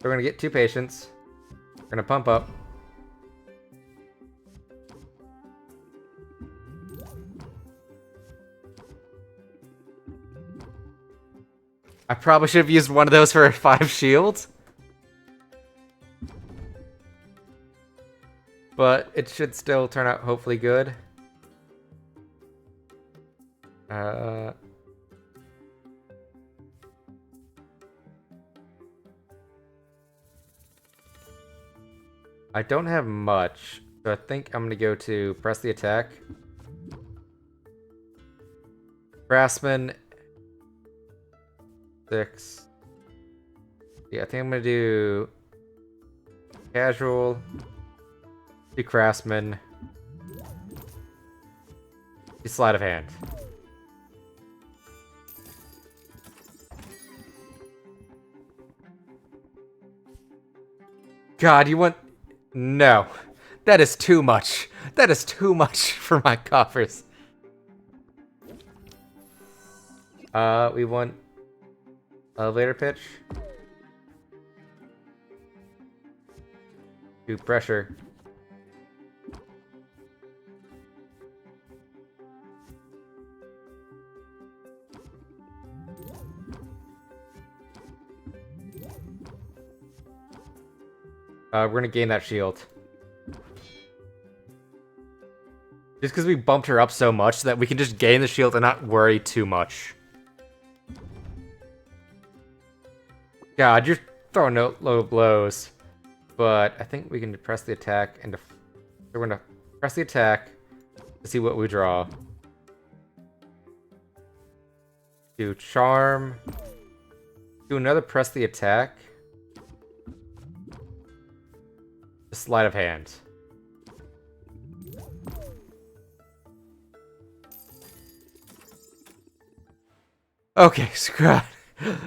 gonna get 2 patients. We're gonna pump up. I probably should have used one of those for 5 shields. But it should still turn out hopefully good. I don't have much, so I think I'm gonna go to press the attack. Craftsman 6. Yeah, I think I'm gonna do casual, do craftsman, do sleight of hand. God, you want... No. That is too much. That is too much for my coffers. We want elevator pitch. Do pressure. We're gonna gain that shield. Just because we bumped her up so much that we can just gain the shield and not worry too much. God, you're throwing no low blows. But I think we can press the attack and we're gonna press the attack to see what we draw. Do charm. Do another press the attack. Sleight of hand. Okay, screw it.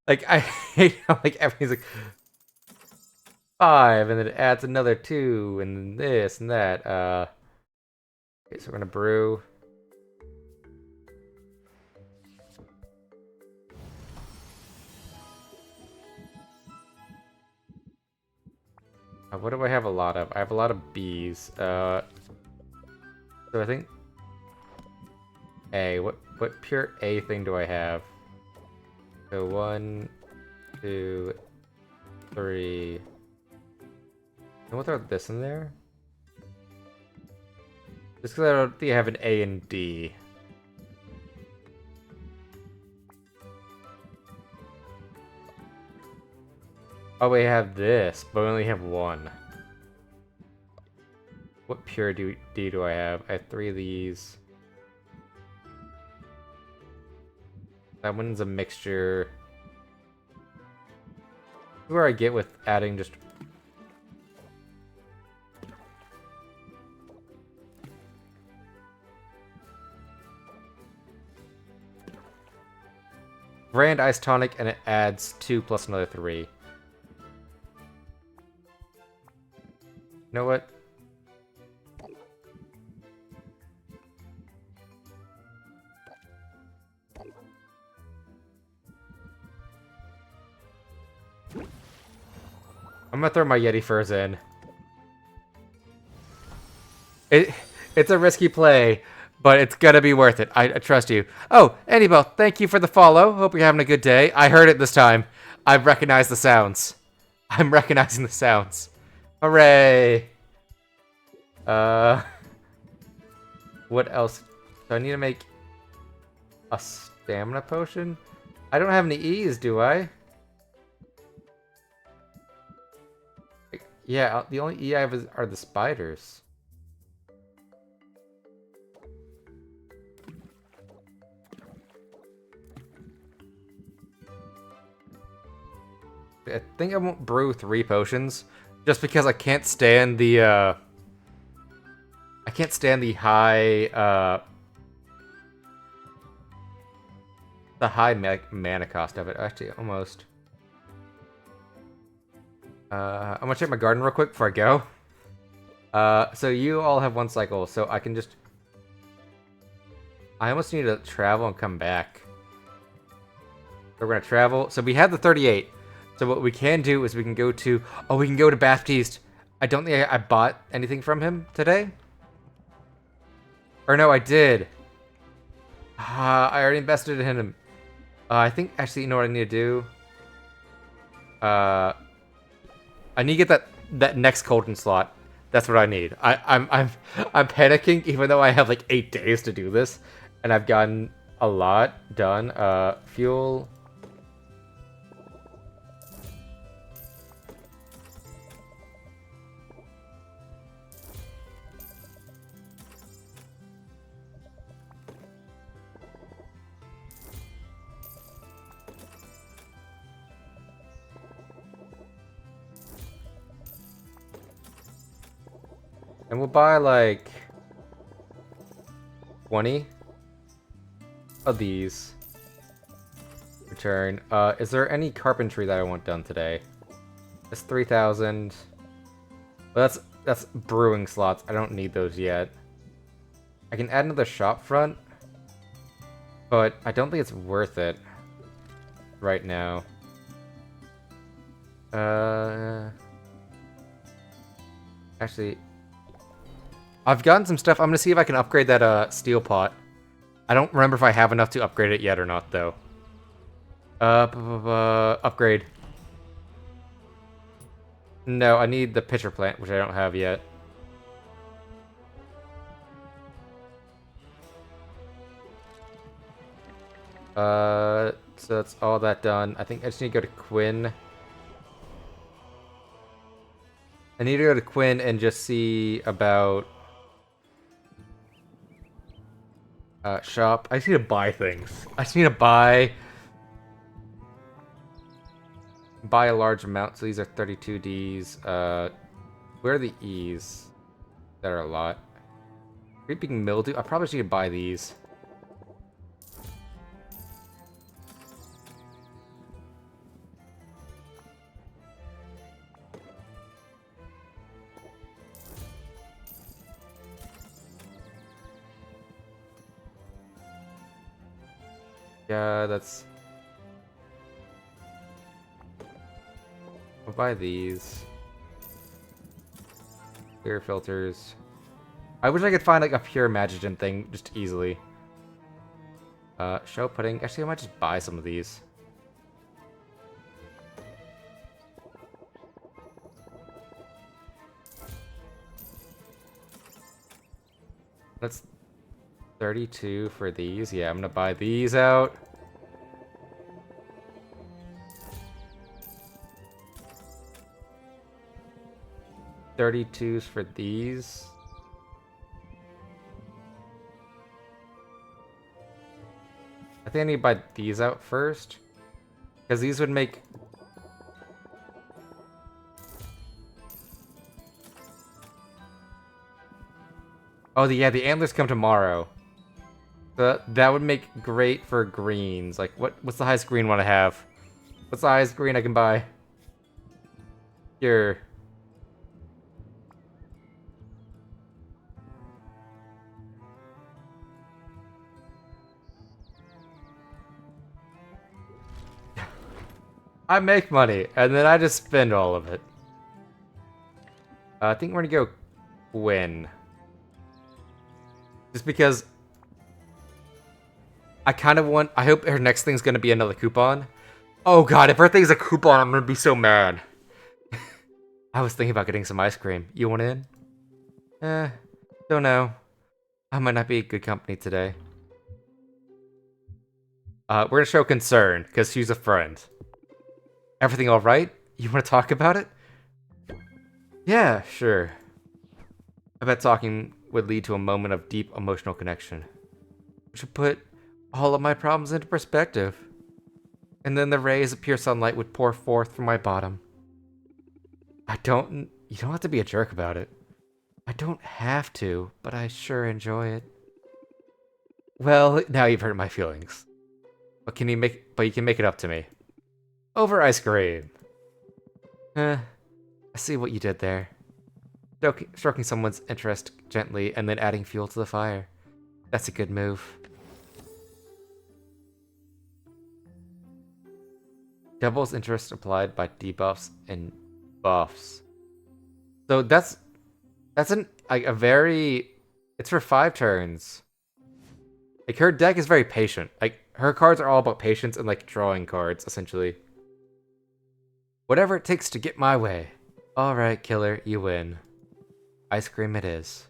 Like, I hate how, like, everything's like 5, and then it adds another 2, and this and that. Okay, so we're gonna brew. What do I have a lot of? I have a lot of B's. So I think A. What pure A thing do I have? So 1, 2, 3. And we'll throw this in there. Just because I don't think I have an A and D. Oh, we have this, but we only have 1. What pure D do I have? I have 3 of these. That one's a mixture. Where I get with adding just... Grand Ice Tonic, and it adds 2 plus another 3. You know what? I'm gonna throw my Yeti furs in. It's a risky play, but it's gonna be worth it. I trust you. Oh, Annabelle, thank you for the follow. Hope you're having a good day. I heard it this time. I recognize the sounds. I'm recognizing the sounds. Hooray! What else? Do I need to make a stamina potion? I don't have any E's, do I? Yeah, the only E I have are the spiders. I think I won't brew 3 potions, just because I can't stand the high mana cost of it. Actually, almost. I'm gonna check my garden real quick before I go. So you all have 1 cycle, so I can just. I almost need to travel and come back. So we're gonna travel. So we have the 38. So what we can do is we can go to. Oh, we can go to Baptiste. I don't think I bought anything from him today. Or no, I did. I already invested in him. I think actually, you know what I need to do? I need to get that next Colton slot. That's what I need. I'm panicking, even though I have like 8 days to do this, and I've gotten a lot done. Fuel. And we'll buy like 20 of these. Return. Is there any carpentry that I want done today? It's 3,000. Well, that's brewing slots. I don't need those yet. I can add another shop front, but I don't think it's worth it right now. Actually, I've gotten some stuff. I'm gonna see if I can upgrade that steel pot. I don't remember if I have enough to upgrade it yet or not, though. Upgrade. No, I need the pitcher plant, which I don't have yet. So that's all that done. I think I just need to go to Quinn. I need to go to Quinn and just see about shop. I just need to buy things. I just need to buy a large amount. So these are 32Ds. Where are the E's? That are a lot. Creeping mildew. I probably should need to buy these. Yeah, that's... I'll buy these. Clear filters. I wish I could find like a pure Magigen thing just easily. Show pudding. Actually, I might just buy some of these. That's 32 for these. Yeah, I'm gonna buy these out. $32s for these. I think I need to buy these out first, because these would make... Oh, yeah, the antlers come tomorrow. That would make great for greens. Like, what's the highest green one I have? What's the highest green I can buy? Here. I make money, and then I just spend all of it. I think we're gonna go Quinn. Just because I kind of want... I hope her next thing's gonna be another coupon. Oh god, if her thing's a coupon, I'm gonna be so mad. I was thinking about getting some ice cream. You want in? Don't know. I might not be a good company today. We're gonna show concern, because she's a friend. Everything alright? You want to talk about it? Yeah, sure. I bet talking would lead to a moment of deep emotional connection. Which would put all of my problems into perspective. and then the rays of pure sunlight would pour forth from my bottom. You don't have to be a jerk about it. I don't have to, but I sure enjoy it. Well, now you've hurt my feelings. But you can make it up to me. Over ice cream. I see what you did there. Stroking someone's interest gently and then adding fuel to the fire. That's a good move. Doubles interest applied by debuffs and buffs. So that's a very, it's for 5 turns. Like, her deck is very patient. Like, her cards are all about patience and, like, drawing cards, essentially. Whatever it takes to get my way. Alright, killer, you win. Ice cream it is.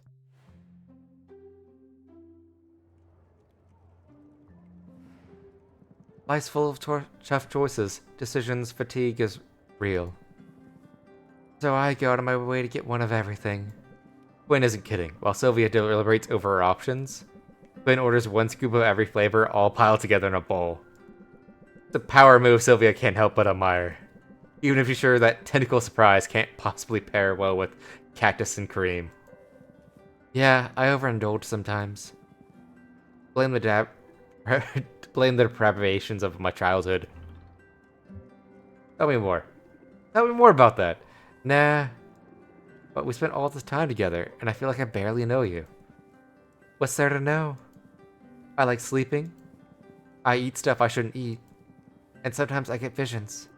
Life's full of tough choices. Decisions, fatigue is real. So I go out of my way to get one of everything. Quinn isn't kidding. While Sylvia deliberates over her options, Quinn orders 1 scoop of every flavor, all piled together in a bowl. It's a power move Sylvia can't help but admire. Even if you're sure that Tentacle Surprise can't possibly pair well with Cactus and Cream. Yeah, I overindulge sometimes. Blame the blame the deprivations of my childhood. Tell me more. Tell me more about that. Nah. But we spent all this time together, and I feel like I barely know you. What's there to know? I like sleeping. I eat stuff I shouldn't eat. And sometimes I get visions.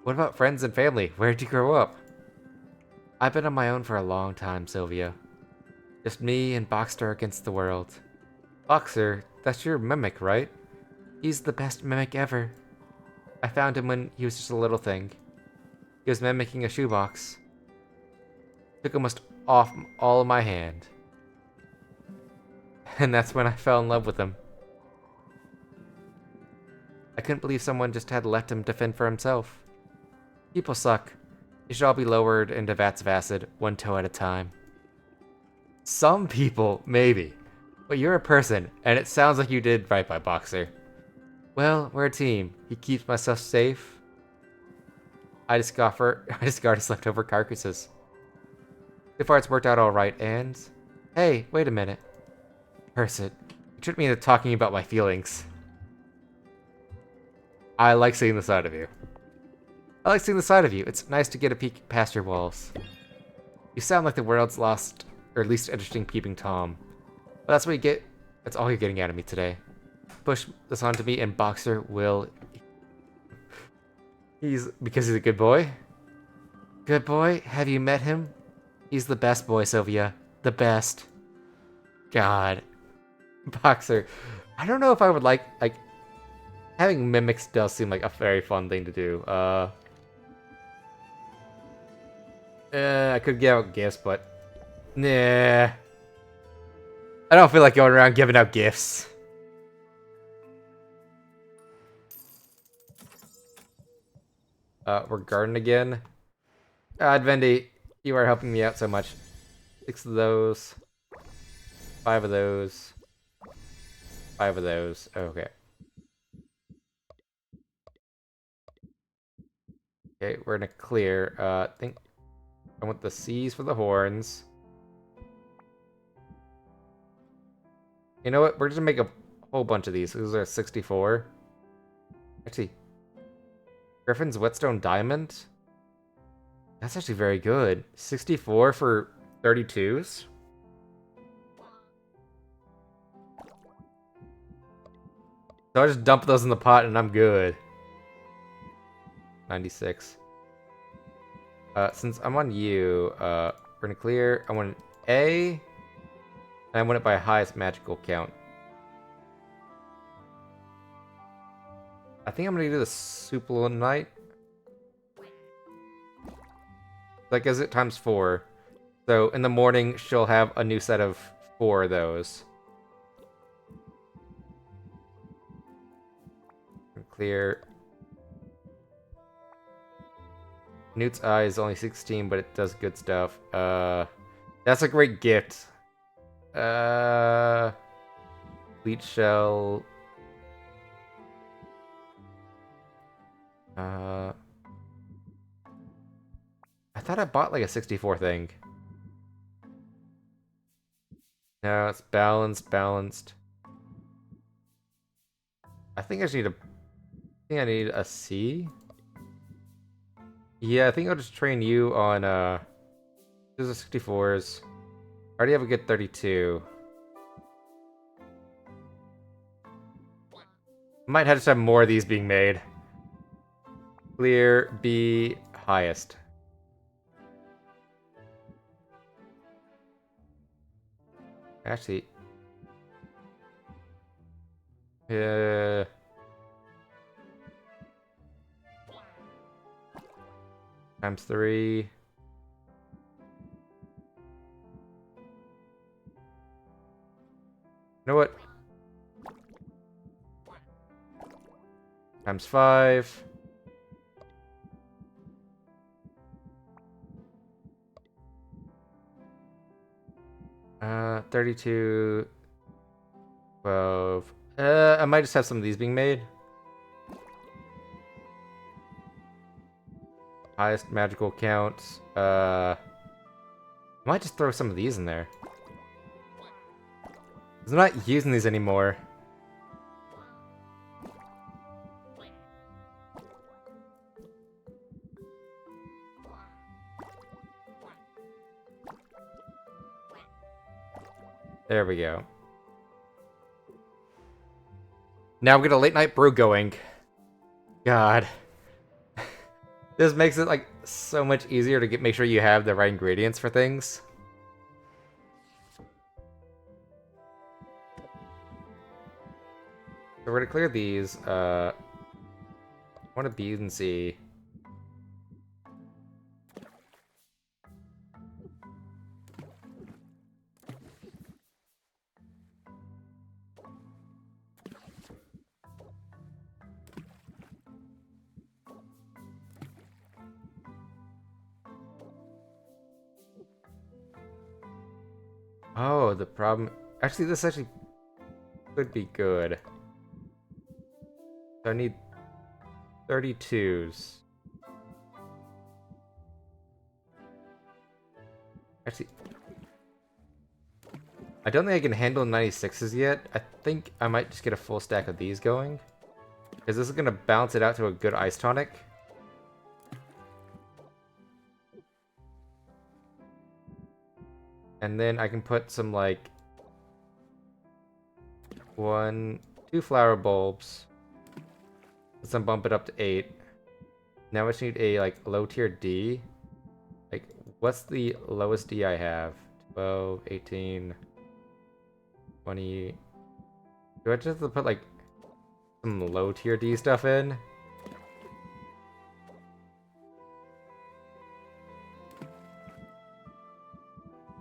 What about friends and family? Where'd you grow up? I've been on my own for a long time, Sylvia. Just me and Boxer against the world. Boxer, that's your mimic, right? He's the best mimic ever. I found him when he was just a little thing. He was mimicking a shoebox. Took almost off all of my hand. And that's when I fell in love with him. I couldn't believe someone just had left him to fend for himself. People suck. They should all be lowered into vats of acid, 1 toe at a time. Some people, maybe. But you're a person, and it sounds like you did right by Boxer. Well, we're a team. He keeps my stuff safe. I discard his leftover carcasses. So far it's worked out alright, and... Hey, wait a minute. Person, you tricked me into talking about my feelings. I like seeing the side of you. I like seeing the side of you. It's nice to get a peek past your walls. You sound like the world's lost, or least interesting peeping Tom. But that's what you get. That's all you're getting out of me today. Push this onto me, and Boxer will... Because he's a good boy? Good boy? Have you met him? He's the best boy, Sylvia. The best. God. Boxer. I don't know if I would like... Having mimics does seem like a very fun thing to do. I could give out gifts, but... Nah. I don't feel like going around giving out gifts. We're garden again. God, Vendy, you are helping me out so much. 6 of those. 5 of those. 5 of those. Okay. Okay, we're gonna clear. I think I want the C's for the horns. You know what? We're just gonna make a whole bunch of these. These are 64. Actually, Griffin's Whetstone Diamond. That's actually very good. 64 for 32s. So I just dump those in the pot and I'm good. 96. Since I'm on you, we're gonna clear. I want an A, and I want it by highest magical count. I think I'm gonna do the Supple Knight. That gives it times 4. So in the morning, she'll have a new set of 4 of those. Clear. Newt's eye is only 16, but it does good stuff. That's a great gift. Bleach shell. I thought I bought like a 64 thing. No, it's balanced, balanced. I think I just need a... I think I need a C. Yeah, I think I'll just train you on, those are 64s. I already have a good 32. Might have to have more of these being made. Clear, B, highest. Actually... times 3. You know what? Times 5. Uh, 32. 12. I might just have some of these being made. Highest magical count. I might just throw some of these in there. 'Cause I'm not using these anymore. There we go. Now we get a late night brew going. God. This makes it like so much easier to make sure you have the right ingredients for things. So we're gonna clear these. I want a B and C. Oh, the problem... Actually, this actually could be good. So I need 32s. Actually... I don't think I can handle 96s yet. I think I might just get a full stack of these going. Because this is going to balance it out to a good ice tonic. And then I can put some, like... 2 flower bulbs. Let's then bump it up to 8. Now I just need a, like, low tier D. Like, what's the lowest D I have? 12, 18, 20... Do I just have to put, like, some low tier D stuff in?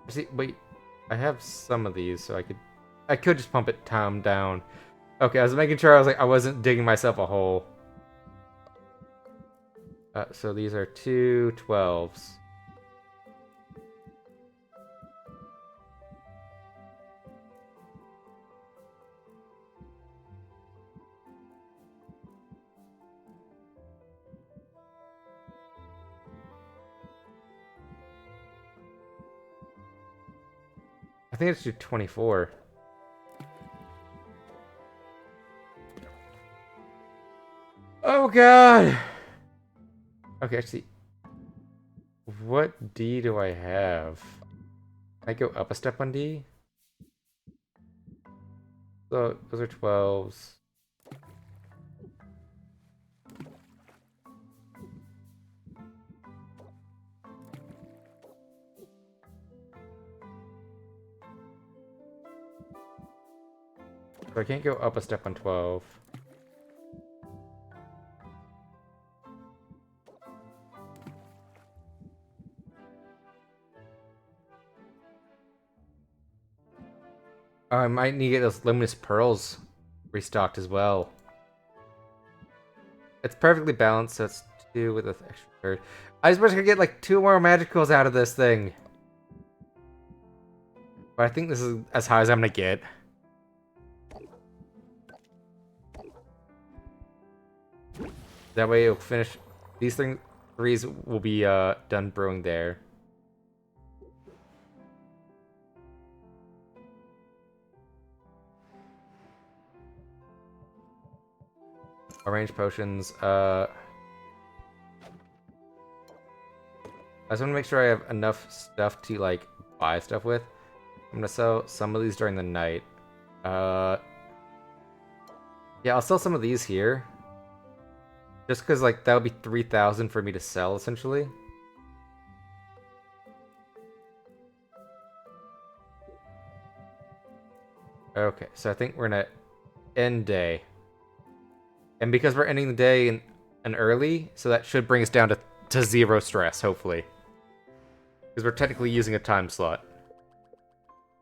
See, wait, I have some of these, so I could just pump it down. Okay, I was making sure I wasn't digging myself a hole. So these are 2 12s. I think it's 24. Oh god! Okay, actually, what D do I have? Can I go up a step on D? So, those are 12s. So I can't go up a step on 12. Oh, I might need to get those luminous pearls restocked as well. It's perfectly balanced, so it's 2 with an extra third. I just wish I could get like 2 more magicals out of this thing. But I think this is as high as I'm gonna get. That way it'll finish. These threes will be done brewing there. Arrange potions. I just want to make sure I have enough stuff to like buy stuff with. I'm gonna sell some of these during the night. Yeah, I'll sell some of these here. Just because like that would be 3,000 for me to sell essentially. Okay, so I think we're gonna end day. And because we're ending the day in early, so that should bring us down to 0 stress, hopefully. Because we're technically using a time slot.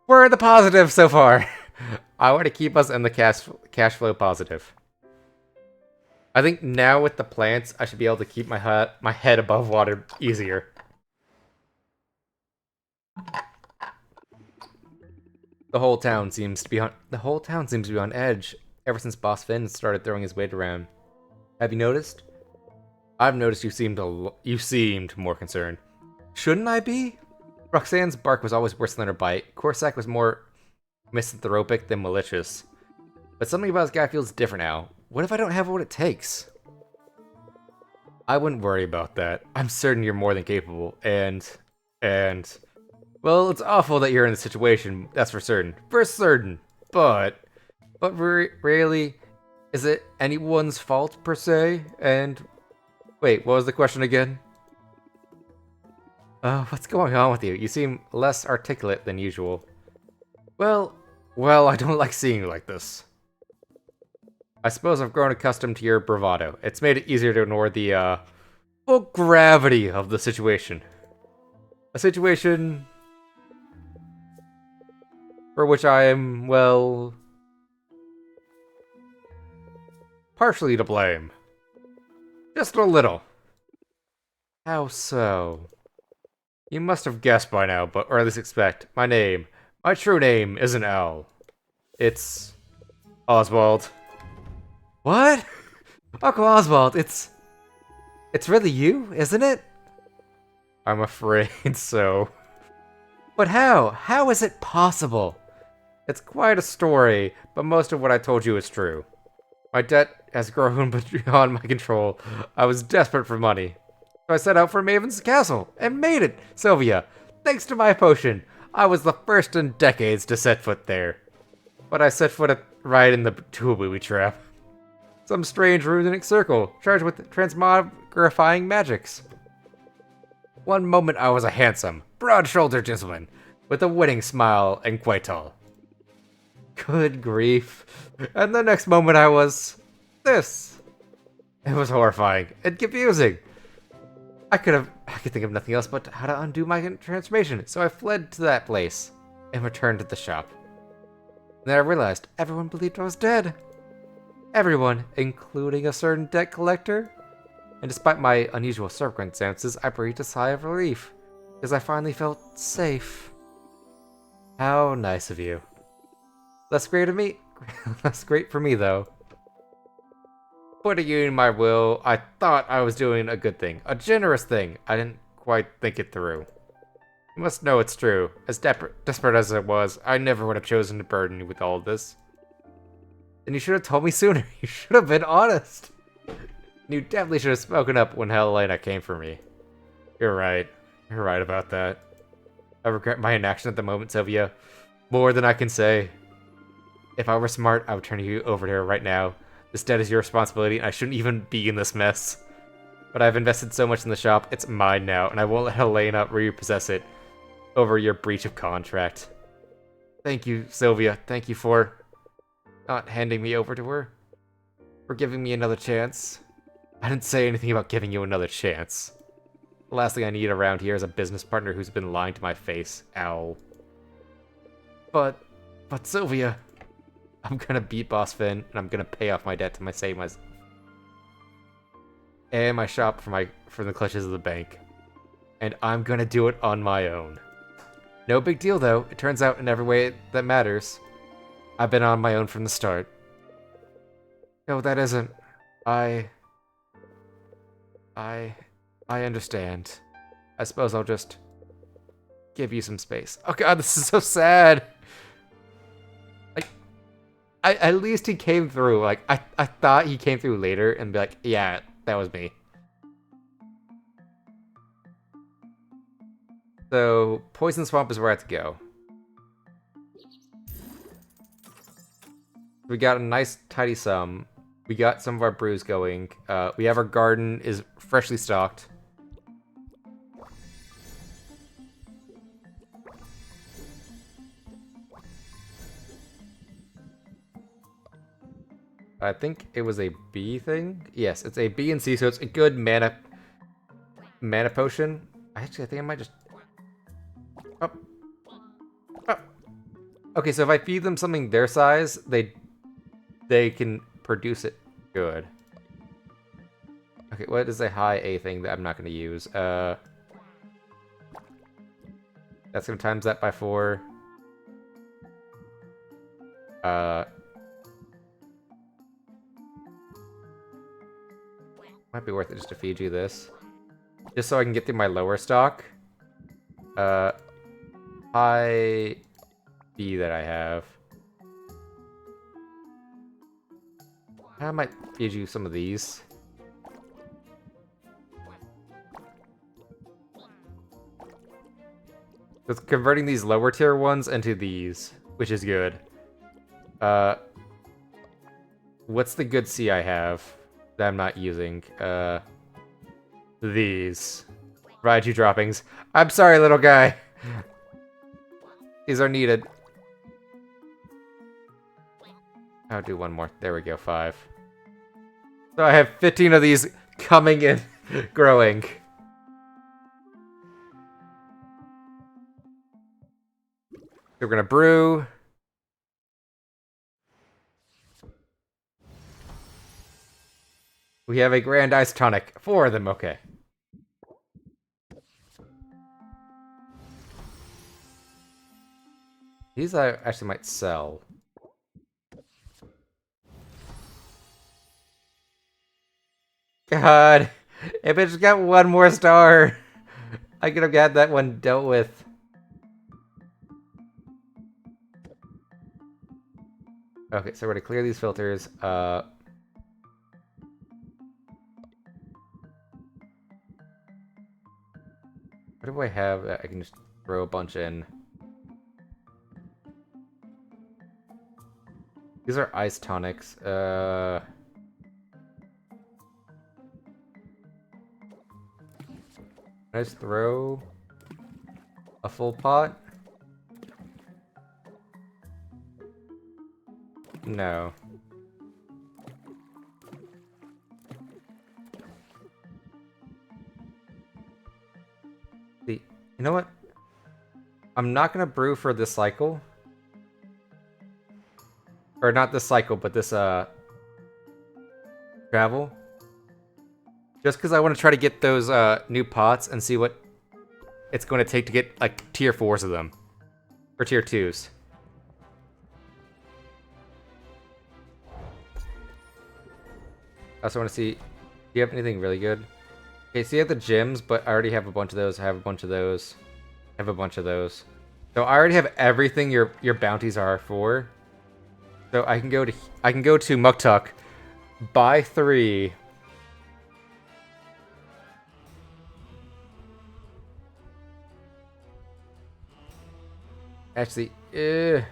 We're in the positive so far. I want to keep us in the cash flow positive. I think now with the plants, I should be able to keep my head above water easier. The whole town seems to be on edge ever since Boss Finn started throwing his weight around. Have you noticed? I've noticed you seemed more concerned. Shouldn't I be? Roxanne's bark was always worse than her bite. Corsac was more misanthropic than malicious. But something about this guy feels different now. What if I don't have what it takes? I wouldn't worry about that. I'm certain you're more than capable, and... Well, it's awful that you're in this situation, that's for certain. For certain. But really, is it anyone's fault, per se? And... Wait, what was the question again? What's going on with you? You seem less articulate than usual. Well, I don't like seeing you like this. I suppose I've grown accustomed to your bravado. It's made it easier to ignore the, full gravity of the situation. A situation for which I am, well, partially to blame. Just a little. How so? You must have guessed by now, or at least expect. My true name isn't Al. It's Oswald. What? Uncle Oswald, it's really you, isn't it? I'm afraid so. But how? How is it possible? It's quite a story, but most of what I told you is true. My debt has grown beyond my control. I was desperate for money. So I set out for Maven's castle, and made it! Sylvia, thanks to my potion, I was the first in decades to set foot there. But I set foot right in the booby trap. Some strange runic circle, charged with transmogrifying magics. One moment I was a handsome, broad-shouldered gentleman, with a winning smile and quite tall. Good grief. And the next moment I was... this. It was horrifying and confusing. I could think of nothing else but how to undo my transformation, so I fled to that place and returned to the shop. Then I realized everyone believed I was dead. Everyone, including a certain debt collector. And despite my unusual circumstances, I breathed a sigh of relief, because I finally felt safe. How nice of you. Less great of me, less great for me though. Putting you in my will, I thought I was doing a good thing, a generous thing. I didn't quite think it through. You must know it's true. As desperate as it was, I never would have chosen to burden you with all of this. Then you should have told me sooner. You should have been honest. You definitely should have spoken up when Helena came for me. You're right. You're right about that. I regret my inaction at the moment, Sylvia. More than I can say. If I were smart, I would turn you over to her right now. This debt is your responsibility, and I shouldn't even be in this mess. But I've invested so much in the shop, it's mine now, and I won't let Helena repossess it over your breach of contract. Thank you, Sylvia. Thank you for not handing me over to her. For giving me another chance. I didn't say anything about giving you another chance. The last thing I need around here is a business partner who's been lying to my face. Ow. But Sylvia, I'm gonna beat Boss Finn, and I'm gonna pay off my debt to save myself. And my shop from the clutches of the bank. And I'm gonna do it on my own. No big deal though, it turns out in every way that matters. I've been on my own from the start. No, that isn't. I understand. I suppose I'll just give you some space. Oh god, this is so sad. Like, at least he came through. Like, I thought he came through later and be like, yeah, that was me. So, Poison Swamp is where I have to go. We got a nice tidy sum. We got some of our brews going. We have our garden is freshly stocked. I think it was a B thing. Yes, it's a B and C, so it's a good mana potion. Actually, I think I might just. Oh. Oh. Okay, so if I feed them something their size, they can produce it good. Okay, what is a high A thing that I'm not going to use? That's going to times that by 4. Might be worth it just to feed you this. Just so I can get through my lower stock. High B that I have. I might feed you some of these. It's converting these lower tier ones into these, which is good. What's the good C I have that I'm not using? These. Raiju droppings. I'm sorry, little guy. These are needed. I'll do one more. There we go, 5. So I have 15 of these coming in, growing. We're gonna brew. We have a grand ice tonic. 4 of them, okay. These I actually might sell. God, if it just got one more star, I could have got that one dealt with. Okay, so we're gonna clear these filters. What do I have that I can just throw a bunch in? These are ice tonics. Can I just throw a full pot? No. See, you know what? I'm not gonna brew for this cycle. Or not this cycle, but this travel. Just because I want to try to get those new pots and see what it's going to take to get like tier 4s of them. Or tier 2s. I also want to see, do you have anything really good? Okay, so you have the gyms, but I already have a bunch of those. I have a bunch of those. I have a bunch of those. So I already have everything your bounties are for. So I can go to Muktuk, buy 3. Actually, I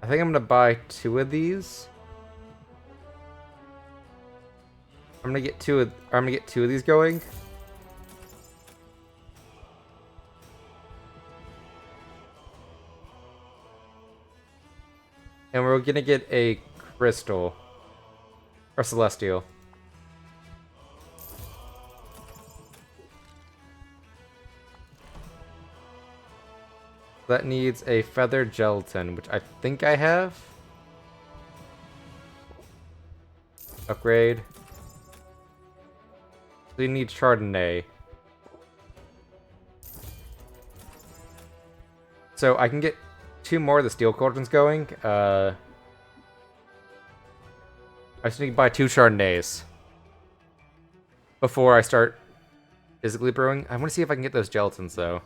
think I'm gonna buy 2 of these. I'm gonna get 2 of these going. And we're gonna get a crystal. Or celestial. That needs a feathered gelatin, which I think I have. Upgrade. So you need Chardonnay. So I can get 2 more of the steel cauldrons going. I just need to buy 2 Chardonnays. before I start physically brewing. I want to see if I can get those gelatins though.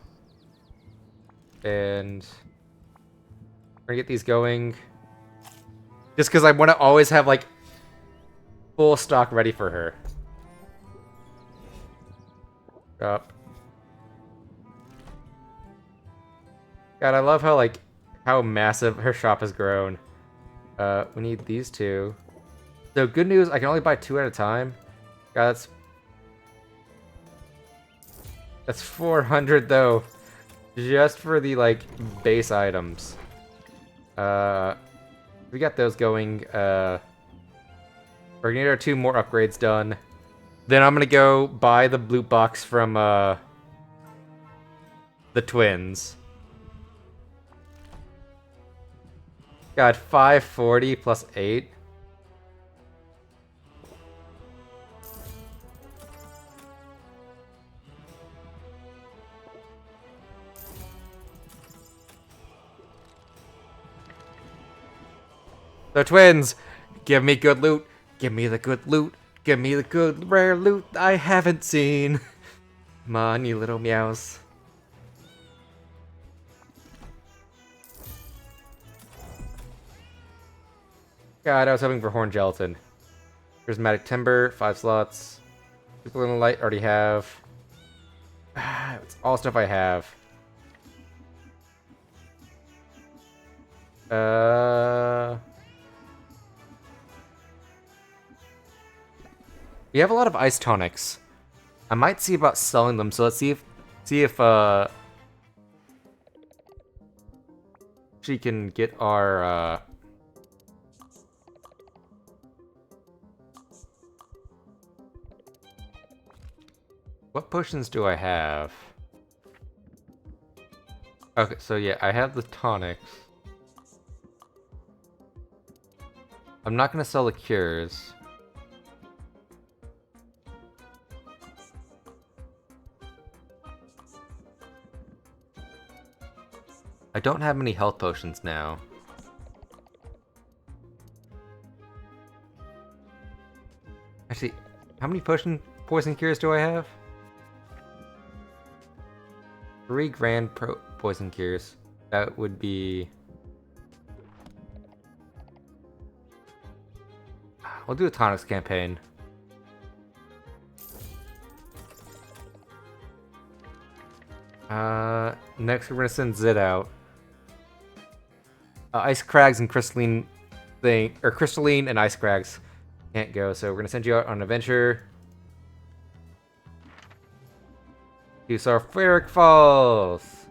And we're gonna get these going. Just because I want to always have like full stock ready for her. Up. God, I love how like how massive her shop has grown. We need these two. So good news, I can only buy 2 at a time. God, that's 400 though, just for the like base items. We got those going. We're gonna get our 2 more upgrades done. Then I'm gonna go buy the loot box from the twins. Got 540 plus 8. The twins! Give me good loot! Give me the good loot! Give me the good rare loot I haven't seen! Come on, you little meows. God, I was hoping for horn gelatin. Prismatic timber, 5 slots. People in the light already have. It's all stuff I have. We have a lot of ice tonics. I might see about selling them, so let's see if she can get our what potions do I have? Okay, so yeah, I have the tonics. I'm not gonna sell the cures. I don't have many health potions now. Actually, how many poison cures do I have? 3 grand poison cures. That would be... We'll do a tonics campaign. Next we're gonna send Zid out. Ice Crags and Crystalline Crystalline and Ice Crags can't go, so we're gonna send you out on an adventure. To Sulfuric Falls!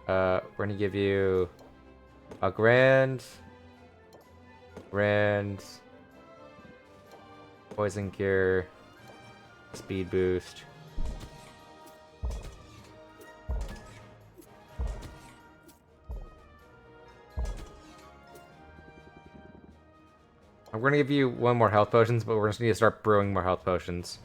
We're gonna give you a grand poison cure, speed boost. I'm gonna give you 1 more health potions, but we're just need to start brewing more health potions.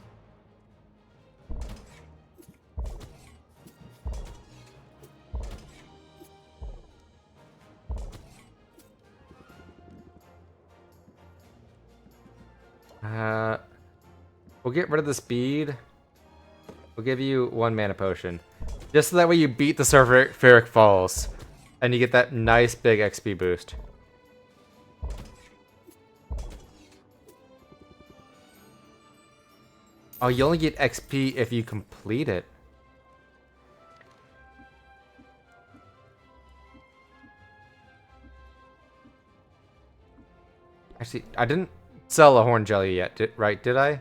We'll get rid of the speed. We'll give you 1 mana potion. Just so that way you beat the Sulfuric Falls. And you get that nice big XP boost. Oh, you only get XP if you complete it. Actually, I didn't sell a horn jelly yet, did I?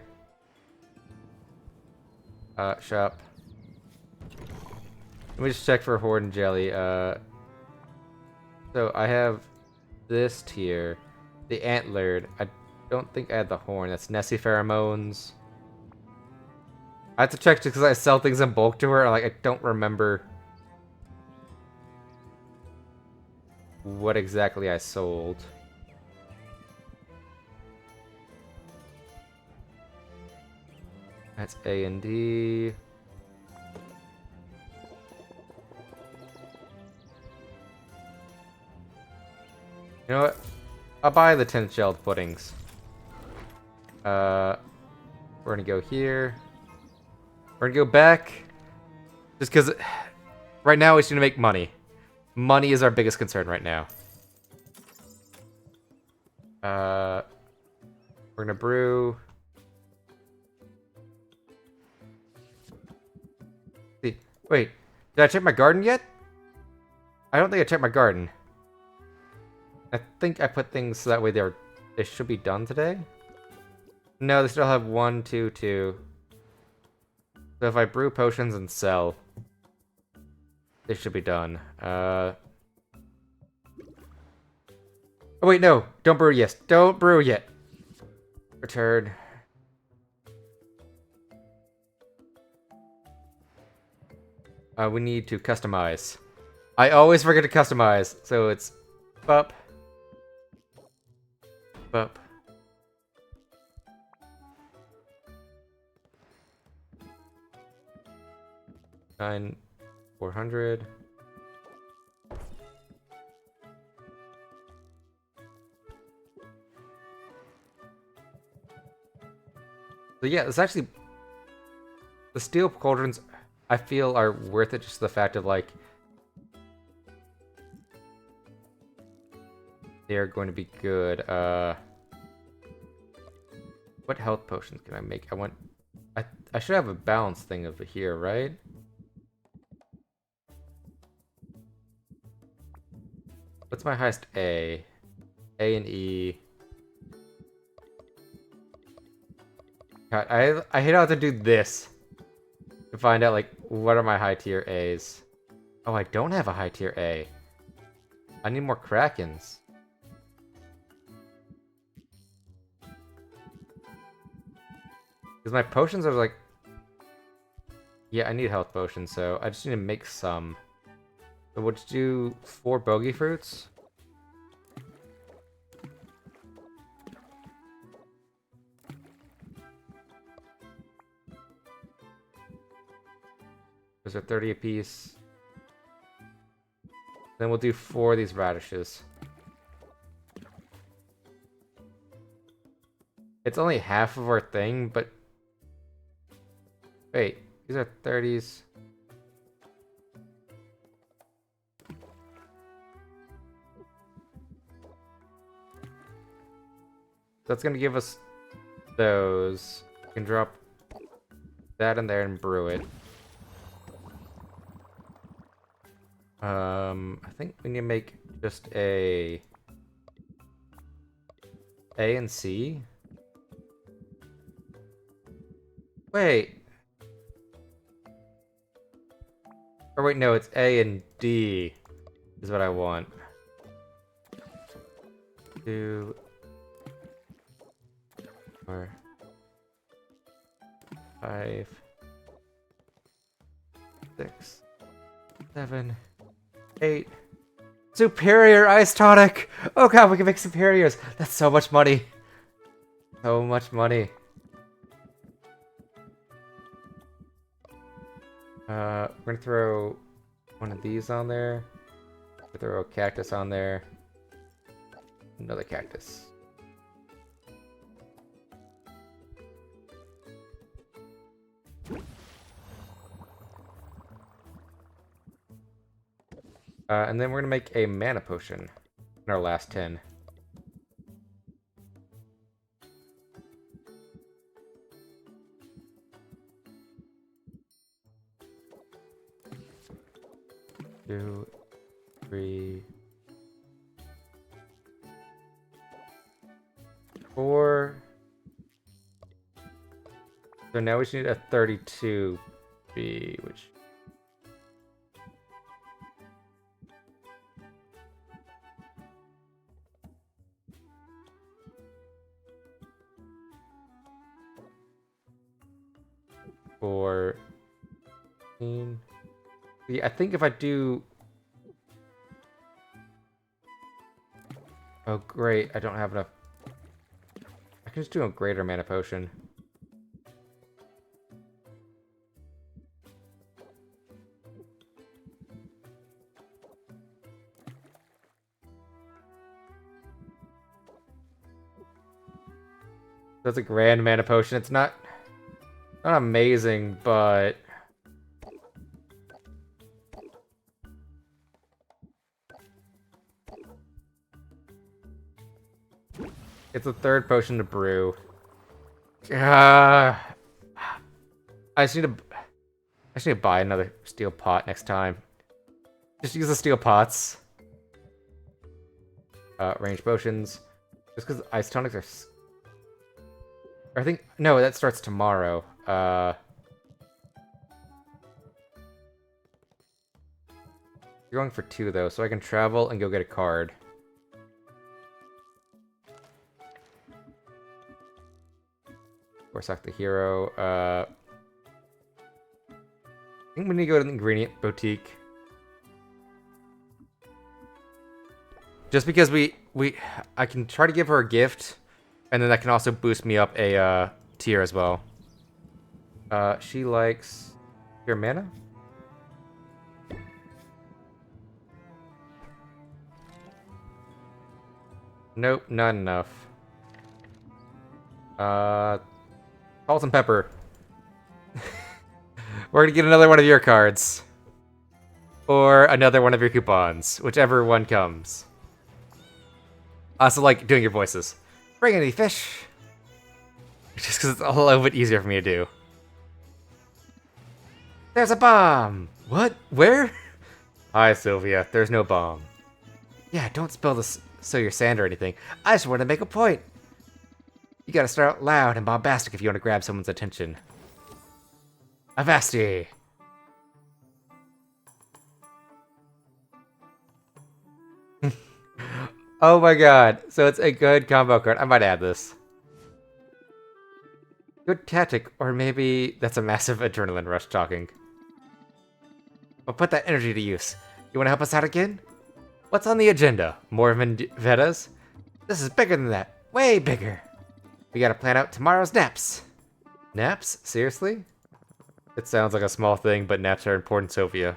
Shop. Let me just check for horn jelly. So I have this tier, the antlered. I don't think I had the horn. That's Nessie pheromones. I have to check just because I sell things in bulk to her. Like I don't remember what exactly I sold. That's A and D. You know what? I'll buy the 10 shelled puddings. We're gonna go here. We're gonna go back. Just because right now we just need to make money. Money is our biggest concern right now. We're gonna brew. See, wait, did I check my garden yet? I don't think I checked my garden. I think I put things so that way they should be done today. No, they still have 1, 2, 2. So if I brew potions and sell, they should be done. Oh wait, no, don't brew yet. Don't brew yet. Return. We need to customize. I always forget to customize, so it's bup. Bup. Nine, 400. So yeah, it's actually the steel cauldrons. I feel are worth it just the fact of like they're going to be good. What health potions can I make? I should have a balance thing over here, right? What's my highest A? A and E. God, I hate how I have to do this to find out like what are my high tier A's. Oh, I don't have a high tier A. I need more Krakens. Because my potions are like... Yeah, I need health potions, so I just need to make some. So we'll just do 4 bogey fruits. Those are 30 apiece. Then we'll do 4 of these radishes. It's only half of our thing, but... Wait, these are 30s. That's gonna give us those. We can drop that in there and brew it. I think we need to make just A and C. Wait. Or wait, no, it's A and D is what I want. 2, 4, 5, 6, 7, 8. Superior ice tonic! Oh god, we can make superiors! That's so much money! So much money. We're gonna throw one of these on there. Throw a cactus on there. Another cactus. And then we're gonna make a mana potion in our last 10. Two, 3, 4. So now we should need a 32B, which... For... Yeah, I think if I do... Oh great, I don't have enough... I can just do a greater mana potion. That's a grand mana potion, it's not... Not amazing, but... It's a third potion to brew. I just need to... I just need to buy another steel pot next time. Just use the steel pots. Range potions. Just because ice tonics are... I think... No, that starts tomorrow. You're going for 2, though, so I can travel and go get a card. Or sack the hero. I think we need to go to the ingredient boutique. Just because I can try to give her a gift, and then that can also boost me up a tier as well. She likes pure mana. Nope, not enough. Salt and pepper. We're gonna get another one of your cards. Or another one of your coupons. Whichever one comes. I also like doing your voices. Bring any fish. Just because it's a little bit easier for me to do. There's a bomb! What? Where? Hi, Sylvia. There's no bomb. Yeah, don't spill this so your sand or anything. I just want to make a point. You gotta start out loud and bombastic if you want to grab someone's attention. Avasti! Oh my god, so it's a good combo card. I might add this. Good tactic, or maybe that's a massive adrenaline rush talking. But put that energy to use. You want to help us out again? What's on the agenda? More vendettas? This is bigger than that. Way bigger. We gotta plan out tomorrow's naps. Naps? Seriously? It sounds like a small thing, but naps are important, Sophia.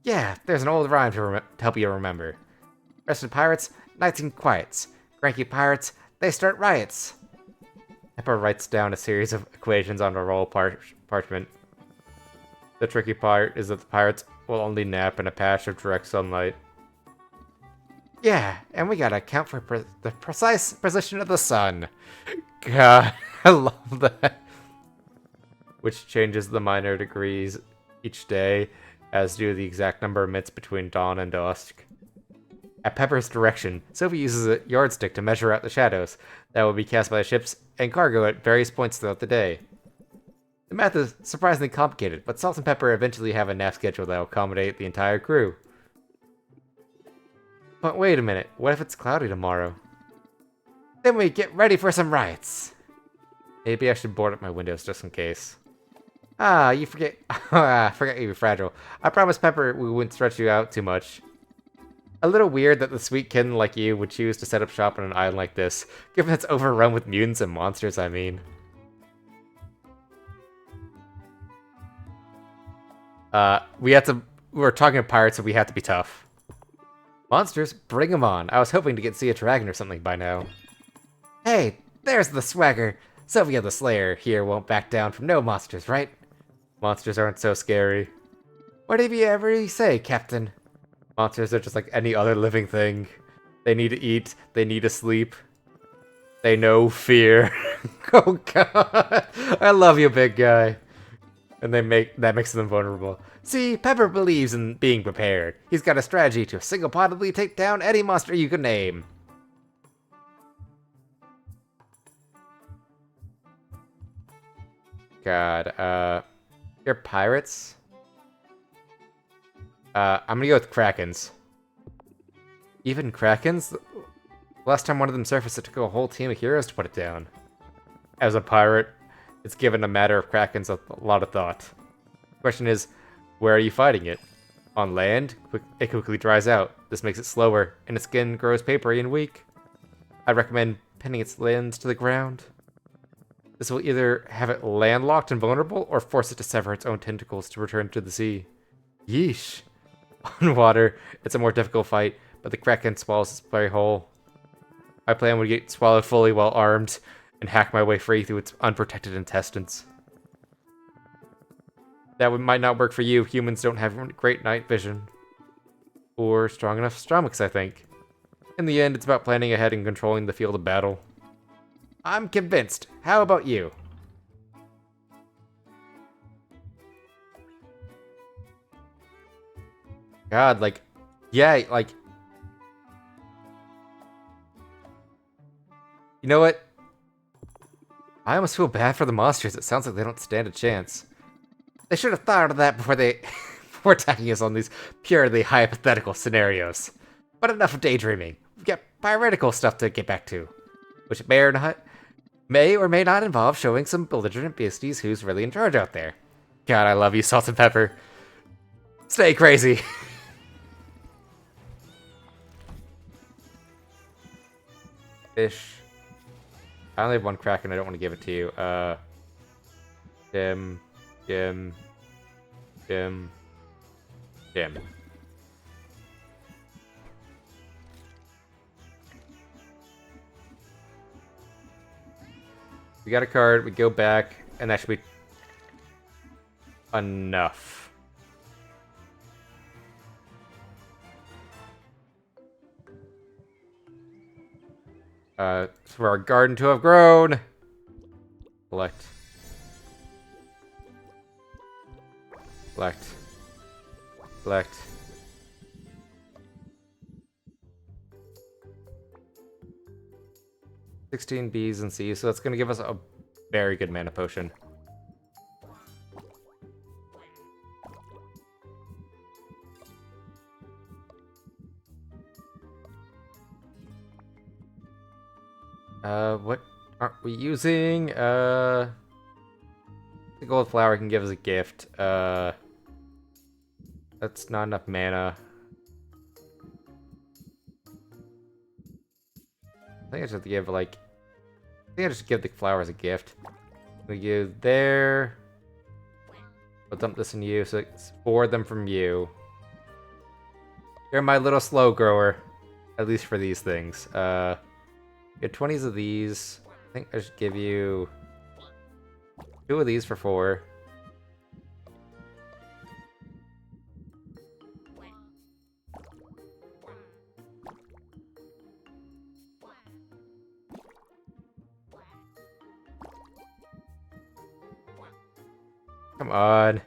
Yeah, there's an old rhyme to help you remember. Rested pirates, nights and quiets. Cranky pirates, they start riots. Pepper writes down a series of equations on a roll parchment. The tricky part is that the pirates will only nap in a patch of direct sunlight. Yeah, and we gotta account for the precise position of the sun. God, I love that. Which changes the minor degrees each day, as do the exact number of minutes between dawn and dusk. At Pepper's direction, Sophie uses a yardstick to measure out the shadows that will be cast by the ships and cargo at various points throughout the day. The math is surprisingly complicated, but Salt and Pepper eventually have a nap schedule that will accommodate the entire crew. But wait a minute, what if it's cloudy tomorrow? Then we get ready for some riots! Maybe I should board up my windows just in case. Ah, you forget. Forget you're fragile. I promised Pepper we wouldn't stretch you out too much. A little weird that the sweet kitten like you would choose to set up shop on an island like this, given it's overrun with mutants and monsters, I mean. We're talking to pirates, so we have to be tough. Monsters, bring them on. I was hoping to get see a dragon or something by now. Hey, there's the swagger. Sylvia the Slayer here won't back down from no monsters, right? Monsters aren't so scary. Whatever you ever say, Captain. Monsters are just like any other living thing. They need to eat, they need to sleep. They know fear. Oh god. I love you, big guy. And that makes them vulnerable. See, Pepper believes in being prepared. He's got a strategy to single-handedly take down any monster you can name. God, you're pirates? I'm gonna go with Krakens. Even Krakens? Last time one of them surfaced, it took a whole team of heroes to put it down. As a pirate, it's given a matter of Krakens a lot of thought. The question is, where are you fighting it? On land, it quickly dries out. This makes it slower, and its skin grows papery and weak. I'd recommend pinning its limbs to the ground. This will either have it landlocked and vulnerable, or force it to sever its own tentacles to return to the sea. Yeesh. On water, it's a more difficult fight, but the Kraken swallows its prey whole. My plan would get swallowed fully while armed, and hack my way free through its unprotected intestines. That might not work for you. Humans don't have great night vision. Or strong enough stomachs, I think. In the end, it's about planning ahead and controlling the field of battle. I'm convinced. How about you? God, like, yeah, like, you know what? I almost feel bad for the monsters. It sounds like they don't stand a chance. They should have thought of that before before attacking us on these purely hypothetical scenarios. But enough of daydreaming. We've got piratical stuff to get back to, which may or may not involve showing some belligerent beasties who's really in charge out there. God, I love you, Salt and Pepper. Stay crazy. Fish. I only have one crack and I don't want to give it to you. Jim. We got a card, we go back, and that should be enough. For our garden to have grown. Collect. Collect. Collect. $16 B's and C's, so that's gonna give us a very good mana potion. What aren't we using? The gold flower can give us a gift. That's not enough mana. I think I just have to give, like... I think I just give the flower as a gift. We give there... I'll dump this in you, so it's 4 of them from you. You're my little slow grower. At least for these things. Get 20s of these. I think I should give you 2 of these for 4. Come on.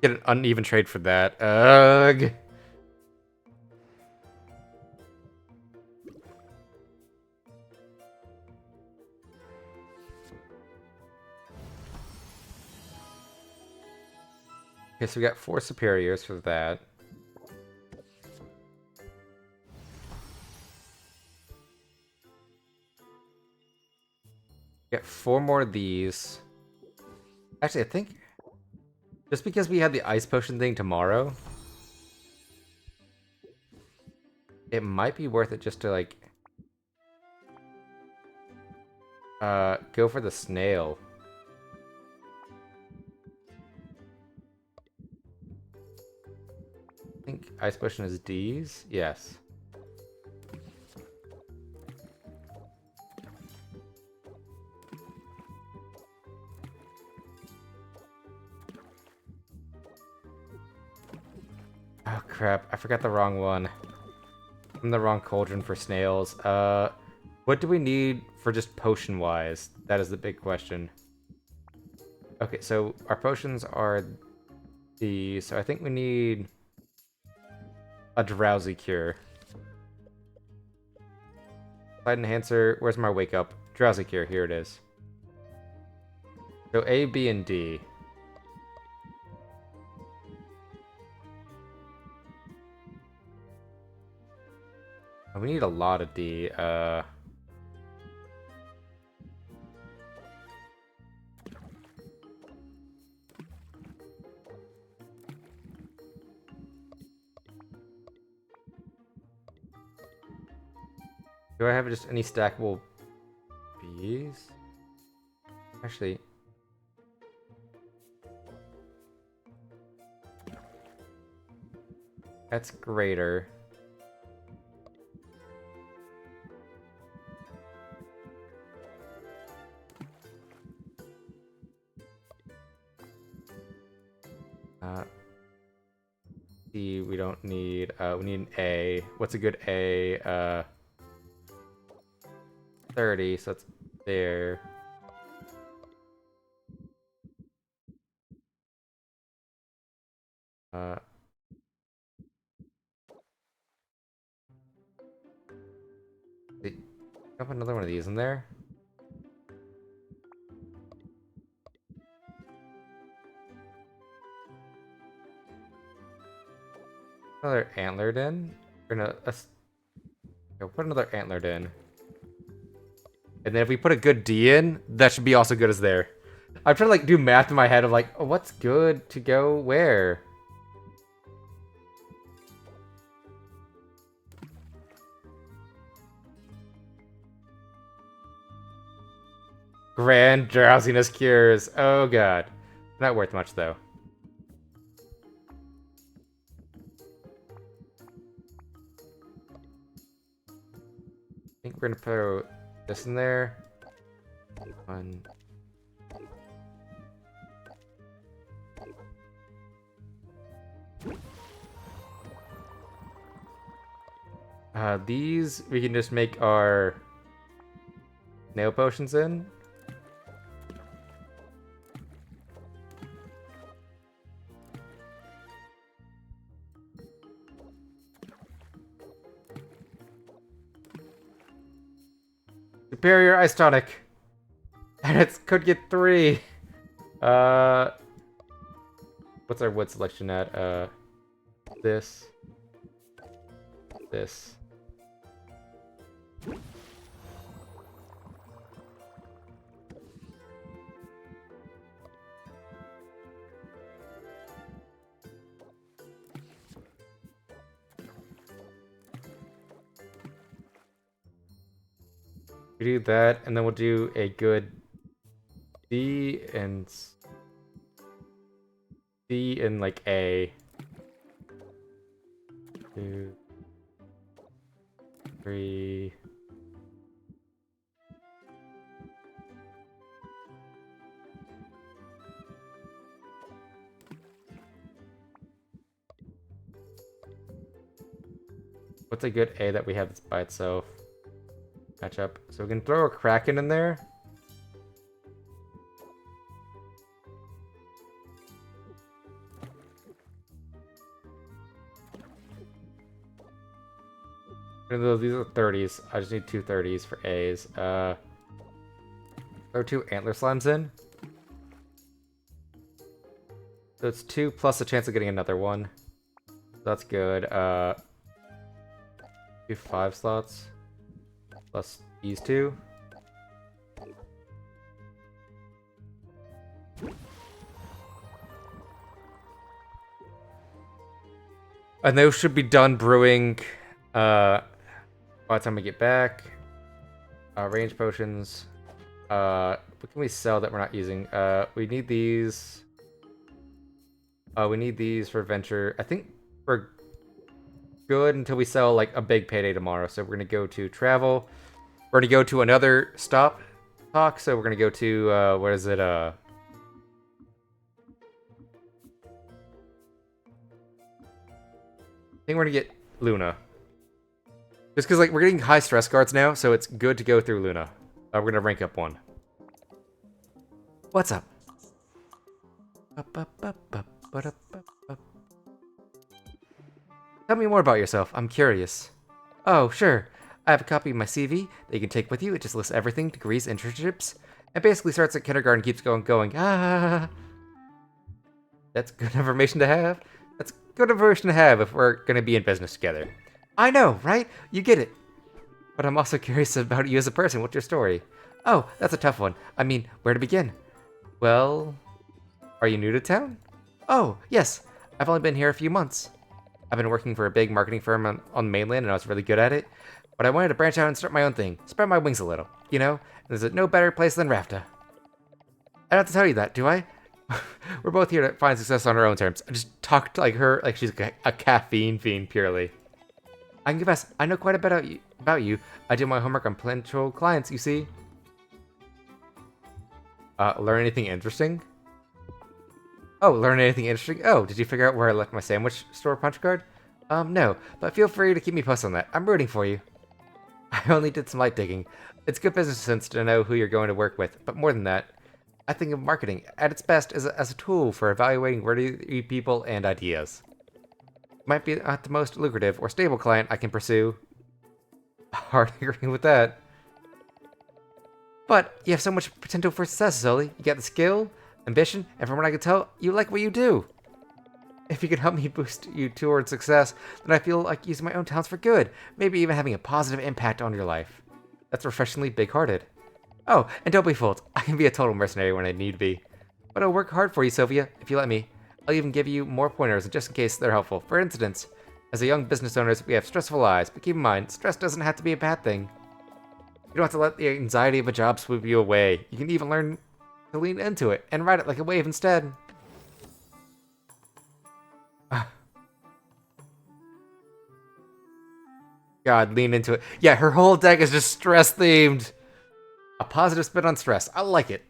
Get an uneven trade for that. Ugh. Okay, so we got 4 superiors for that. Get 4 more of these. Actually, I think just because we had the ice potion thing tomorrow, it might be worth it just to like go for the snail. I think ice potion is D's. Yes. Oh crap, I forgot the wrong one. I'm the wrong cauldron for snails. What do we need for just potion-wise? That is the big question. Okay, so our potions are these. So I think we need a drowsy cure. Side enhancer, where's my wake up? Drowsy cure, here it is. So A, B, and D. We need a lot of D. Do I have just any stackable Bs? Actually... That's greater. C, we don't need, we need an A. What's a good A? 30, so that's there. Can I put another one of these in there? Another antlered in? We're gonna put another antlered in. And then if we put a good D in, that should be also good as there. I'm trying to like do math in my head of like, oh, what's good to go where? Grand drowsiness cures. Oh god. Not worth much though. I think we're gonna put this in there. One. These we can just make our nail potions in. Superior ice tonic. And it could get 3. What's our wood selection at? This. This. We do that, and then we'll do a good D and C and like A. 2, 3. What's a good A that we have that's by itself? Match up. So we can throw a Kraken in there. Even though these are 30s, I just need 2 30s for A's. Throw 2 antler slimes in. So it's 2 plus a chance of getting another one. That's good. Do 5 slots. Plus these 2. And those should be done brewing by the time we get back. Range potions. What can we sell that we're not using? We need these. We need these for venture. I think we're good until we sell like a big payday tomorrow. So we're gonna go to travel. We're gonna go to another stop talk. So we're gonna go to what is it? I think we're gonna get Luna. Just because like we're getting high stress cards now, so it's good to go through Luna. We're gonna rank up 1. What's up? Tell me more about yourself. I'm curious. Oh, sure. I have a copy of my CV that you can take with you. It just lists everything, degrees, internships, and basically starts at kindergarten, keeps going. Ah, that's good information to have. That's good information to have if we're gonna be in business together. I know, right? You get it. But I'm also curious about you as a person. What's your story? Oh, that's a tough one. I mean, where to begin? Well, are you new to town? Oh, yes. I've only been here a few months. I've been working for a big marketing firm on the mainland, and I was really good at it. But I wanted to branch out and start my own thing. Spread my wings a little, you know? And there's no better place than Rafta. I don't have to tell you that, do I? We're both here to find success on our own terms. I just talked like her, like she's a caffeine fiend purely. I can confess, I know quite a bit about you. I do my homework on potential clients, you see. Learn anything interesting? Oh, learn anything interesting? Oh, did you figure out where I left my sandwich store punch card? No, but feel free to keep me posted on that. I'm rooting for you. I only did some light digging. It's good business sense to know who you're going to work with, but more than that, I think of marketing at its best as a tool for evaluating worthy people and ideas. Might be not the most lucrative or stable client I can pursue. Hard agreeing with that. But you have so much potential for success, Zoe. You got the skill, ambition, and from what I can tell, you like what you do. If you could help me boost you towards success, then I feel like using my own talents for good, maybe even having a positive impact on your life. That's refreshingly big-hearted. Oh, and don't be fooled. I can be a total mercenary when I need to be. But I'll work hard for you, Sylvia, if you let me. I'll even give you more pointers just in case they're helpful. For instance, as a young business owners, we have stressful lives, but keep in mind, stress doesn't have to be a bad thing. You don't have to let the anxiety of a job sweep you away. You can even learn to lean into it and ride it like a wave instead. God, lean into it. Yeah, her whole deck is just stress-themed. A positive spin on stress. I like it.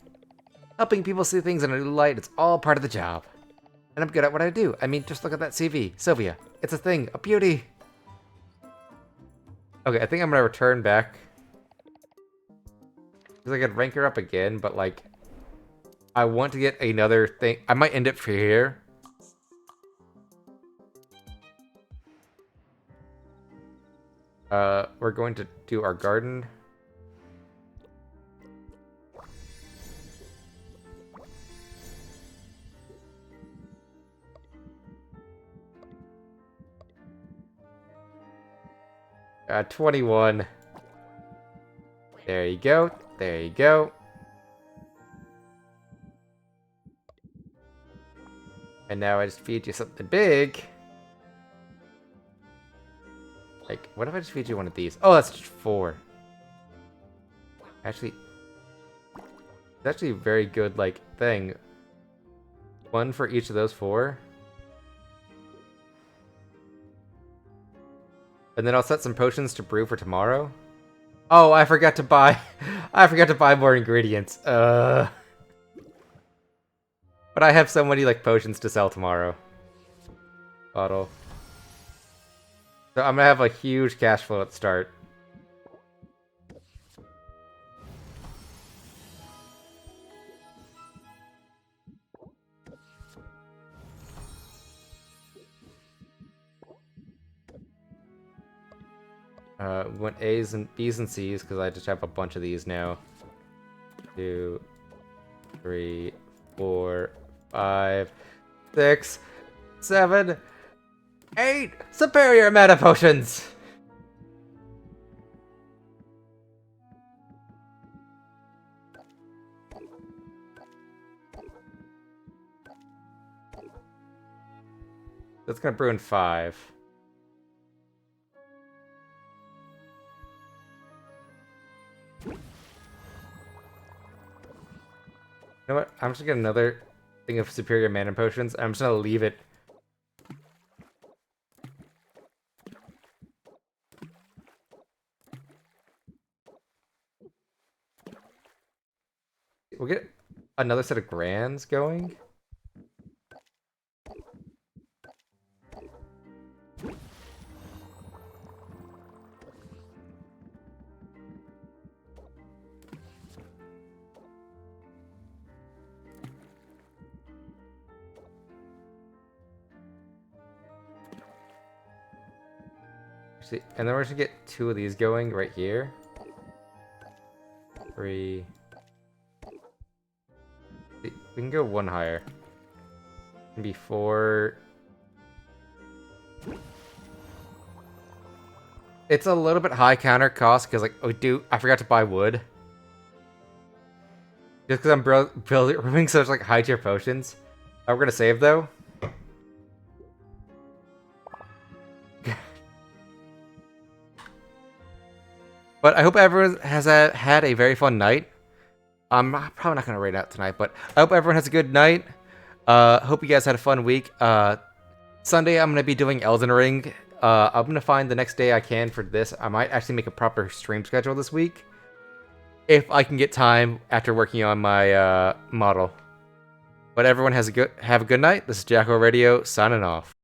Helping people see things in a new light, it's all part of the job. And I'm good at what I do. I mean, just look at that CV. Sylvia, it's a thing. A beauty. Okay, I think I'm going to return back. Because I could rank her up again, but like... I want to get another thing. I might end it for here. We're going to do our garden. Uh, 21. There you go. There you go. And now I just feed you something big. Like, what if I just feed you one of these? Oh, that's just 4. Actually, it's actually a very good, like, thing. 1 for each of those 4. And then I'll set some potions to brew for tomorrow. Oh, I forgot to buy... I forgot to buy more ingredients. But I have so many, like, potions to sell tomorrow. Bottle. So I'm gonna have a huge cash flow at the start. We want A's and B's and C's because I just have a bunch of these now. 2, 3, 4, 5, 6, 7, 8 superior meta potions. That's gonna brew in 5. You know what? I'm just gonna get another thing of superior mana potions. I'm just gonna leave it. We'll get another set of grands going. See, and then we're gonna get 2 of these going right here. 3. We can go 1 higher. Can be 4. It's a little bit high counter cost because, like, I forgot to buy wood. Just because I'm brewing such like high tier potions. We're gonna save though. But I hope everyone has had a very fun night. I'm probably not gonna raid out tonight, but I hope everyone has a good night. Hope you guys had a fun week. Sunday I'm gonna be doing Elden Ring. I'm gonna find the next day I can for this. I might actually make a proper stream schedule this week, if I can get time after working on my model. But everyone have a good night. This is Jacko Radio signing off.